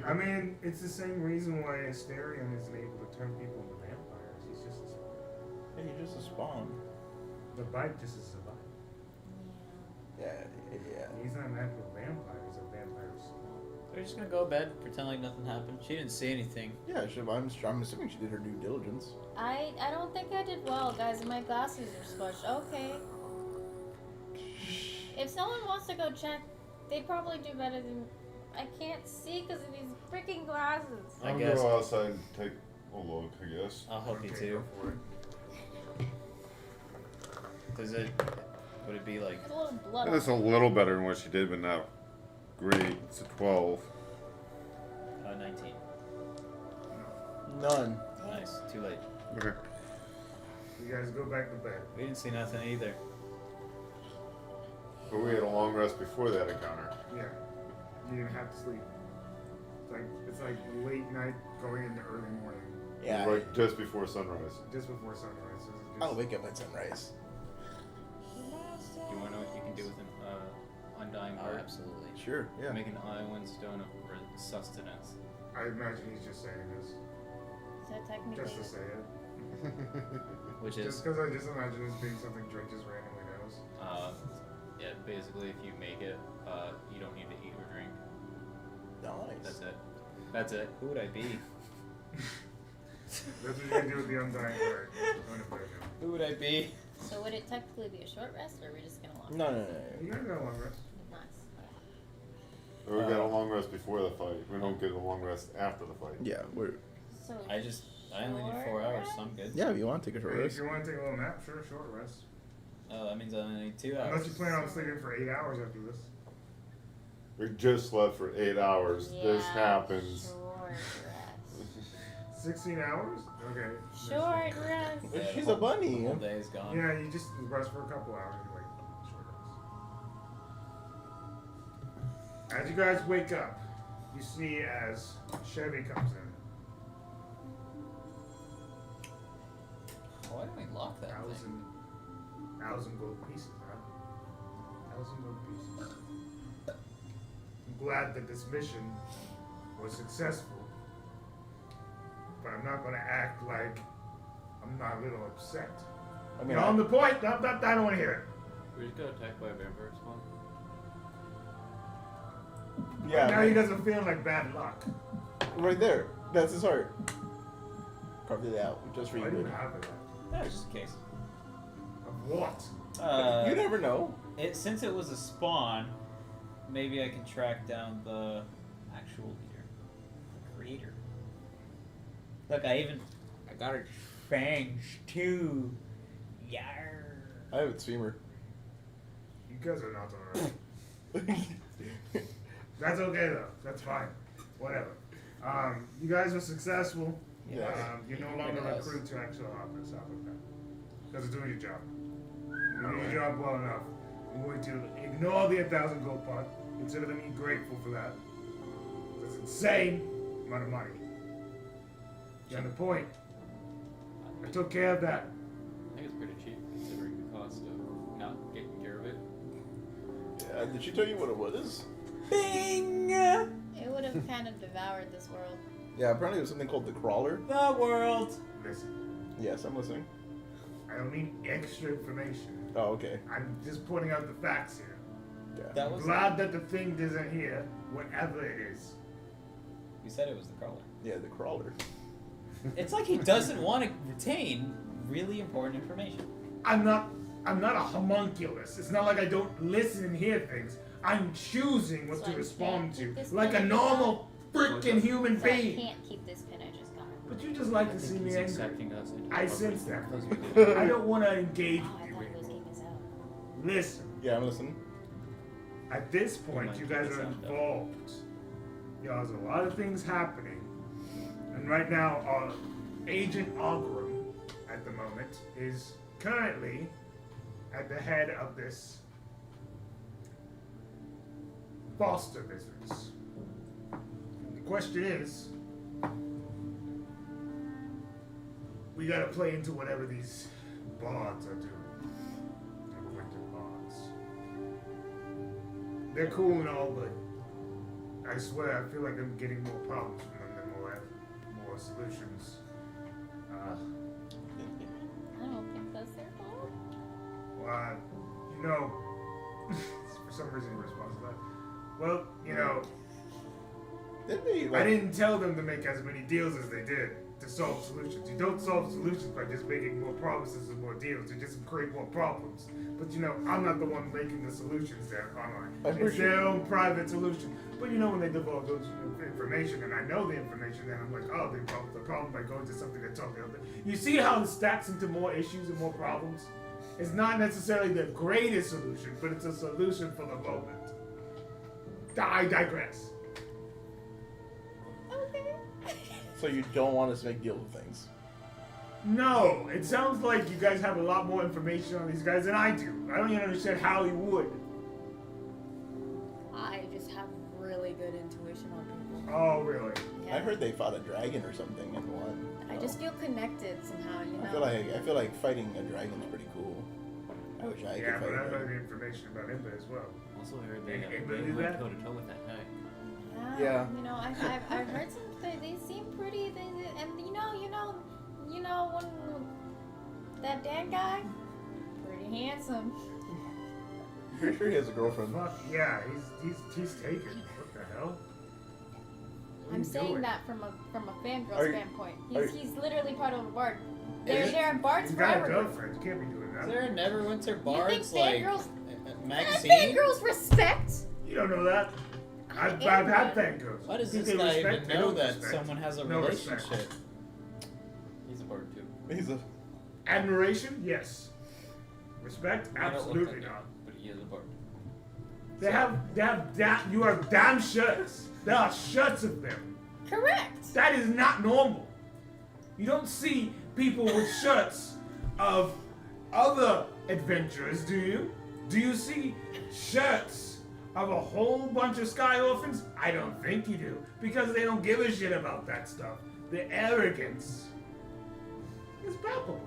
I mean, it's the same reason why Asterion isn't able to turn people into vampires. He's just a spawn. Hey, you're just a spawn. The bite just is a bite. Yeah. He's not an actual vampire. He's a vampire spawn. We're just gonna go to bed, pretend like nothing happened. She didn't see anything. Yeah, I'm assuming she did her due diligence. I don't think I did well, guys. My glasses are smushed. Okay. If someone wants to go check, they probably do better than. I can't see because of these freaking glasses. I I'll guess. go outside and take a look, I guess. I'll help you Okay, too. go for it. Does it? Would it be like? There's a little blood. It's a little better than what she did, but not great. It's a 12. 19. None. Nice. Too late. Okay. You guys go back to bed. We didn't see nothing either. But we had a long rest before that encounter. Yeah. You didn't have to sleep. It's like late night going into early morning. Yeah. Right just before sunrise. Just before sunrise. So it's I'll just, wake up at sunrise. Do you want to know what you can do with an undying Oh, heart? absolutely. Sure. Yeah. Make an Iowan stone of sustenance. I imagine he's just saying this. So technically, Just to say it. Which Just is because I just imagine this being something Drake just randomly knows. Yeah, basically, if you make it, you don't need to eat or drink. Nice. That's it. That's it. who would I be? That's what you're gonna do with the undying heart. Unforgettable. Who would I be? so would it technically be a short rest, or are we just gonna long? No. You guys got a long rest. Nice. But we got a long rest before the fight. We don't get a long rest after the fight. Yeah, we're. So I only need 4 hours, so I'm good. Yeah, if you want to take a short Hey, if rest. you want to take a little nap, sure, short rest. Oh, that means I only need 2 hours. Unless you plan on sleeping for 8 hours after this. We just slept for 8 hours. This yeah, happens. Short rest. 16 hours? Okay. Short rest. Yeah, She's the a bunny. whole day is gone. Yeah, you just rest for a couple hours. You're like, short rest. As you guys wake up, you see as Chevy comes in. Why didn't we lock that thing? 1,000 gold pieces, huh? 1,000 gold pieces. I'm glad that this mission was successful, but I'm not gonna act like I'm not a little upset. I mean, You're on the point. I don't want to hear We just got attacked by a vampire spawn. it. yeah. Now he doesn't feel like bad luck. Right there. That's his heart. Carved it out just for Why you. do you baby. have it? Yeah, just in case. Of what? You never know. Since it was a spawn, maybe I can track down the actual leader, the creator. Look, I got her fangs too. Yar. I have its femur. You guys are not alright. That's okay though. That's fine. Whatever. You guys are successful. Yeah. You're no longer Yes. recruit to actual office. How about that? Because it's doing your job. You do your job well enough. I'm going to ignore the 1,000 gold pot. Consider me grateful for that. That's insane amount of money. You're on the point. I took care of that. I think it's pretty cheap considering the cost of not taking care of it. Yeah, did she tell you what it was? Bing! It would have kind of devoured this world. Yeah, apparently it was something called the crawler. The world. Listen, Yes, I'm listening. I don't need extra information. Oh, okay. I'm just pointing out the facts here. Yeah. That I'm was. glad that the thing isn't here, whatever it is. You said it was the crawler. Yeah, the crawler. It's like he doesn't want to retain really important information. I'm not a homunculus. It's not like I don't listen and hear things. I'm choosing what So to I respond can't keep to, this like a pin. normal freaking human So I being. can't keep this pin. I just got it. But you just like I to see think me he's angry. accepting us into I the sense corporate that. because we did. I don't want to engage Oh, I with you thought he was anymore. keeping us out. Listen, Yeah, I'm listening. at this point, might you keep guys us are out, though. involved You know, there's a lot of things happening. And right now, Agent Ogram, at the moment, is currently at the head of this foster business. And the question is, we gotta play into whatever these bards are doing. Winter bards. They're cool and all, but I swear I feel like I'm getting more problems from them than more solutions. I don't think that's their fault. Well, you know, for some reason he responds to that. Well, you know, Didn't they, I didn't tell them to make as many deals as they did to solve solutions. You don't solve solutions by just making more promises and more deals. You just create more problems. But you know, I'm not the one making the solutions there, am I? It's their own private solution. But you know, when they divulge those information, and I know the information, then I'm like, oh, they solved the problem by going to something that's totally other. You see how it stacks into more issues and more problems? It's not necessarily the greatest solution, but it's a solution for the moment. I digress. Okay. So you don't want us to make deals with things. No, it sounds like you guys have a lot more information on these guys than I do. I don't even understand how you would. I just have really good intuition on people. Oh, really? I heard they fought a dragon or something and won. I just feel connected somehow, you know. I feel like fighting a dragon's pretty cool. I wish I could Yeah, fight but a I know dragon. the information about Imba as well. Also heard Hey, they but do went that? toe to toe with that guy. Yeah. You know, I've heard some. They seem pretty. And you know when that Dan guy, pretty handsome. Pretty sure he has a girlfriend. Fuck yeah, he's taken. What the hell? What are I'm you saying doing? that from a fangirl Are you- standpoint. are He's literally part of a bard. Is- They're in bards He's got a forever. girlfriend. You can't be doing Is that. there a Neverwinter You Bards think like fangirls? magazine? Fangirls respect. You don't know that. I've am had one. fangirls. Why does Think this they guy respect? even They know don't that respect. someone has a No respect. relationship? He's a bard too. He's a. Admiration? Yes. Respect? He don't look Absolutely like it, not. but he is a bard. They have you are damn shirts. There are shirts of them. Correct. That is not normal. You don't see people with shirts of other adventurers, do you? Do you see shirts of a whole bunch of Sky Orphans? I don't think you do, because they don't give a shit about that stuff. The arrogance is palpable.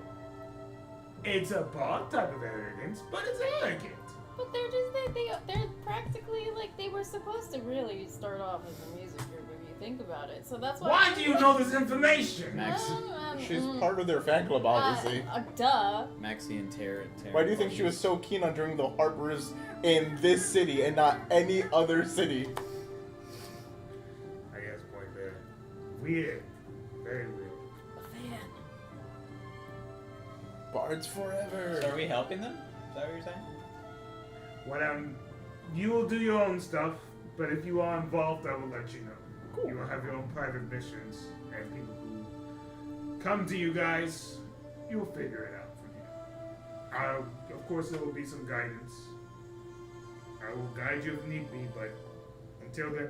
It's a bad type of arrogance, but it's arrogant. But they're practically like they were supposed to really start off as a music group if you think about it. So that's why. Why do you know this information? She's part of their fan club, obviously. Duh. Maxie and Tara. Why do you think she was so keen on doing the Harpers in this city and not any other city? I guess point there. Weird. Very weird. A fan. Bards forever. So are we helping them? Is that what you're saying? You will do your own stuff, but if you are involved, I will let you know. Cool. You will have your own private missions, and people who come to you guys, you will figure it out from here. Of course, there will be some guidance. I will guide you if need be, but until then,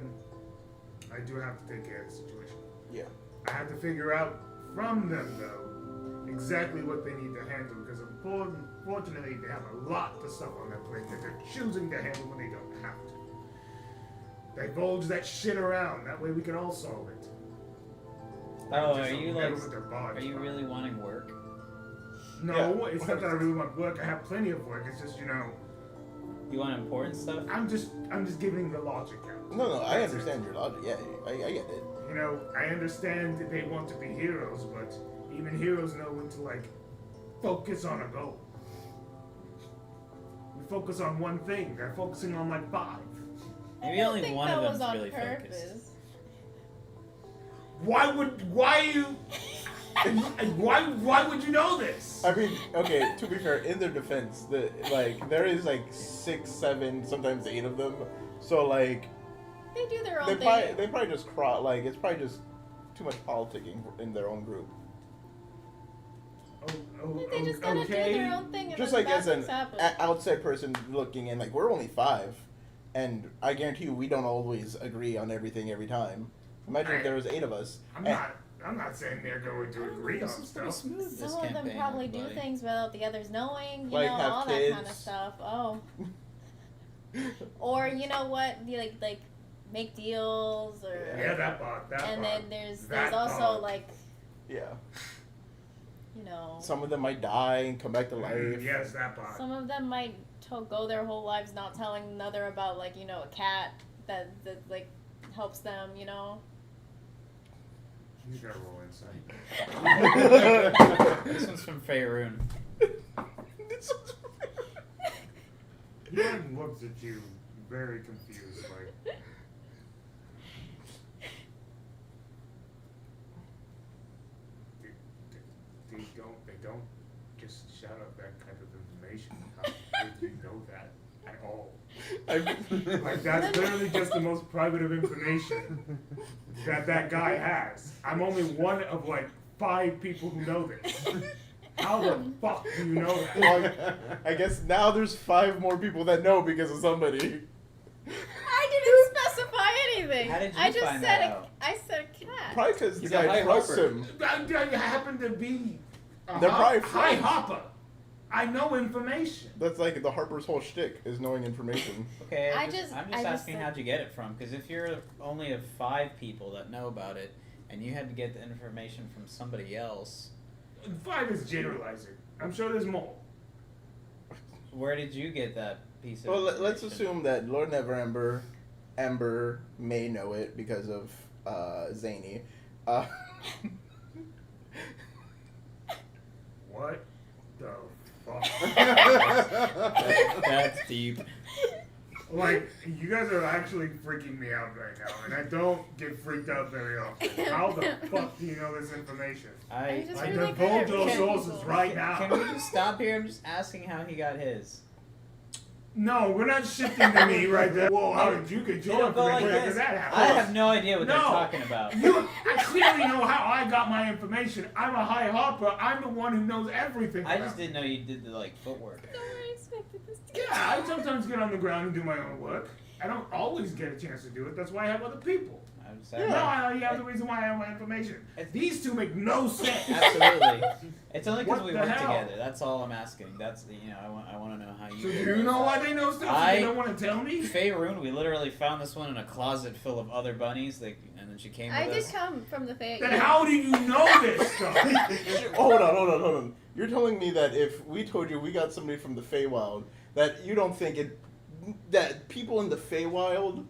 I do have to take care of the situation. Yeah. I have to figure out from them, though, exactly what they need to handle, because unfortunately, they have a lot of stuff on their plate that they're choosing to handle when they don't have to. Divulge that shit around, that way we can all solve it. Oh, Just are you never like? with their bodies, Are you but- really wanting work? No, Yeah. it's not that I really want work. I have plenty of work. It's just, You want important stuff? I'm just giving the logic out. No, I That's it. understand your logic. Yeah, I get it. I understand that they want to be heroes, but even heroes know when to, focus on a goal. We focus on one thing. They're focusing on, 5. Maybe I don't only think one that of was them's on really purpose. focused. Why would you know this? I mean, okay, to be fair, in their defense, there is 6, 7, sometimes 8 of them. So They do their own they thing. probably just it's probably just too much politicking in their own group. They just gotta do okay. their own thing. And Just then as bad an things happen. outside person looking in, we're only 5. and I guarantee you we don't always agree on everything every time. Imagine if there was 8 of us. I'm not saying they're going to agree on stuff. Smooth, this Some of them campaign, probably do everybody. things without the others knowing, you Like know, have all that kind of kids. stuff. Oh. Or you know what? Like make deals or Yeah, that bot. That and bot. then there's That also bot. like, Yeah. you know, Some of them might die and come back to life. Yes, that bot. some of them might go their whole lives not telling another about, like, you know, a cat that like helps them, you know. You gotta roll insight. This one's from Faerun. He like looks at you very confused, like. They don't just shout out that kind of information. How would you know that at all? Like, that's literally just the most private of information that guy has. I'm only one of like 5 people who know this. How the fuck do you know that? Well, I guess now there's 5 more people that know because of somebody. I didn't specify anything. How did you I just find said that out? I said a cat. Probably because the He's a guy high trusts hopper. him. I happen to be a They're probably high friends. hopper. I know information. That's like the Harper's whole shtick is knowing information. Okay, I I'm just asking said- how'd you get it from? Because if you're only of 5 people that know about it, and you had to get the information from somebody else, 5 is generalizing. I'm sure there's more. where did you get that piece of Well, let's information? assume that Lord Neverember, Ember may know it because of Zany. What the fuck? That's deep. Like, you guys are actually freaking me out right now, and I don't get freaked out very often. How the fuck do you know this information? I'm just Like, really divulge good at those reading sources people. right now. Can we just stop here? I'm just asking how he got his. No, we're not shifting to me right there. Whoa, how did you get your It'll go like information? Where this. did that happen? I have no idea what they're No. talking about. I clearly know how I got my information. I'm a high hopper. I'm the one who knows everything. I about just didn't know you did the like footwork. No, I expected this to Yeah, I sometimes get on the ground and do my own work. I don't always get a chance to do it. That's why I have other people. I'm just No, I have the reason why I have my information. These two make no sense. Absolutely. It's only because What we the work hell? together. That's all I'm asking. That's the I want to know how you. So do you know why they know stuff? I- They don't want to tell me? Faerun, we literally found this one in a closet full of other bunnies, and then she came I with did us. come from the Fey. Then how do you know this stuff? Hold on. You're telling me that if we told you we got somebody from the Feywild, that you don't think that people in the Feywild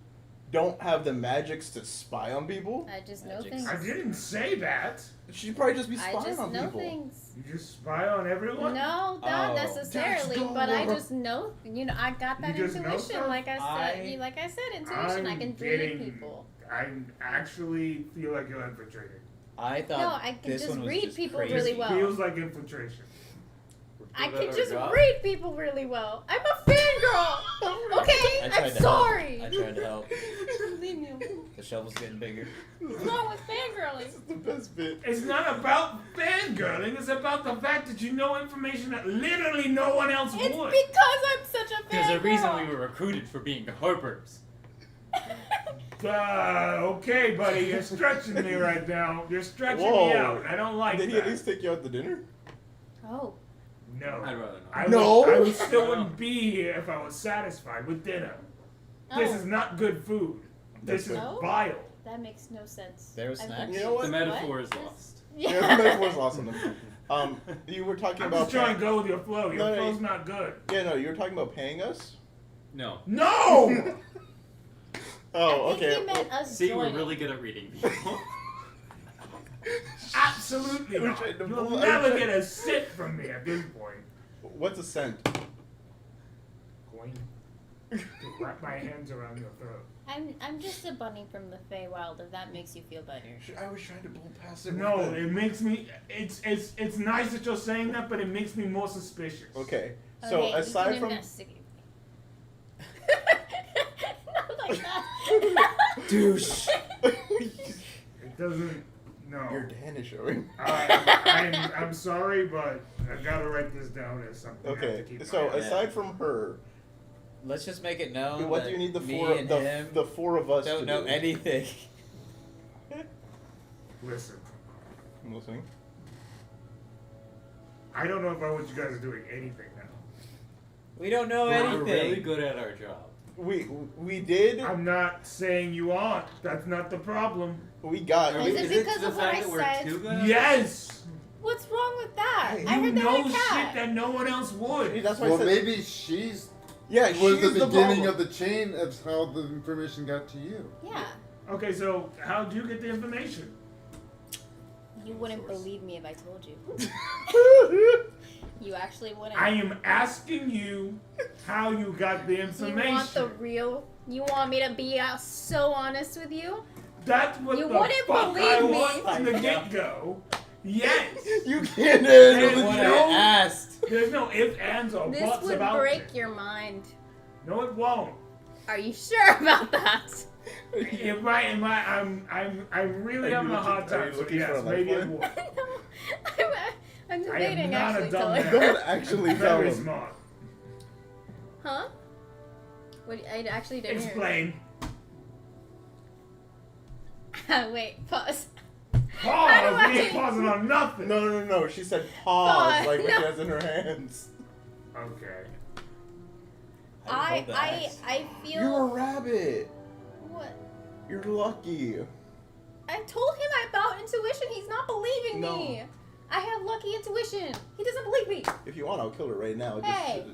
don't have the magics to spy on people? I just know Magic. things. I didn't say that. She'd probably just be I spying just on know people. things. You just spy on everyone? No, not Oh. necessarily, Just but I go. just know. You know, I got that You just know intuition. stuff? Like I said, intuition. I can read people. I actually feel like you're infiltrating. I thought No, I can this just one was read just people crazy. really It well. feels like infiltration. I Is that can our just job? read people really well. I'm a fangirl. Okay, I I'm tried to sorry. help. I tried to help. Leave me alone. The shovel's getting bigger. What's wrong with fangirling? This is the best bit. It's not about fangirling, it's about the fact that you know information that literally no one else It's would. because I'm such a fangirl. There's a reason we were recruited for being harpers. Okay, buddy, you're stretching me right now. You're stretching me Whoa. out. I don't like Did he that. at least take you out to dinner? Oh. No. I'd rather not. I No? Would, I would still wouldn't be here if I was satisfied with dinner. This Oh. is not good food. This That's is good. vile. That makes no sense. There were I've snacks. been- You know what? The metaphor is What? lost. Yeah, the metaphor's lost on them. You were talking I'm about. just trying to go with your flow. Your No, no, flow's not good. Yeah, no, you were talking about paying us. No. No! Oh, I think okay. he meant us See, we're joining. really good at reading people. Absolutely We're not. trying to You'll pull- never I'm get a cent from me at this point. What's a cent? Going to wrap my hands around your throat. I'm just a bunny from the Feywild, if that makes you feel better. I was trying to blow past it. No, it makes me. It's nice that you're saying that, but it makes me more suspicious. Okay, so Okay, aside you from can investigate me. Not like that. Douche. It doesn't. No. your Dan is showing. I'm sorry, but I gotta write this down as something. I have Okay, to keep so my eye on. aside from her, let's just make it known What that do you need the me four and the, him the four of us don't to know do? anything. Listen, I'm listening. I don't know if I want you guys doing anything now. We don't know We're anything. really good at our job. We did. I'm not saying you aren't. That's not the problem. We got. Is it because the of what fact I that we're said? too good at Yes! What's wrong with that? You I heard they know had a shit cat. that no one else would. That's why Well, I said. maybe she's Yeah, was she's the beginning problem. of the chain of how the information got to you. Yeah. Okay, so how'd you get the information? You wouldn't believe me if I told you. You actually wouldn't. I am asking you how you got the You information. want the real? You want me to be so honest with you? That's what You the wouldn't fuck believe I me. want from the get-go. Yes. You can't There's handle What the I no- asked. There's no ifs, ands, or This buts would about break it. your mind. No, it won't. Are you sure about that? I'm really Are you having a hard looking- are time. you So looking yes, for a maybe it lifeline? would. I'm I am debating not a actually. dumb Tell man. her. Don't actually tell Very him. smart. Huh? What? I actually didn't Explain. hear. Wait. Pause. Pause. do We I- ain't pausing on nothing. No. She said pause, Pause, like what no. she has in her hands. Okay. I feel. You're a rabbit. What? You're lucky. I told him about intuition. He's not believing No. me. I have lucky intuition. He doesn't believe me. If you want, I'll kill her right now. Hey.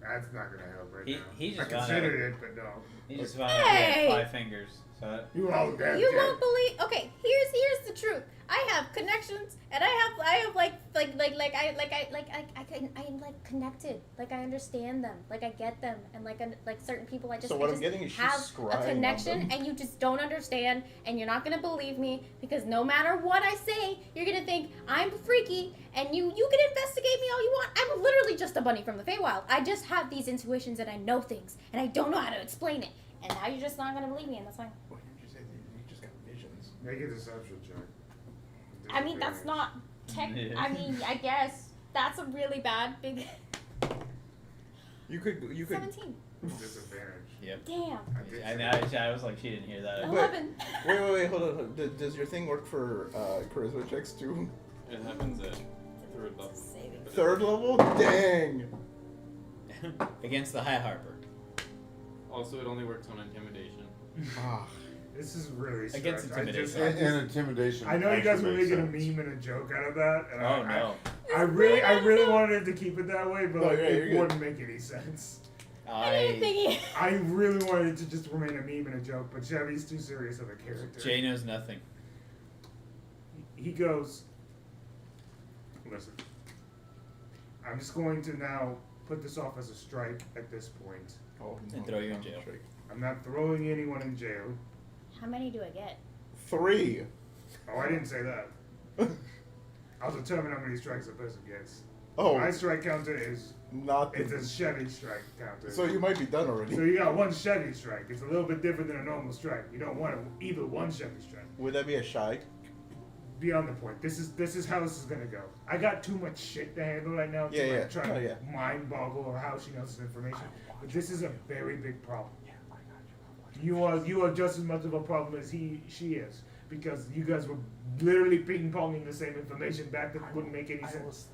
That's not gonna help right He- now. he just I found considered it, but no. He just found out he Hey! had 5 fingers. So You all dead. You won't believe. Okay, here's the truth. I have connections, and I have I'm like connected. Like I understand them. Like I get them, and like certain people I just So what I I'm just getting is she's have scrying a on connection, them. and you just don't understand, and you're not gonna believe me because no matter what I say, you're gonna think I'm freaky, and you can investigate me all you want. I'm literally just a bunny from the Feywild. I just have these intuitions, and I know things, and I don't know how to explain it. And now you're just not gonna believe me, and that's fine. What did you say? You just got visions. Make a deception check. I mean, that's not I mean, I guess that's a really bad big. You could. 17. Disadvantage. Yep. Damn. I was like, she didn't hear that. 11. Wait, hold on. Does your thing work for charisma checks too? It happens at 3rd level. Saving. 3rd level? Dang. Against the High Harper. Also, it only works on intimidation. Ah. This is really strange. Against intimidation. And intimidation. I know you guys were actually making a makes sense. meme and a joke out of that. And Oh no. I really wanted to keep it that way, but No, like, yeah, it you're good. wouldn't make any sense. I didn't think he. I really wanted it to just remain a meme and a joke, but Chevy's too serious of a character. Jay knows nothing. He goes, listen, I'm just going to now put this off as a strike at this point. Oh, And throw you in jail. I'm not throwing anyone in jail. How many do I get? 3. Oh, I didn't say that. I'll determine how many strikes a person gets. Oh, My strike counter is, not it's the. a Chevy strike counter. So you might be done already. So you got one Chevy strike. It's a little bit different than a normal strike. You don't want either one Chevy strike. Would that be a shy? Beyond the point. This is how this is gonna go. I got too much shit to handle right now to Yeah, like try yeah. Oh, to yeah. mind boggle or how she knows this information. But this is a very big problem. You are just as much of a problem as she is. Because you guys were literally ping ponging the same information back that wouldn't make any sense.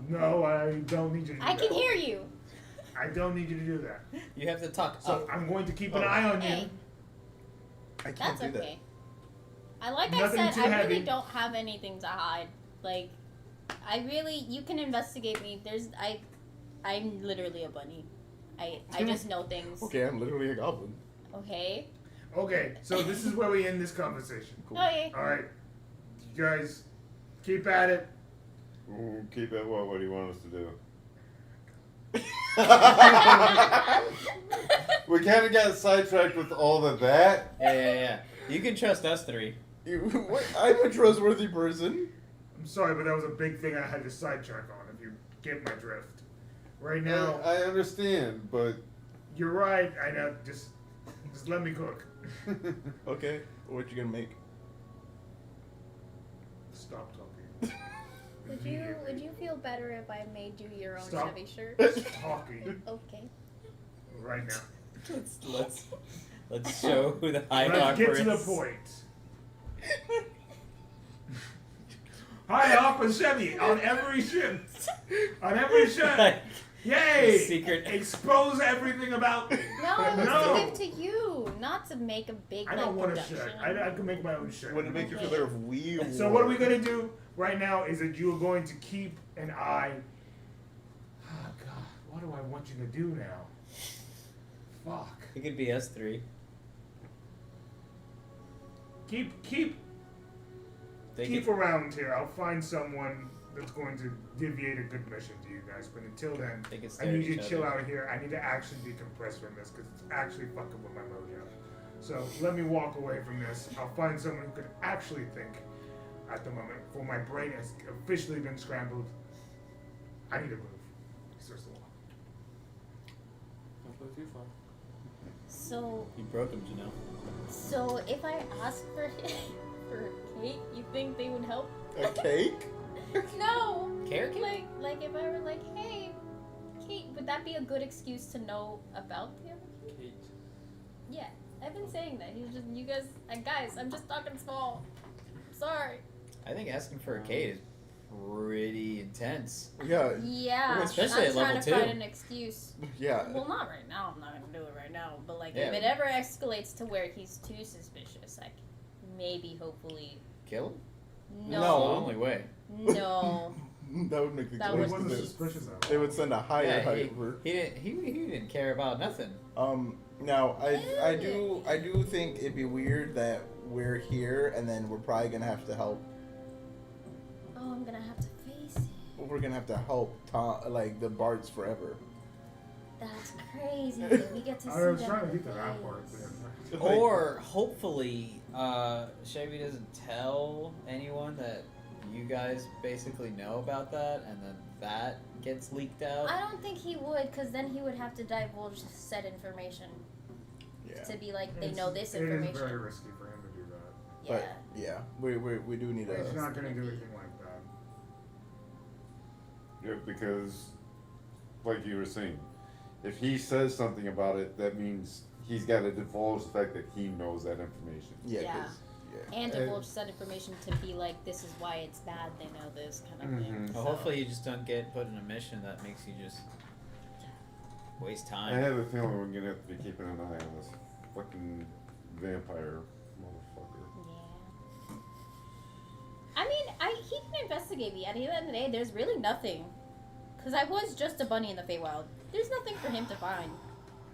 No, I don't need you to do I that. can hear you. I don't need you to do that. You have to talk So up. I'm going to keep an eye on you. Hey, I can't that's do that. okay. Like Nothing I said, too I heavy. really don't have anything to hide. Like, you can investigate me. I'm literally a bunny. I just know things. Okay, I'm literally a goblin. Okay. Okay, so this is where we end this conversation. Cool. Okay. All right, you guys, keep at it. Ooh, keep it. What do you want us to do? We kind of got sidetracked with all of that. Yeah. You can trust us 3. I'm a trustworthy person. I'm sorry, but that was a big thing I had to sidetrack on. If you get my drift, right now I understand, but you're right. I know. Just let me cook. Okay, what you gonna make? Stop talking. Would you feel feel better if I made you your own Stop. Chevy shirt? Talking Okay. right now. Let's show who the High Let's Hopper get to the is. point. High Hop and Chevy on every ship. On every ship. Yay! Secret. Expose everything about me. No, I was No. to give to you, not to make a big I like don't want a production. shirt. I can make my own shirt. Would it make you feel better if we So what are we gonna do right now is that you're going to keep an eye. Oh God, what do I want you to do now? Fuck. It could be us three. Keep They keep could- around here. I'll find someone that's going to deviate a good mission to you guys. But until then, They could I stare need at you each to chill other. out here. I need to actually decompress from this because it's actually fucking with my mojo. So let me walk away from this. I'll find someone who could actually think at the moment. For my brain has officially been scrambled. I need to move. He starts to walk. Don't go too far. So, You broke him, Janelle. so if I ask for for Kate, you think they would help? a cake? No. Carrot cake? Like if I were like, hey, Kate, would that be a good excuse to know about the other kid? Kate. Yeah, I've been saying that. He's just, you guys, I'm just talking small. Sorry. I think asking for a Kate is pretty intense. Yeah, Yeah, Especially I'm at trying level to 2. find an excuse. yeah. Well, not right now. I'm not gonna do it right now. But like, Yeah. if it ever escalates to where he's too suspicious, like maybe, hopefully, Kill him? That's the No. only way. no. That would make the That He was wasn't the- suspicious at all. They would send a higher Yeah, hyper. he didn't care about nothing. Now I do think it'd be weird that we're here and then we're probably gonna have to help. Oh, I'm gonna have to face it. We're gonna have to help Tom, like the Bards forever. That's crazy. We get to see I was them trying to in get to the that face. part. Like- Or hopefully, Chevy doesn't tell anyone that you guys basically know about that, and then that gets leaked out. I don't think he would, because then he would have to divulge said information Yeah. to be like, they know this It is very information. risky for him to do that. Yeah. But yeah, we do need He's a. not going to do anything like that. Yeah, because, like you were saying, if he says something about it, that means he's got to divulge the fact that he knows that information. Yeah. Yeah. 'Cause- yeah. And divulge said information to be like, this is why it's bad, they know this kind of thing. Mhm. So. Well, hopefully you just don't get put in a mission that makes you just waste I time. have a feeling we're going to have to be keeping an eye on this fucking vampire motherfucker. Yeah. I mean, he can investigate me. At the end of the day, there's really nothing. Because I was just a bunny in the Feywild. There's nothing for him to find.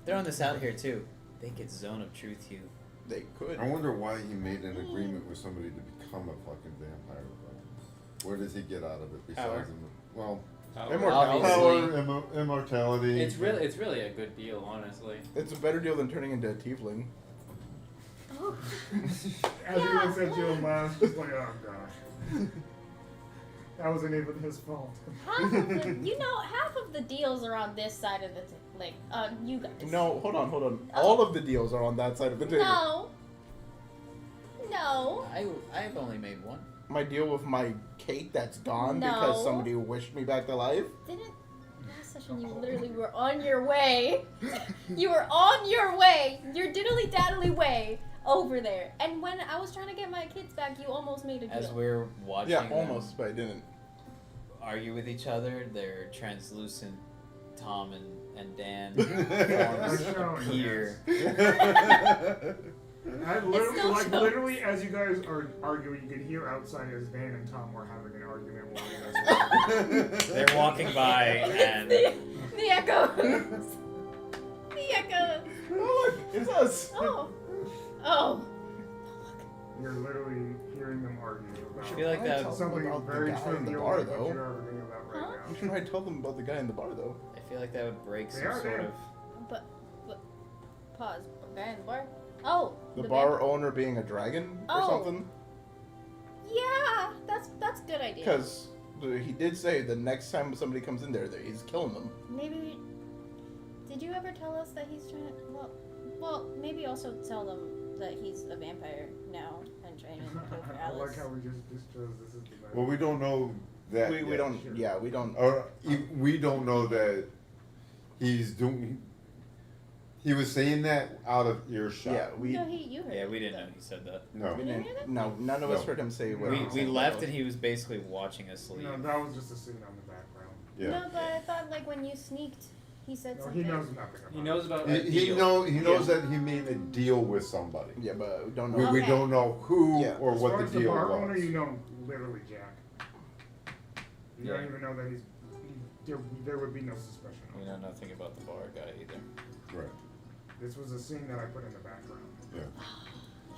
Throwing this out here too. They could zone of truth you. They could. I wonder why he made an agreement with somebody to become a fucking vampire. Where does he get out of it besides Power. well, Immortality. Obviously. power, immortality. It's really a good deal, honestly. It's a better deal than turning into a tiefling. Oh. As he Yeah, looks at you well. and laughs, just like, oh gosh. That wasn't even his fault. Half of the deals are on this side of the you guys. No, hold on. All of the deals are on that side of the table. No. I've only made one. My deal with my cake that's gone No. because somebody wished me back to life. Didn't last session you literally were on your way. You were on your way. Your diddly daddly way over there. And when I was trying to get my kids back, you almost made a deal. As we're watching Yeah, them almost, but I didn't. argue with each other, their translucent Tom and Dan They're forms showing, appear. I still shows. literally, as you guys are arguing, you could hear outside as Dan and Tom were having an argument while you guys were They're walking by and the echoes. The echoes. Oh, look, it's us. Oh. You're literally hearing them argue I about feel like that. Tell them something about the very guy in the trivial bar, that though. you're arguing about right Huh? You now. should probably tell them about the guy in the bar, though. I feel like that would break They some are sort there. of. But pause. Guy in the bar. Oh. The van- bar owner being a dragon or Oh. something. Yeah, that's a good idea. Because he did say the next time somebody comes in there, that he's killing them. Maybe. Did you ever tell us that he's trying to? Well, maybe also tell them that he's a vampire now and trying to go for I Alice. like how we just chose this as the Well, we don't know That we yeah, don't. sure. Yeah, we don't. we don't know that he's doing. He was saying that out of earshot. Yeah, we. No, you heard Yeah, it, we didn't though. know he said that. No. We You didn't, hear that? no, none of us No. heard him say what No. he We was saying. left and he was basically watching us leave. No, that was just a scene on the background. Yeah. No, but I thought like when you sneaked, he said No, something. he knows nothing about He knows about He knows that he made a deal with somebody. Yeah, but we don't We, know. we Okay. don't know who Yeah. or As what far the as the deal bar owner, was. you know literally Jack. You don't Yeah. even know that there would be no suspicion. We know nothing about the bar guy either. Right. This was a scene that I put in the background. Yeah.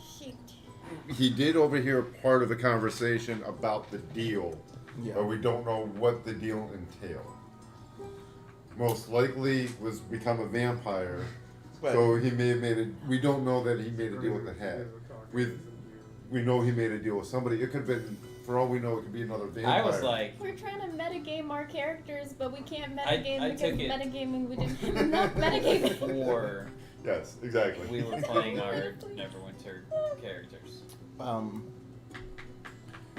Shoot. He did overhear part of the conversation about the deal, Yeah. but we don't know what the deal entailed. Most likely was become a vampire, But so he may have made a. We don't know that he made a deal with the head. We know he made a deal with somebody. It could have been, for all we know, it could be another vampire. I was like, We're trying to metagame our characters, but we can't I metagame because took it- metagaming we didn't have enough metagaming. before Yes, exactly. we were playing our Neverwinter characters.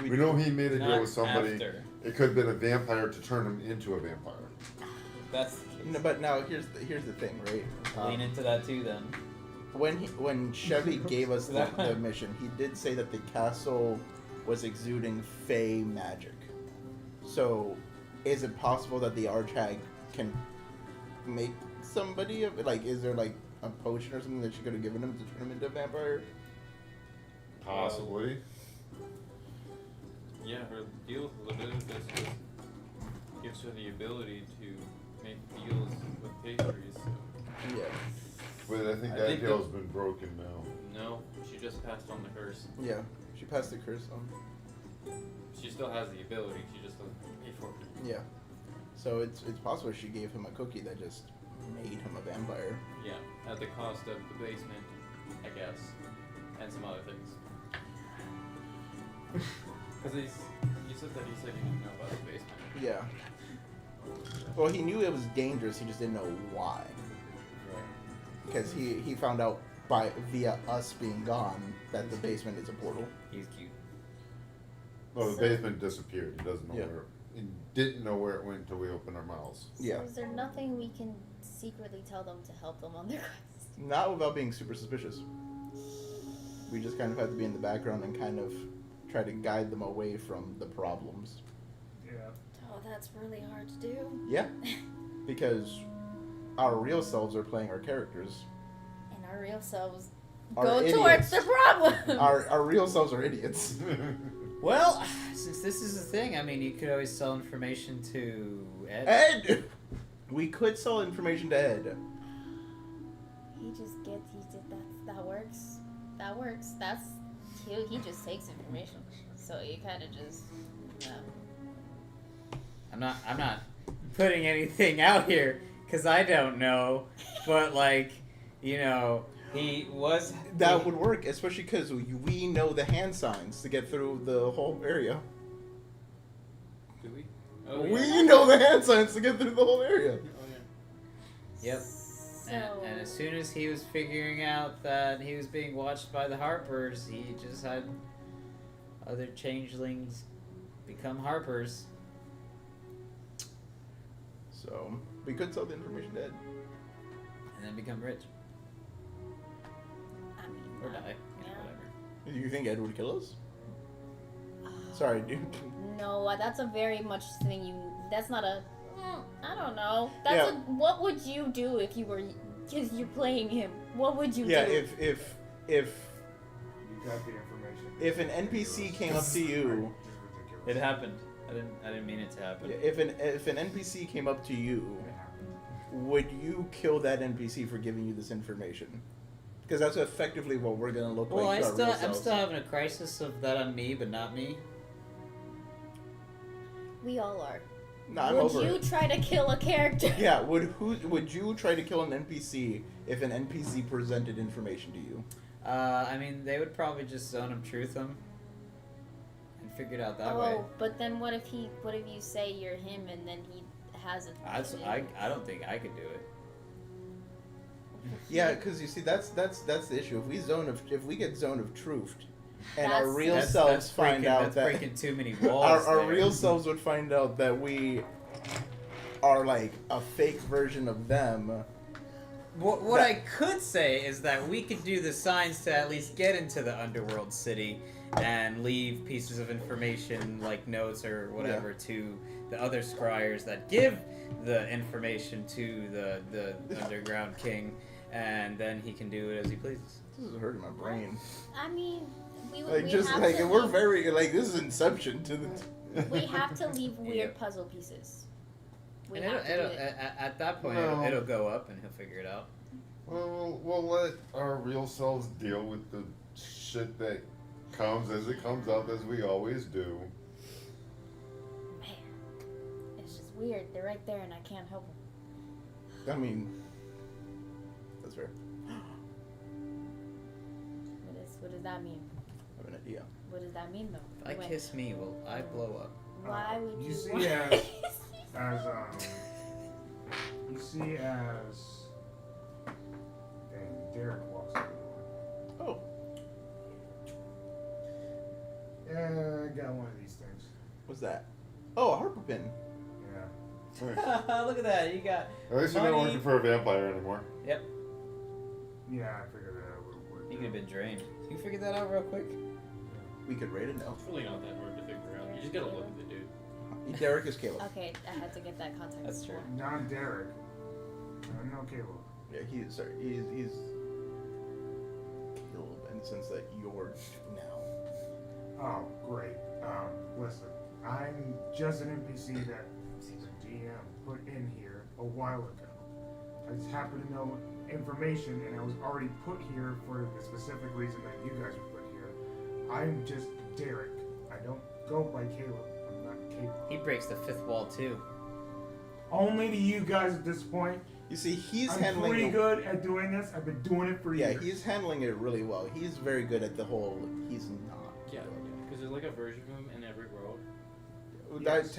We know he made a deal Not with somebody. after. It could have been a vampire to turn him into a vampire. That's the case. no, but now here's the thing, right? Lean into that too then. When Chevy gave us the mission, he did say that the castle was exuding fey magic. So, is it possible that the Archhag can make somebody like? Is there like a potion or something that she could have given him to turn him into a vampire? Possibly. Yeah, her deal with Leviticus just gives her the ability to make deals with pastries. So. Yeah. But I think I that think deal's been broken now. No, she just passed on the curse. Yeah. She passed the curse on. She still has the ability, she just doesn't pay for it. Yeah. So it's possible she gave him a cookie that just made him a vampire. Yeah, at the cost of the basement, I guess, and some other things. Because you said that he said he didn't know about the basement. Yeah. Well, he knew it was dangerous. He just didn't know why. Because he found out via us being gone that the basement is a portal. He's cute. Well, the basement disappeared. He doesn't know Yeah. where. He didn't know where it went until we opened our mouths. Yeah. So is there nothing we can secretly tell them to help them on their quest? Not without being super suspicious. We just kind of have to be in the background and kind of try to guide them away from the problems. Yeah. Oh, that's really hard to do. Yeah. Because our real selves are playing our characters. And our real selves Are go idiots. towards the problem. Our real selves are idiots. Well, since this is the thing, I mean, you could always sell information to Ed. Ed! We could sell information to Ed. That works. That works. He just takes information. So you kind of just, I'm not putting anything out here because I don't know, but like, you know, he was. That would work, especially because we know the hand signs to get through the whole area. Do we? Oh, We know the hand signs to get through the whole area. Oh, yeah. Yep. And as soon as he was figuring out that he was being watched by the Harpers, he just had other changelings become Harpers. So we could sell the information to Ed. And then become rich. I mean, Or die. yeah. Whatever. You think Ed would kill us? Sorry, dude. No, that's a very much thing that's not a, I don't know. That's Yeah. what would you do if you were, because you're playing him, what would you Yeah, do? if You got the information. If an NPC came up to you, It happened. I didn't mean it to happen. if an NPC came up to you, It happened. would you kill that NPC for giving you this information? Because that's effectively what we're gonna look Well, like. to our real I'm selves. still having a crisis of that on me, but not me. We all are. No, I'm would over you it. try to kill a character? Yeah, would you try to kill an NPC if an NPC presented information to you? I mean, they would probably just zone him, truth him, and figure it out that way. But then what if you say you're him and then he has it? I don't think I could do it. Yeah, because you see, that's the issue. If we get zone of truth, and our That's- real selves find out that's that breaking too many walls. our there. real selves would find out that we are like a fake version of them. What I could say is that we could do the signs to at least get into the underworld city and leave pieces of information like notes or whatever to the other scryers that give the information to the underground king, and then he can do it as he pleases. This is hurting my brain. I mean, we Like we just have like to we're leave, very like this is Inception to the. we have to leave weird Yeah. puzzle pieces. We And have to do it. at that point, No. it'll go up and he'll figure it out. Well, we'll let our real selves deal with the shit that comes as it comes up, as we always do. Man, it's just weird. They're right there, and I can't help them. I mean, that's fair. What does that mean? I have an idea. What does that mean, though? If I Wait, kiss me, will I blow up? Why would you? You see want- you see as dang, Derek walks through the door. Oh, Yeah, I got one of these things. what's that? Oh, a harper pin. Yeah. Look at that! You got. At least you're not Money. working for a vampire anymore. Yep. Yeah, I figured that out real quick. You could have been drained. You figured that out real quick. We could rate it now. It's really not that hard to figure out. You just gotta look at the dude. Derek is Caleb. Okay, I had to get that context. That's true. Non Derek. No Caleb. Yeah, he's Caleb in the sense that you're now. Oh, great. Listen, I'm just an NPC that the GM put in here a while ago. I just happen to know information, and I was already put here for the specific reason that you guys were put here. I'm just Derek. I don't go by Caleb. I'm not Caleb. He breaks the fifth wall too. Only to you guys at this point. You see, he's I'm handling pretty it. good at doing this. I've been doing it for Yeah, years. he's handling it really well. He's very good at the whole. He's not. Yeah, because there's like a version of him in every world. Yes.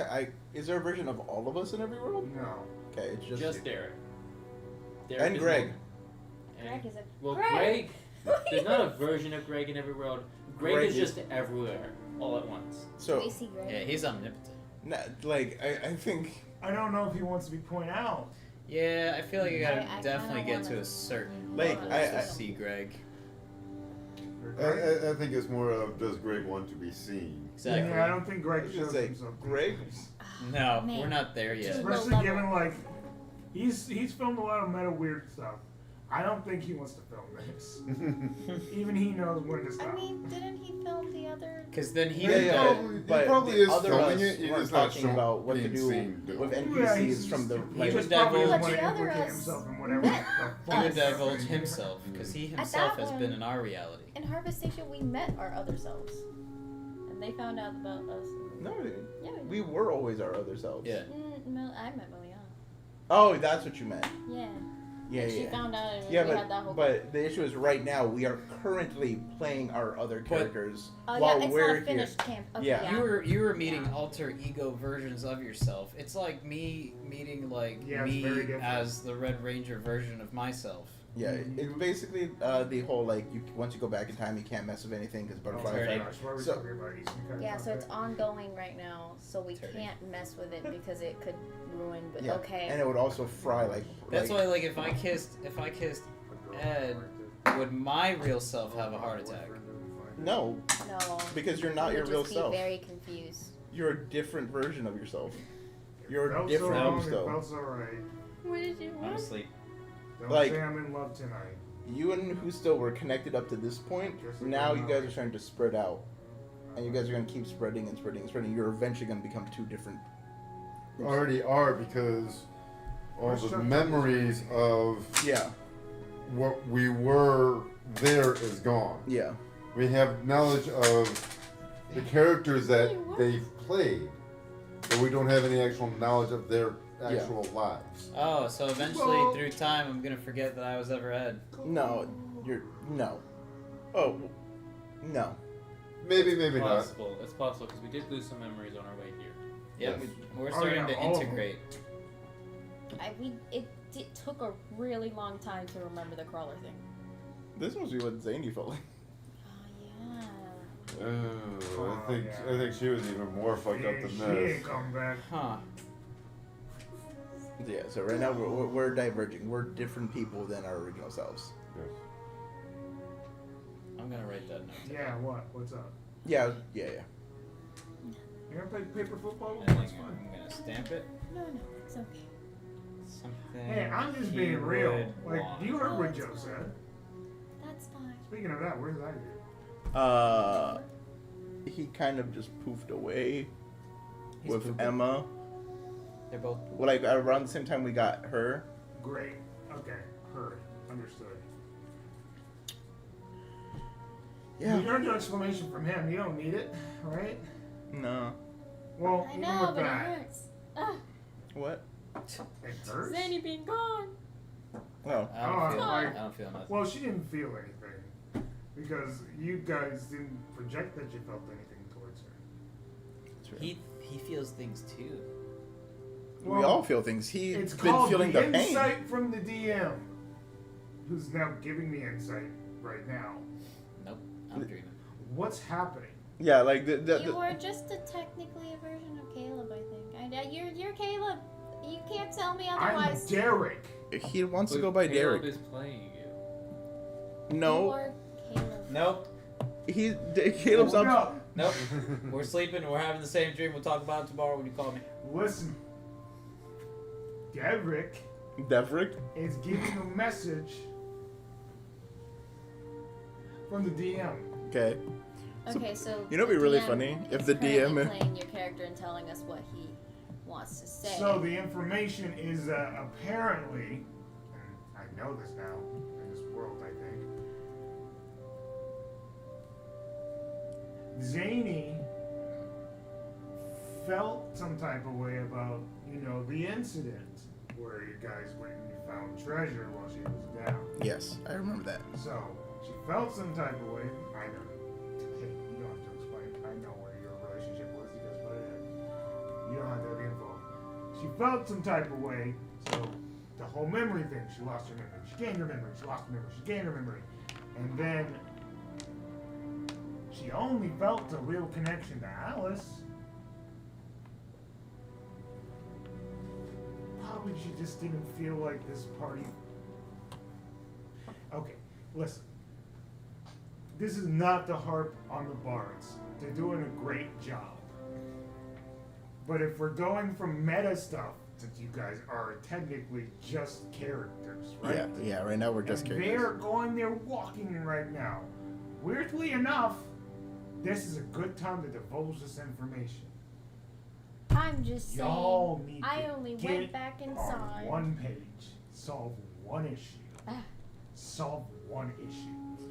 Is there a version of all of us in every world? No. Okay, it's just, Just you. Derek. And is Greg. not- and- Greg is a Well, Greg! There's not a version of Greg in every world. Greg Greg is is- just everywhere, all at once. So, We see Greg. Yeah, he's omnipotent. I think. I don't know if he wants to be pointed out. Yeah, I feel like you gotta I definitely kinda get to wanna- a certain Like, level I- to I- see Greg. I think it's more of, does Greg want to be seen? Exactly. Yeah, I don't think I Greg was gonna shows say, himself. Greg. No, Man. we're not there yet. Just- Especially Low given level. like he's filmed a lot of meta weird stuff. I don't think he wants to film this. Even he knows when to stop. I mean, didn't he film the other? Because then he Yeah, would yeah. go. He But probably the is other filming us it, he's weren't just not talking showing- about what to being do seen doing with it. NPCs from the. he Like- just would probably divulge- want to The other implicate us himself in whatever. met He would us. divulge himself because he At himself that has one- been in our reality. In Harvest Station, we met our other selves, and they found out about us. No, Yeah, we were alwas our other selves. Yeah. I met Meliana. Oh, that's what you meant. Yeah. Yeah, And she yeah. found out, and Yeah, we had that whole. but the issue is right now we are currently playing our other characters Oh while yeah, it's we're not a finished camp. Okay, Yeah. yeah. You were meeting alter ego versions of yourself. It's like me meeting like Yeah, it's me very different. as the Red Ranger version of myself. Yeah, it basically the whole like you once you go back in time you can't mess with anything because Oh butterfly my Turning. effect. gosh, why are we So- talking about Eastern kind Yeah, of so it's content? ongoing right now, so we Turning. can't mess with it because it could ruin. But Yeah, okay. and it would also fry like. That's like, why like if I kissed Ed, would my real self have a heart attack? No, No. because you're you not would your real just self. Be very confused. You're a different version of yourself. You're a Felt different so wrong, still. it felt so right. What did you I'm asleep. Don't Like- say I'm in love tonight. You and who still were connected up to this point. Now you guys are starting to spread out, and you guys are gonna keep spreading and spreading and spreading. You're eventually gonna become two different. Already are, because all the memories of Yeah, what we were there is gone. yeah. We have knowledge of the characters that they've played, but we don't have any actual knowledge of their actual lives. Oh, so eventually Well- through time I'm gonna forget that I was ever Ed. No, you're no. Oh, no. Maybe, maybe not. Possible. It's possible because we did lose some memories on our way here. Yep, Yes. we're Oh, starting yeah, to all of them. integrate. It took a really long time to remember the crawler thing. This must be what Zany felt like. Oh yeah. Ooh, I yeah. think she was even more fucked up than She this. ain't coming back. Huh. Yeah, so right now we're diverging. We're different people than our original selves. Yes. I'm gonna write that note. Yeah, what? What's up? Yeah. You gonna play paper football? I think That's fine. I'm gonna stamp it. No, it's okay. Something. Hey, I'm just he being real. would Like, want. you heard what Joe said. That's fine. Speaking of that, where's that dude? He kind of just poofed away He's with pooping. Emma. They're both. Well, like around the same time we got her. Great. Okay. Heard. Understood. Yeah. You heard the explanation from him. You don't need it, right? No. Well, I even know, with but it that, hurts. Ugh, What? it hurts. Zanny being gone. Oh. I don't, feel, Oh, I like- don't feel nothing. Well, she didn't feel anything because you guys didn't project that you felt anything towards her. He feels things too. We Well, all feel things. He's It's been called feeling the the pain. insight from the DM, who's now giving me insight right now. Nope. I'm dreaming. What's happening? Yeah, like You are just technically a version of Caleb, I think. You're Caleb. You can't tell me I'm otherwise. Derek. he wants to go by Caleb Derek. is playing you. You No, are Caleb. Nope. Caleb's up. No. Nope. We're sleeping. We're having the same dream. We'll talk about it tomorrow when you call me. Listen. Derek Deverick. is giving a message from the DM. Okay. Okay, so You know what'd be really DM funny? If is the currently DM playing your character and telling us what he wants to say. So the information is apparently, and I know this now in this world, I think. Zany felt some type of way about, the incident where you guys went and you found treasure while she was down. Yes, I remember that. So she felt some type of way. I know. Hey, you don't have to explain. I know where your relationship was. You guys put it in. You don't have to be involved. She felt some type of way. So the whole memory thing. She lost her memory. She gained her memory. She lost her memory. She gained her memory. And then she only felt a real connection to Alice. Probably she just didn't feel like this party. Okay, listen. This is not to harp on the bards. They're doing a great job. But if we're going from meta stuff, since you guys are technically just characters, right? Yeah. Right now we're just And characters. they're walking right now. Weirdly enough, this is a good time to divulge this information. I'm just saying. Y'all need I to only get went back on inside. one page, solve one issue. Ah. Solve one issue.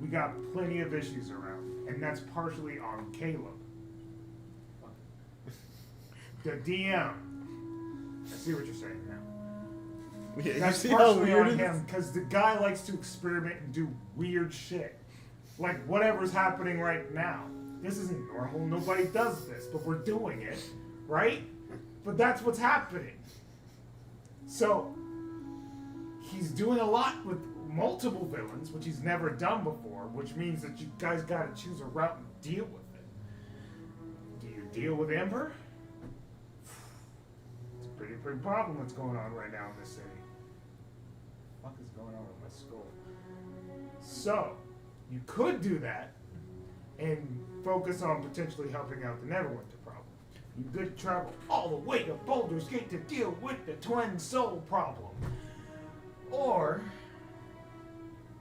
We got plenty of issues around, and that's partially on Caleb. The DM. I see what you're saying now. Yeah, you That's see how partially weird on it is? him, because the guy likes to experiment and do weird shit. Like whatever's happening right now. This isn't normal. Nobody does this, but we're doing it, right? But that's what's happening. So, he's doing a lot with multiple villains, which he's never done before, which means that you guys gotta choose a route and deal with it. Do you deal with Ember? It's a pretty big problem that's going on right now in this city. What the fuck is going on with my skull? So, you could do that and focus on potentially helping out the Neverwinter problem. You could travel all the way to Baldur's Gate to deal with the twin soul problem. Or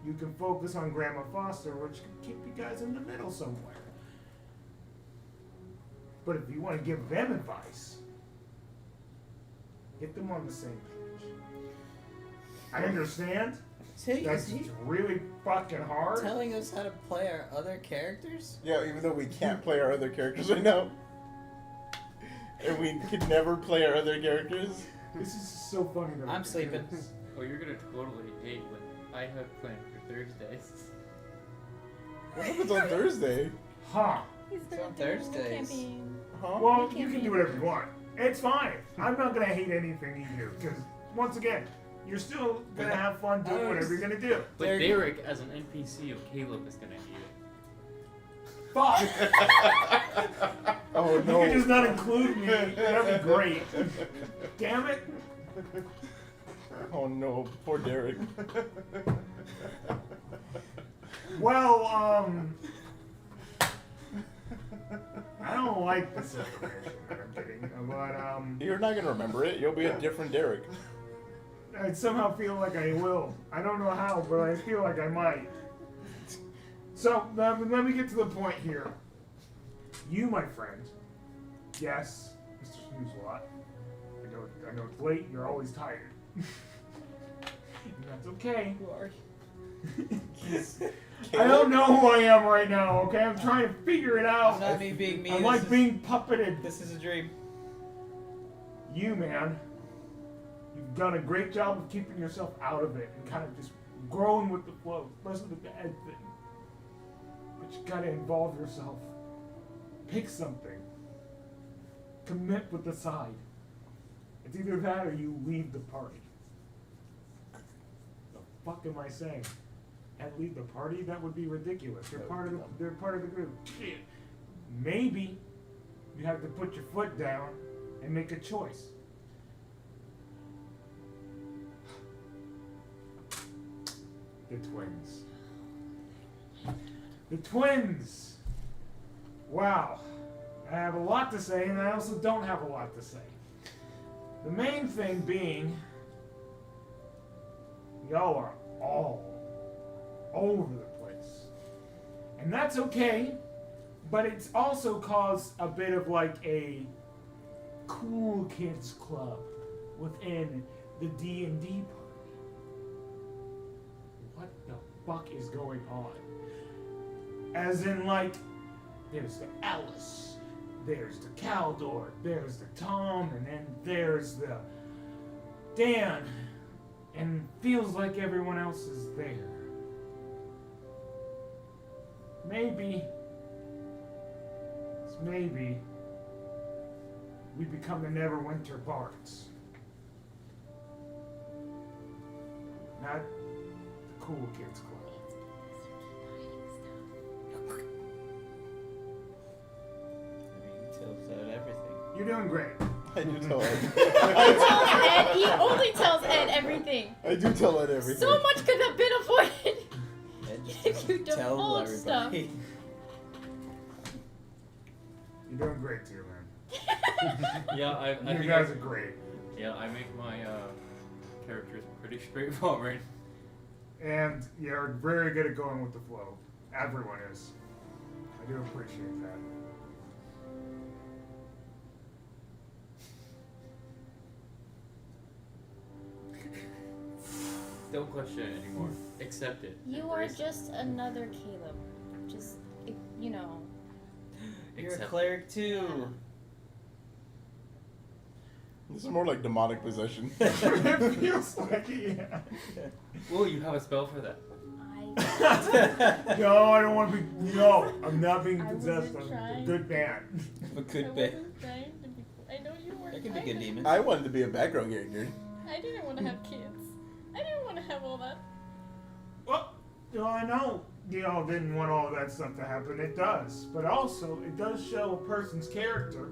you can focus on Grandma Foster, which can keep you guys in the middle somewhere. But if you want to give them advice, get them on the same page. I understand. That's really fucking hard. Telling us how to play our other characters? Yeah, even though we can't play our other characters right now. And we could never play our other characters. This is so funny. That I'm sleeping. Oh, you're gonna totally hate what I have planned for Thursdays. What happens on Thursday? Huh. He's It's on gonna do a Thursdays. campaign. Huh? Well, you can do whatever you want. It's fine. I'm not gonna hate anything you do because once again, you're still gonna have fun doing whatever you're gonna do. But Derek, as an NPC of Caleb, is gonna hate it. Fuck! Oh You could just not include me. That'd be great. Damn it. Oh no, poor Derek. Well, I don't like the celebration. I'm kidding. But, You're not gonna remember it. You'll be a different Derek. I somehow feel like I will. I don't know how, but I feel like I might. So, let me get to the point here. You, my friend, yes, Mr. Snoozlot, I know it's late, you're always tired. And that's okay. Who are you? I don't know who I am right now, okay? I'm trying to figure it out. I'm not me being me. I'm like being puppeted. This is a dream. You, man, you've done a great job of keeping yourself out of it and kind of just growing with the flow. Less of the bad thing. But you gotta involve yourself. Pick something. Commit with the side. It's either that or you leave the party. The fuck am I saying? And leave the party? That would be ridiculous. They're part of the group. Shit. Maybe you have to put your foot down and make a choice. The twins. The twins! Wow. I have a lot to say, and I also don't have a lot to say. The main thing being, y'all are all over the place. And that's okay, but it's also caused a bit of like a cool kids club within the D&D party. What the fuck is going on? As in, like, there's the Alice, there's the Caldor, there's the Tom, and then there's the Dan, and feels like everyone else is there. Maybe we become the Neverwinter Bards. Not the Cool Kids Club. He tells out everything. You're doing great. I do tell Ed. He only tells Ed everything. I do tell Ed everything. So much could have been avoided. Ed just If you doesn't tell divulge everybody. You're doing great too, man. Yeah, I You think guys are great. Yeah, I make my characters pretty straightforward. And you're very good at going with the flow. Everyone is. I do appreciate that. Don't question it anymore. Accept it. You are Embrace it. just another Caleb. Just, you know. You're a Accept cleric too. This is more like demonic possession. It feels like it, yeah. Whoa, you have a spell for that. No, I don't want to be. No, I'm not being I possessed. wasn't I'm a trying. good man. A I good bit. wasn't trying to be. I know you weren't. That could be trying good to- demons. I wanted to be a background character. I didn't want to have kids. I didn't want to have all that. Well, I know didn't want all of that stuff to happen. It does, but also it does show a person's character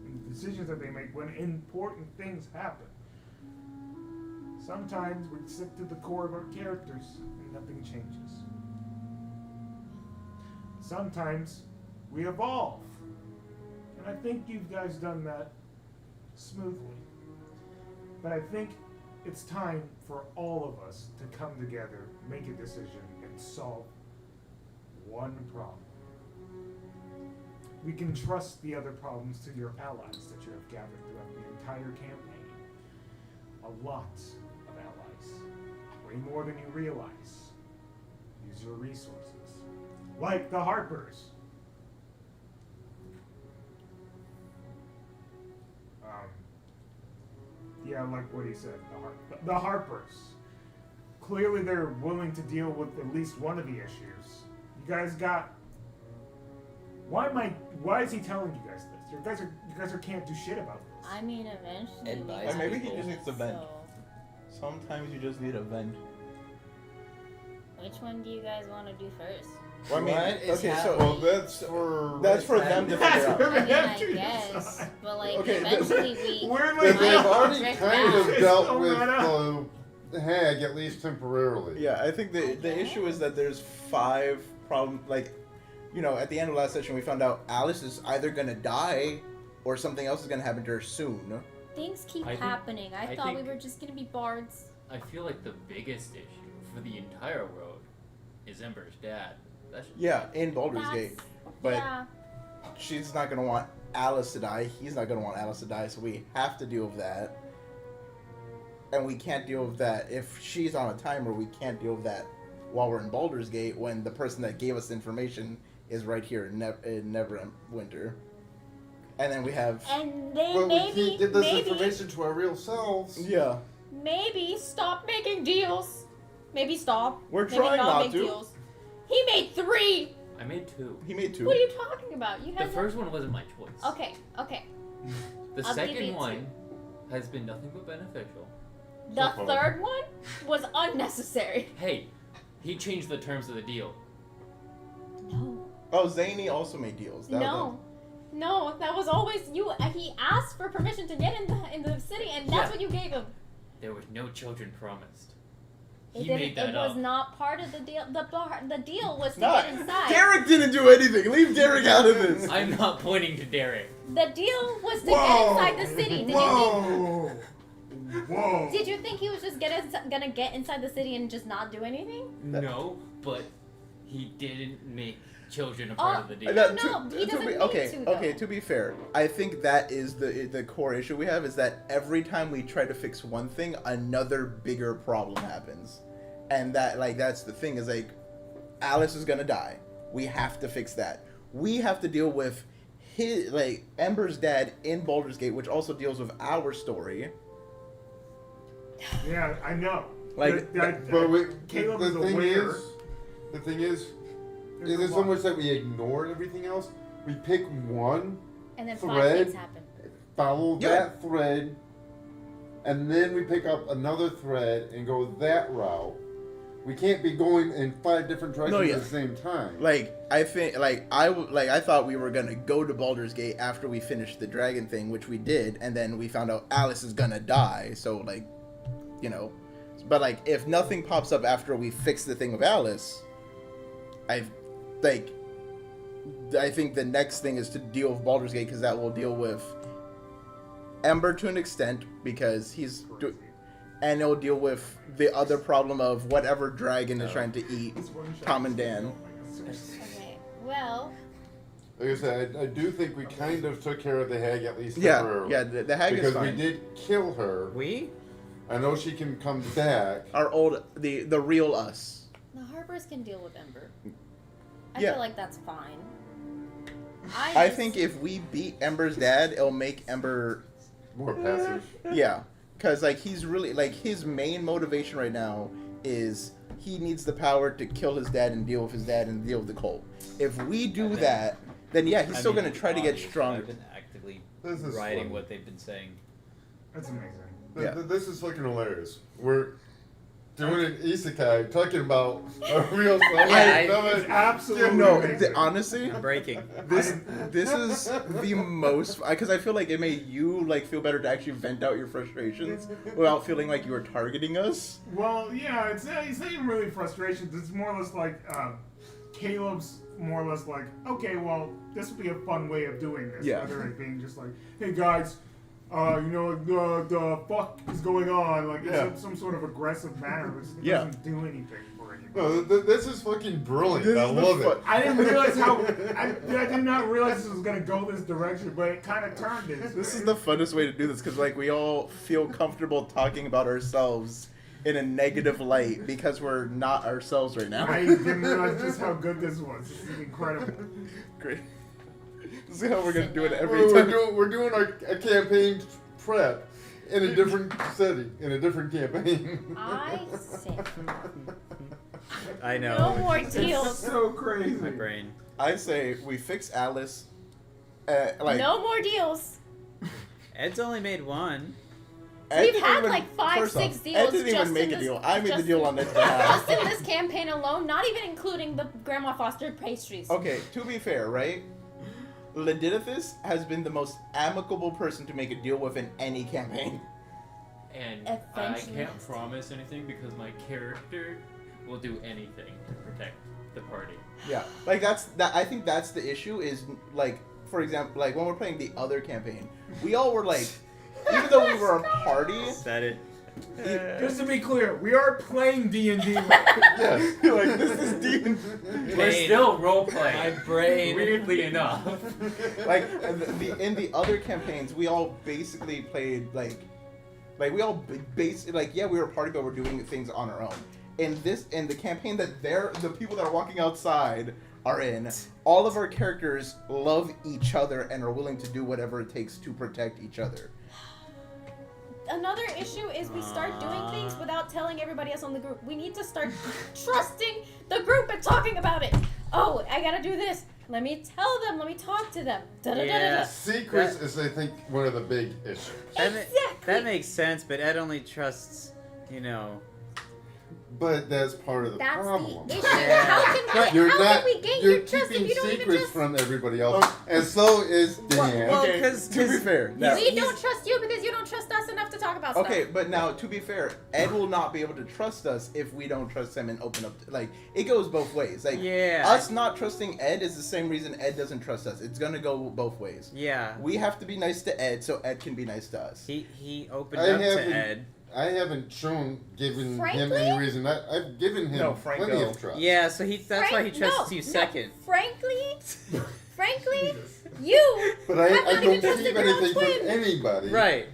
and the decisions that they make when important things happen. Sometimes we stick to the core of our characters and nothing changes. Sometimes we evolve, and I think you guys done that smoothly. But I think it's time for all of us to come together, make a decision, and solve one problem. We can trust the other problems to your allies that you have gathered throughout the entire campaign. A lot of allies. Way more than you realize. Use your resources. Like the Harpers. Yeah, like what he said, the Harpers. Clearly they're willing to deal with at least one of the issues. You guys got... Why is he telling you guys this? You guys can't do shit about this. I mean, eventually. Advise we maybe have he just to, needs to vent. so- Sometimes you just need a vent. Which one do you guys want to do first? Well, I mean, What is okay, Well, so that's for them to That's figure out. for I mean, I them to guess. decide. But like, Okay, eventually we. We're But like, they've might already drift kind of back. dealt It's with going on. the hag, at least temporarily. Yeah, I think the issue is that there's 5 problems. Like, you know, at the end of last session, we found out Alice is either gonna die or something else is gonna happen to her soon. Things keep I think- happening. I I thought we think- were just gonna be bards. I feel like the biggest issue for the entire road is Ember's dad. That's Yeah, in Baldur's That's, Gate, but yeah. she's not gonna want Alice to die. He's not gonna want Alice to die, so we have to deal with that. And we can't deal with that if she's on a timer. We can't deal with that while we're in Baldur's Gate when the person that gave us the information is right here in Neverwinter. And then we have And then But we maybe, can't get this maybe, information to our real selves. yeah. maybe stop making deals. Maybe stop. We're Maybe trying not make to. deals. He made 3. I made 2. He made 2. What are you talking about? You The had first one wasn't my choice. Okay. The I'll give you second 2. one has been nothing but beneficial. The So far. third one was unnecessary. Hey, he changed the terms of the deal. No. Oh, Zany also made deals. No, that was always you. He asked for permission to get in the city, and that's Yeah. what you gave him. There were no children promised. It He didn't. made that It was up. not part of the deal. The deal was to Not. get inside. Derek didn't do anything. Leave Derek out of this. I'm not pointing to Derek. The deal was to Whoa! get inside the city. Did you Whoa! Whoa! think? Did you think he was just gonna get inside the city and just not do anything? No, but he didn't make children a part of the deal. No, he doesn't need okay, to, though. okay. To be fair, I think that is the core issue we have is that every time we try to fix one thing, another bigger problem happens, and that's the thing is like, Alice is gonna die. We have to fix that. We have to deal with his Ember's dad in Baldur's Gate, which also deals with our story. Yeah, I know. Like, But Caleb is the thing aware. is, There's is a it so lot. much that we ignore everything else? We pick one, And then Thread. 5 things happen. follow Yeah. that thread, and then we pick up another thread and go that route. We can't be going in 5 different directions yeah. at the same time. I think I thought we were gonna go to Baldur's Gate after we finished the dragon thing, which we did, and then we found out Alice is gonna die. So but if nothing pops up after we fix the thing with Alice, I think the next thing is to deal with Baldur's Gate because that will deal with Ember to an extent because and it'll deal with the other problem of whatever dragon is trying to eat Tom and Dan. Okay. Well, Like I said, I do think we kind of took care of the hag at least Yeah, temporarily. yeah, the hag is because fine. we did kill her. We? I know she can come back. Our old the real us. the Harpers can deal with Ember. I Yeah. feel like that's fine. I think if we beat Ember's dad, it'll make Ember More passive. yeah, because he's really his main motivation right now is he needs the power to kill his dad and deal with his dad and deal with the cult. If we do that, then yeah, he's still gonna try to get obviously, stronger. I've been actively This is writing fun. what they've been saying. That's amazing. Yeah. This is fucking hilarious. We're doing an isekai, talking about a real stuff. It's absolutely No, amazing. honestly, I'm breaking. this is the most because I feel like it made you feel better to actually vent out your frustrations without feeling like you were targeting us. Well, yeah, it's not even really frustrations. It's more or less like Caleb's more or less like, okay, well, this would be a fun way of doing this. Yeah. Rather than being just like, hey guys, the fuck is going on? Like, Yeah. in some sort of aggressive manner, which Yeah. doesn't do anything for anybody. No, this is fucking brilliant. This I is the love fu- it. I didn't realize I did not realize this was gonna go this direction, but it kind of turned it. This is the funnest way to do this because we all feel comfortable talking about ourselves in a negative light because we're not ourselves right now. I didn't realize just how good this was. This is incredible. Great. This is how we're gonna do it every We're time. doing a campaign prep in a different setting, in a different campaign. I say I know. no more It's deals. so crazy. My brain. I say we fix Alice. No more deals. Ed's only made one. Ed We've didn't had even- like 5, first 6 off, deals. Ed didn't just even make in a this- deal. I made the just deal in- on this behalf. Just in this campaign alone, not even including the Grandma Fostered pastries. Okay, to be fair, right? Ledidithus has been the most amicable person to make a deal with in any campaign. And I Eventually. can't promise anything because my character will do anything to protect the party. Yeah, like I think that's the issue. Is like, for example, like when we're playing the other campaign, we all were like, even though we were a party, Said it. Just to be clear, we are playing D&D. Yes. like this is deep. We're still role playing. My brain. Weirdly enough. Like in the other campaigns, we all basically played like we all yeah, we were a party, but we're doing things on our own. In the campaign that the people that are walking outside are in, all of our characters love each other and are willing to do whatever it takes to protect each other. Another issue is we start doing things without telling everybody else on the group. We need to start trusting the group and talking about it. Oh, I gotta do this. Let me tell them. Let me talk to them. Da-da-da-da-da. Secrets is, I think, one of the big issues. Exactly. That makes sense, but Ed only trusts, you know. But that's part of the That's problem. the issue. Yeah. How You're can not. we gain You're your trust if keeping you don't even secrets trust? from everybody else, and so is Dan. Well, Okay, 'cause- to be fair, now, We don't trust you because you don't trust us enough to talk about stuff. okay, but now to be fair, Ed will not be able to trust us if we don't trust him and open up. Like it goes both ways. Like Yeah. us not trusting Ed is the same reason Ed doesn't trust us. It's gonna go both ways. Yeah. We have to be nice to Ed so Ed can be nice to us. He opened I up to haven't- Ed. I haven't given him Frankly? any reason. I've given him No, Franco. plenty of trust. Yeah, so that's why he trusts you no, second. Frankly, you But have I not don't even keep trusted your own anything from twin. anybody. Right.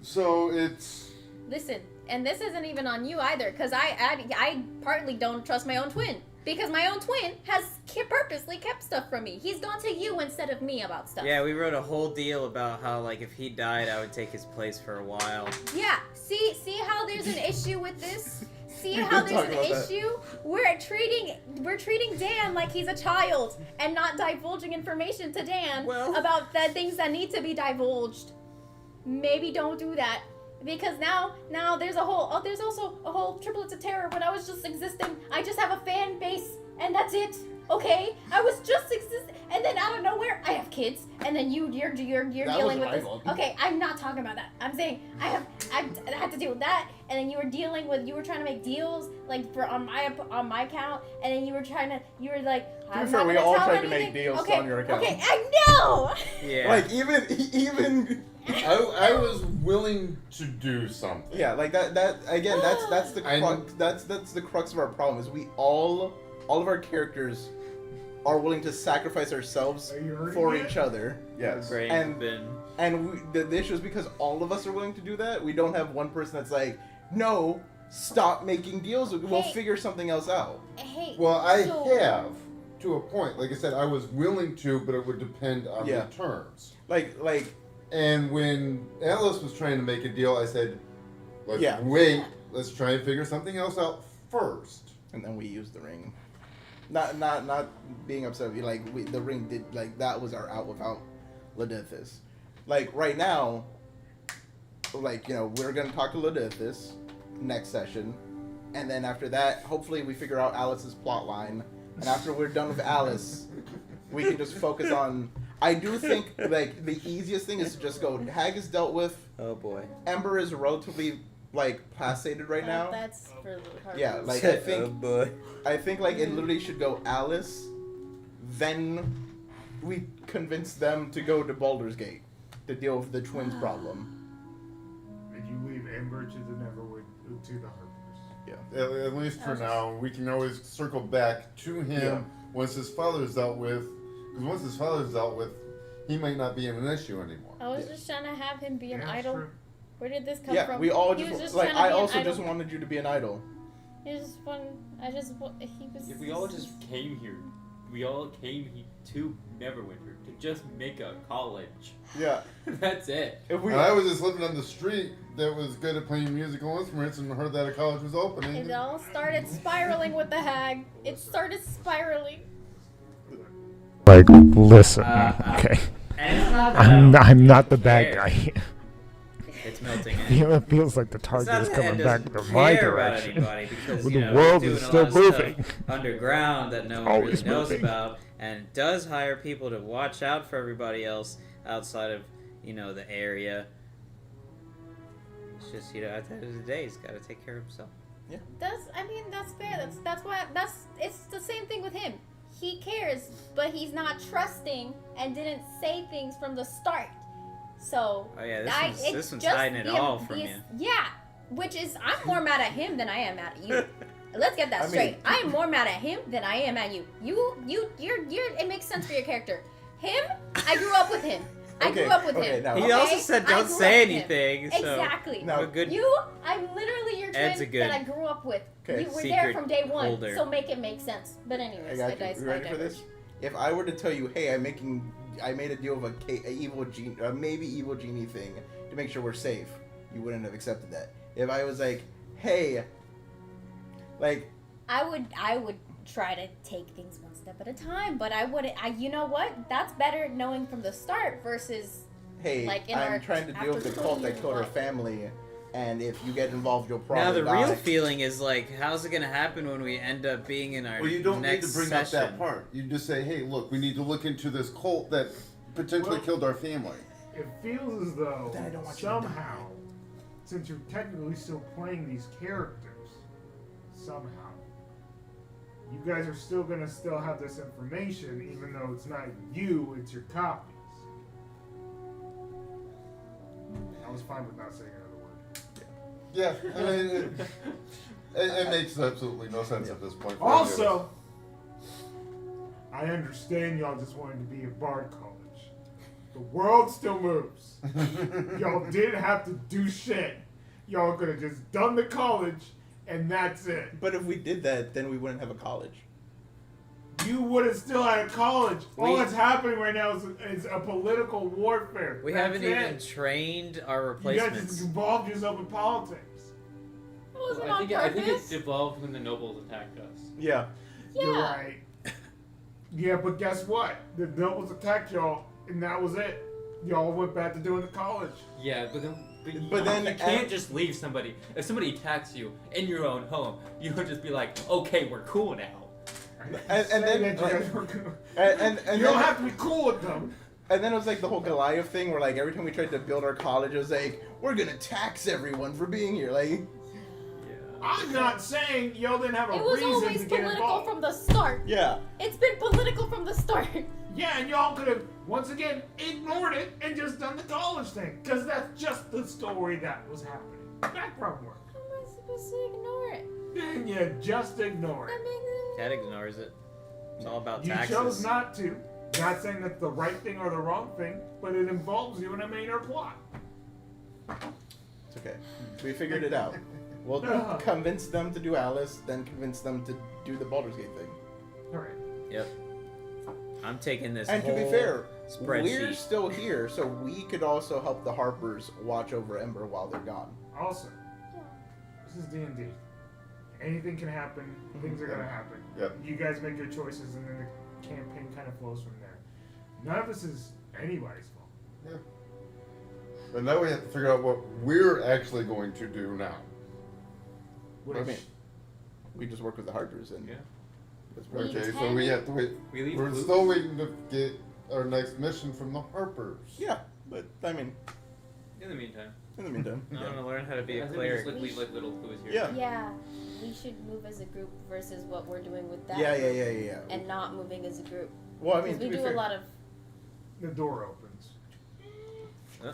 So it's. Listen, and this isn't even on you either, because I partly don't trust my own twin. Because my own twin has purposely kept stuff from me. He's gone to you instead of me about stuff. Yeah, we wrote a whole deal about how, like, if he died, I would take his place for a while. Yeah. See how there's an issue with this? See We how did there's talk an about that. issue? We're treating Dan like he's a child and not divulging information to Dan Well- about the things that need to be divulged. Maybe don't do that. Because now there's also a whole triplets of terror when I was just existing. I just have a fan base and that's it. Okay? I was just existing and then out of nowhere I have kids and then you're That dealing was with my this. fault. Okay, I'm not talking about that. I'm saying I had to deal with that and then you were trying to make deals like for on my account and then you were like I'm be fair, not we gonna all tell tried to make anything. deals okay, on your account. Okay, I know. Yeah. Like even I was willing to do something. yeah, like that again. That's the I crux. That's the crux of our problem. Is we all of our characters are willing to sacrifice ourselves Are you hurting for yet? each other. The brain's And- been. And the issue is because all of us are willing to do that. We don't have one person that's like, no, stop making deals. We'll Hey. figure something else out. Hey. Well, I so- have to a point. Like I said, I was willing to, but it would depend on Yeah. the terms. Like And when Alice was trying to make a deal, I said, "Let's Yeah. wait. Let's try and figure something else out first." and then we used the ring. Not being upset with you. Like the ring did. Like that was our out without Ledithis. Like right now, like we're gonna talk to Ledithis next session, and then after that, hopefully we figure out Alice's plot line. And after we're done with Alice, we can just focus on. I do think like the easiest thing is to just go. Hag is dealt with. Oh boy. Ember is relatively like placated right now. That's for the hard Yeah, ones. like I think. Oh boy. I think like it literally should go Alice, then we convince them to go to Baldur's Gate to deal with the twins problem. And you leave Ember to the Neverwood to the Harpers. At least for now, we can always circle back to him Yeah. once his father's dealt with. Because once his father's dealt with, he might not be an issue anymore. I was just trying to have him be an Yeah, idol. true. Where did this come Yeah, from? we all He was just trying like to I be an also idol. just wanted you to be an idol. He just he was. If we all just came here, we all came to Neverwinter to just make a college. Yeah. That's it. If we And I was just living on the street that was good at playing musical instruments and heard that a college was opening. It all started spiraling with the hag. It started spiraling. Like, listen, Uh, okay. And it's not I'm not the bad guy here. It's melting in. It feels like the It's target not is that coming it back doesn't to my care about direction. anybody because Well, you the know, world he's is doing still a lot of moving. stuff underground that no one Always really knows moving. about, and does hire people to watch out for everybody else outside of the area. It's just at the end of the day, he's got to take care of himself. That's fair. That's why it's the same thing with him. He cares, but he's not trusting and didn't say things from the start. So Oh yeah, it's this one's just hiding it the- all from the- you. Yeah, which is I'm more mad at him than I am mad at you. Let's get that I mean- straight. I am more mad at him than I am at you. You're. It makes sense for your character. Him, I grew up with him. I grew up with him. now- He okay? also said I don't grew say up with him. anything. So Exactly. Now- a good. I'm literally your Ed's twin a good that I grew up with. Okay. You were there secret from day one, holder. so make it make sense. But I anyways, got you. guys, You ready for this? If I were to tell you, hey, I made a deal of a evil genie, maybe evil genie thing to make sure we're safe, you wouldn't have accepted that. If I was like, hey, like, I would try to take things one step at a time, but I wouldn't. You know what? That's better knowing from the start versus. hey, Like in our- I'm trying to deal with the after cult that 20 killed her years, family, and if you get involved, you'll probably Now the die. real feeling is like, how's it gonna happen when we end up being in our Well, you don't need next to bring session? up that part. You just say, hey, look, we need to look into this cult that potentially Well- killed our family. It feels as though Then I don't want you to die. somehow, since you're technically still playing these characters, somehow, you guys are still gonna have this information, even though it's not you, it's your copies. I was fine with not saying another word. Yeah, I mean, it makes absolutely no sense at this point. Also, I understand y'all just wanted to be a bard college. The world still moves. Y'all didn't have to do shit. Y'all could have just done the college, and that's it. But if we did that, then we wouldn't have a college. You would have still had a college. All We- that's happening right now is a political warfare. We That's haven't even it. trained our You guys replacements. just involved yourself in politics. It wasn't I on think purpose. it evolved when the nobles attacked us. Yeah. You're Yeah. right. Yeah, but guess what? The nobles attacked y'all, and that was it. Y'all went back to doing the college. Yeah, but But then you can't just leave somebody. If somebody attacks you in your own home, you don't just be like, okay, we're cool now. And Say then, that you like- guys were cool. And You then, don't have to be cool with them. and then it was like the whole Goliath thing, where like every time we tried to build our college, it was like, we're gonna tax everyone for being here. Like, I'm not saying y'all didn't have a It was reason always to get political involved. from the start. yeah. It's been political from the start. Yeah, and y'all could have once again ignored it and just done the college thing, because that's just the story that was happening. Background work. How am I supposed to ignore it? Then you just ignore That it. makes Ted ignors it. It's all about You taxes. chose not to. Not saying that's the right thing or the wrong thing, but it involves you in a major plot. It's okay. We figured it out. We'll convince them to do Alice, then convince them to do the Baldur's Gate thing. Alright. Yep. I'm taking this And to whole be fair, spreadsheet. we're still here, so we could also help the Harpers watch over Ember while they're gone. Also, this is D&D. Anything can happen. Things are gonna happen. Yep. You guys make your choices, and then the campaign kind of flows from there. None of this is anybody's fault. But now we have to figure out what we're actually going to do now. Which, I mean, we just work with the Harpers, and Yeah. that's pretty Okay, so we have to wait. We leave We're clues. still waiting to get our next mission from the Harpers. Yeah, but I mean, In the meantime, in the meantime, I want to learn how to be I a think we cleeric. just leave like little clues here. Yeah. Yeah, we should move as a group versus what we're doing with that. yeah, group, yeah. And not moving as a group. Well, I mean, Because to we be do fair, a lot of. the door opens. Huh?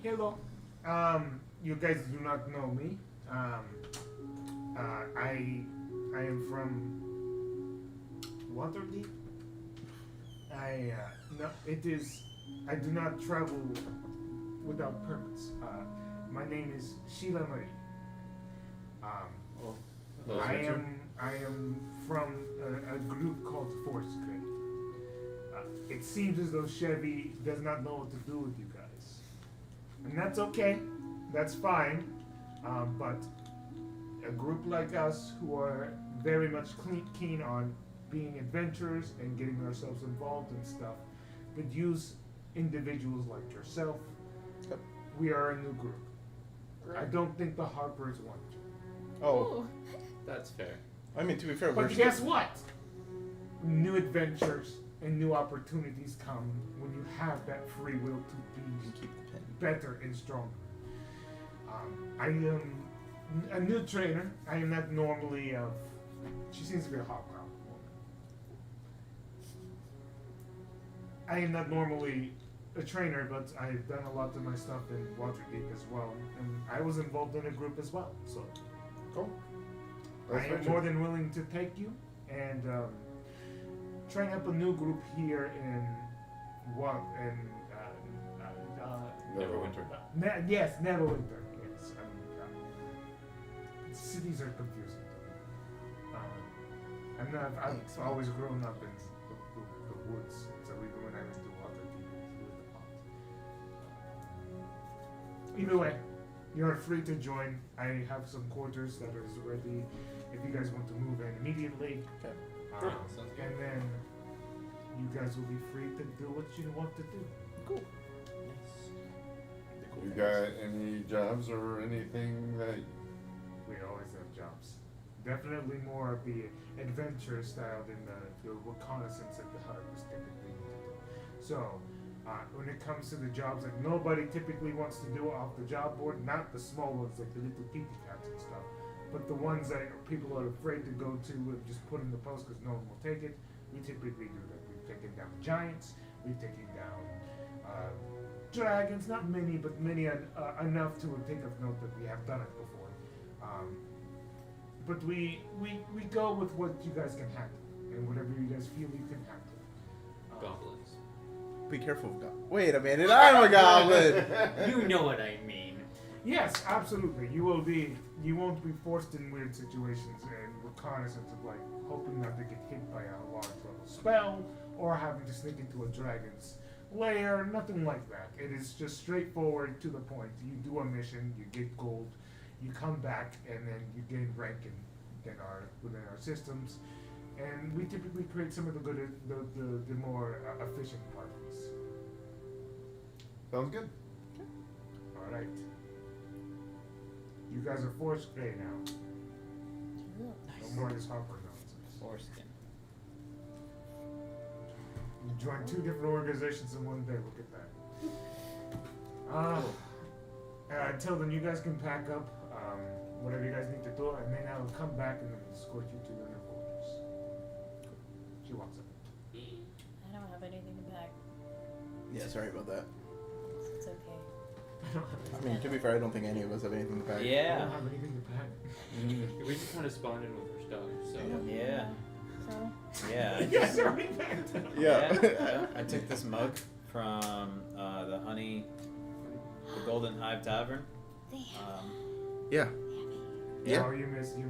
Hello. You guys do not know me. I am from Waterdeep. No, it is. I do not travel without permits. My name is Sheila Marie. Hello, I Spencer. am from a group called Force Grid. It seems as though Chevy does not know what to do with you guys, and that's okay. That's fine. But a group like us, who are very much keen on being adventurers and getting ourselves involved in stuff, could use individuals like yourself Yep. We are a new group. I don't think the Harpers want you. Oh, Ooh. That's fair. I mean, to be fair, But we're guess what? New adventures and new opportunities come when you have that free will to be keep the pin. better and stronger. I am a new trainer. I am not normally of. She seems to be a hobgoblin woman. I am not normally a trainer, but I've done a lot of my stuff in Waterdeep as well, and I was involved in a group as well. So Cool. I am more than willing to take you and train up a new group here in what in Neverwinter. Yes, Neverwinter. Yes, cities are confusing to me. I've always grown up in the woods, so even when I went to Waterdeep, it was the ponds. Either way, you're free to join. I have some quarters that are ready if you guys want to move in immediately. Okay. Sure. Sounds good. And then you guys will be free to do what you want to do. Cool. You got any jobs or anything that? We always have jobs. Definitely more of the adventure style than the reconnaissance that the Harpers typically need to do. So, when it comes to the jobs that nobody typically wants to do off the job board, not the small ones like the little kitty cats and stuff, but the ones that people are afraid to go to and just put in the post because no one will take it, we typically do that. We've taken down giants, we've taken down dragons, not many, but many enough to take of note that we have done it before. But we go with what you guys can handle, and whatever you guys feel you can handle. Goblins. Be careful of goblins. Wait a minute, I'm a goblin. You know what I mean. Yes, absolutely. You won't be forced in weird situations and reconnaissance of like hoping not to get hit by a large level spell or having to sneak into a dragon's lair, nothing like that. It is just straightforward to the point. You do a mission, you get gold, you come back, and then you gain rank within our systems. And we typically create some of the good, the more efficient parties. Sounds good. All right. You guys are forced pay now. No more of this Harper nonsense. Foreskin. You joined two different organizations in one day. Look at that. Until then, you guys can pack up whatever you guys need to do, and then I'll come back and escort you to your new quarters. She walks up. I don't have anything to pack. Yeah, sorry about that. It's okay. I mean, to be fair, I don't think any of us have anything to pack. I Yeah. don't have anything to pack. We just kind of spawned in with her stuff, so. Yeah. So, Yeah. Yes, already packed. Yeah. I took this mug from the Golden Hive Tavern. Yeah. Yeah. Oh, you missed they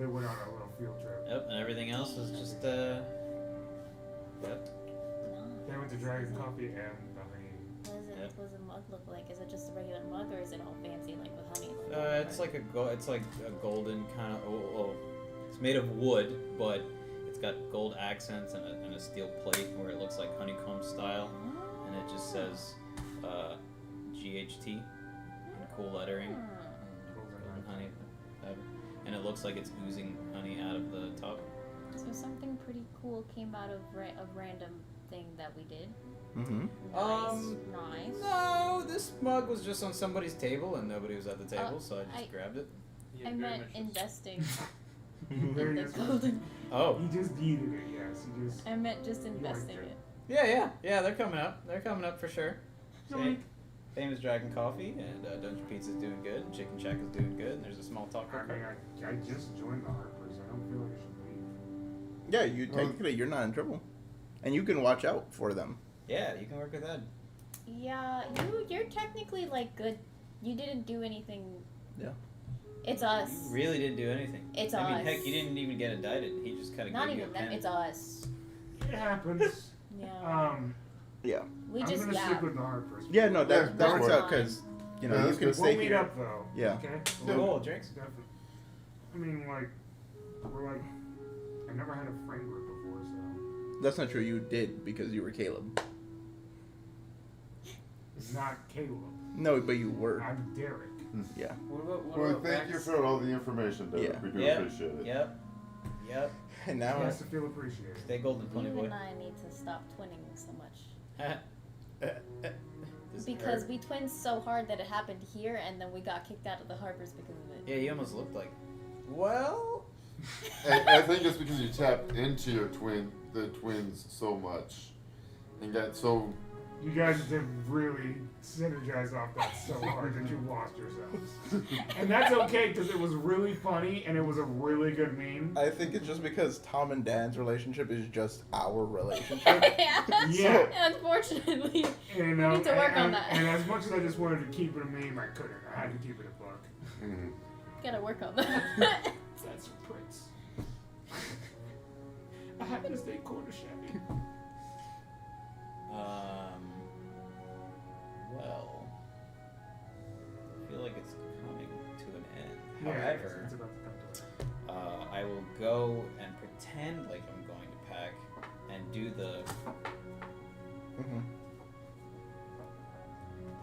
went on a little field trip. Yep, and everything else is just no. They went to Dragon Coffee and the honey. Yep. What does a mug look like? Is it just a regular mug, or is it all fancy, like with honey? It's like a golden kind of. It's made of wood, but it's got gold accents and a steel plate where it looks like honeycomb style, and it just says GHT in cool lettering. Golden honey, and it looks like it's oozing honey out of the top. So something pretty cool came out of a random thing that we did. Mm-hmm. Nice. No, this mug was just on somebody's table and nobody was at the table, so I just grabbed it. Yeah, I very meant much so. investing There in you the go. golden. Oh. He just needed it, yes. He just. I meant just investing it. it. Yeah, they're coming up. They're coming up for sure. Yoink. Famous Dragon Coffee and Dungeon Pizza's doing good, and Chicken Shack is doing good, and there's a small taco. I mean, I just joined the Harpers. I don't feel like I should leave. Yeah, you technically you're not in trouble, and you can watch out for them. Yeah, you can work with Ed. Yeah, you're technically like good. You didn't do anything. Yeah. It's us. You really didn't do anything. It's I mean, us. heck, you didn't even get indicted. He just kind of Not gave you even a them. pen. It's us. It happens. Yeah. Yeah. We I'm just gonna stick with the Harpers. Yeah, no, that Yeah, works that's out because you know Yeah, you that's can good. stay We'll meet here. up though. Yeah. Okay. Cool, drinks. Definitely. I mean, like, we're like, I never had a friend group before, so. That's not true. You did because you were Caleb. not Caleb. No, but you were. I'm Derek. Yeah. What Well, about thank you Rex? for all the information, Derek. Yeah. We do Yep. appreciate it. Yep. And He now has to feel appreciated. Stay golden, You funny boy. and I need to stop twinning so much. Does it Because hurt? we twinned so hard that it happened here, and then we got kicked out of the harbors because of it. Yeah, you almost looked like. Well. I think it's because you tapped into the twins so much, and got so. You guys did really synergize off that so hard that you lost yourselves. And that's okay because it was really funny and it was a really good meme. I think it's just because Tom and Dan's relationship is just our relationship. Yeah. Yeah. Unfortunately. And, We need to work on that. And as much as I just wanted to keep it a meme, I couldn't. I had to keep it a book. Mhm. Gotta work on that. That's for Prince. I had to stay corner shabby. Well, I feel like it's coming to an end. Yeah, However, it's about to come to it. I will go and pretend like I'm going to pack and do the. Mhm.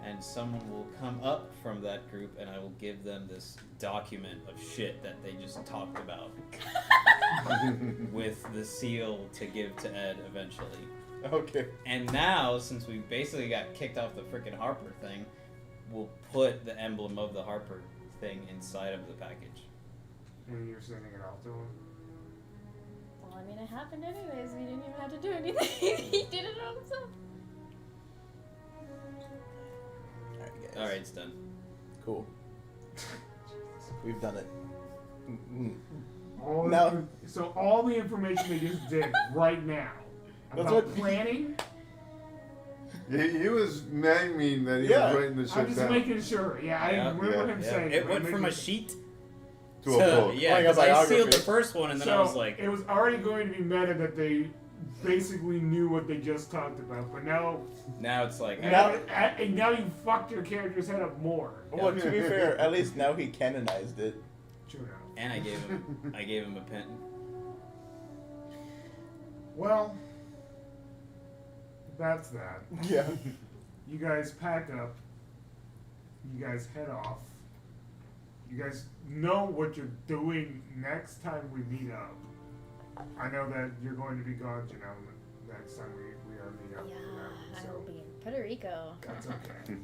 And someone will come up from that group, and I will give them this document of shit that they just talked about, with the seal to give to Ed eventually. Okay. And now, since we basically got kicked off the frickin' Harper thing, we'll put the emblem of the Harper thing inside of the package. And you're sending it off to him? Well, I mean, it happened anyways. We didn't even have to do anything. He did it all himself. Alright, guys. Alright, it's done. Cool. We've done it. Mm-mm. All Now- the, so all the information they just did right now That's about what- planning, He was naming that he Yeah. was writing the shit I'm just down making sure. Yeah, I Yeah, remember him yeah. saying It but went I'm from a making- sheet to a book. Yeah, Like a because I sealed biography. the first one, and then so I was like, it was already going to be meta that they basically knew what they just talked about, but now now it's like, now you fucked your character's head up more. Well, to be fair, at least now he canonized it. True enough. and I gave him a pen. Well, that's that. Yeah. You guys pack up. You guys head off. You guys know what you're doing next time we meet up. I know that you're going to be gone, next time we are meet up. Yeah, I so will be in Puerto Rico. that's okay.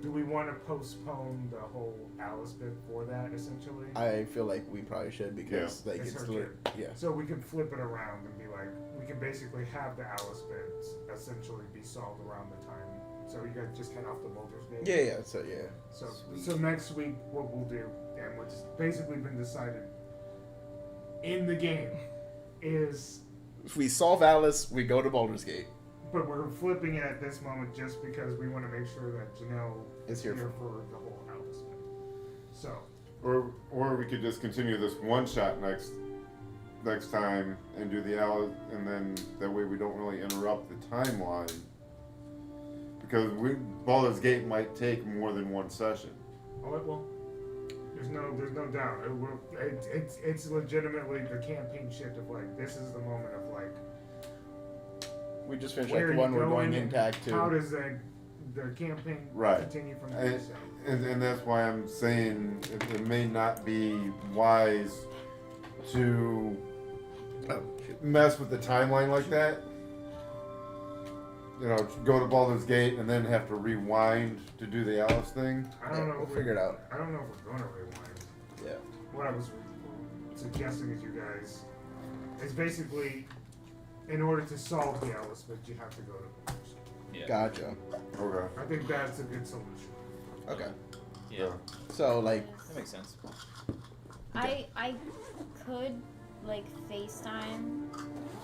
Do we want to postpone the whole Alice bit for that, essentially? I feel like we probably should because like It's it's her lit. kid. Yeah. So we can flip it around and be like, we can basically have the Alice bits essentially be solved around the time. So you guys just head off to Mulder's Gate. Yeah. So yeah. So next week, what we'll do, and what's basically been decided in the game, is, If we solve Alice, we go to Baldur's Gate. but we're flipping it at this moment just because we want to make sure that Janelle Is here for the whole Alice bit. So. Or we could just continue this one shot next time and do the Alice, and then that way we don't really interrupt the timeline. Because Baldur's Gate might take more than one session. Oh, it will. There's no doubt. It will. It's legitimately the campaign shift of like, this is the moment of like, We just finished where Act are 1, you we're going going? into Act 2. How does the campaign Right. continue from there? And that's why I'm saying it may not be wise to mess with the timeline like that. You know, go to Baldur's Gate and then have to rewind to do the Alice thing. I don't know. We'll figure it out. I don't know if we're going to rewind. Yeah. What I was suggesting is you guys, it's basically, in order to solve the Alice bit, you have to go to Baldur's Gate. Yeah. Gotcha. Okay. I think that's a good solution. Okay. Yeah. So like, That makes sense. I could like FaceTime.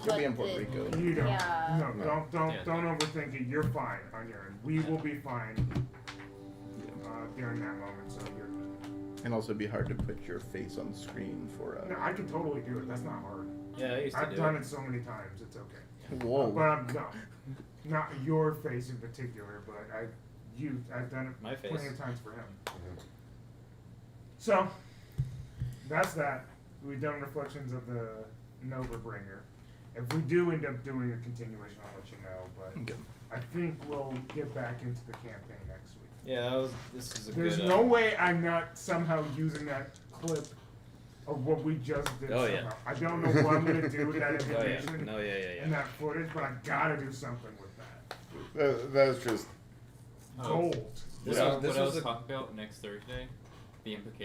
you'll be but in Puerto the- Rico. You don't. Yeah. No, Yeah. don't overthink it. You're fine on your end. We will be fine during that moment. So you're. And also, it'd be hard to put your face on the screen for No, I can totally do it. That's not hard. Yeah, I used to I've do done it. it so many times. It's okay. Whoa. But no, not your face in particular. But I've done it My face. plenty of times for him. So that's that. We've done reflections of the Novabringer. If we do end up doing a continuation, I'll let you know. But Okay. I think we'll get back into the campaign next week. Yeah, this is a There's good. no way I'm not somehow using that clip of what we just did. Oh, yeah. somehow. I don't know what I'm gonna do with that Oh yeah, information no, yeah. and that footage, but I gotta do something with that. That's just Oh, Gold. What This I was was the- talking about next Thursday, the implication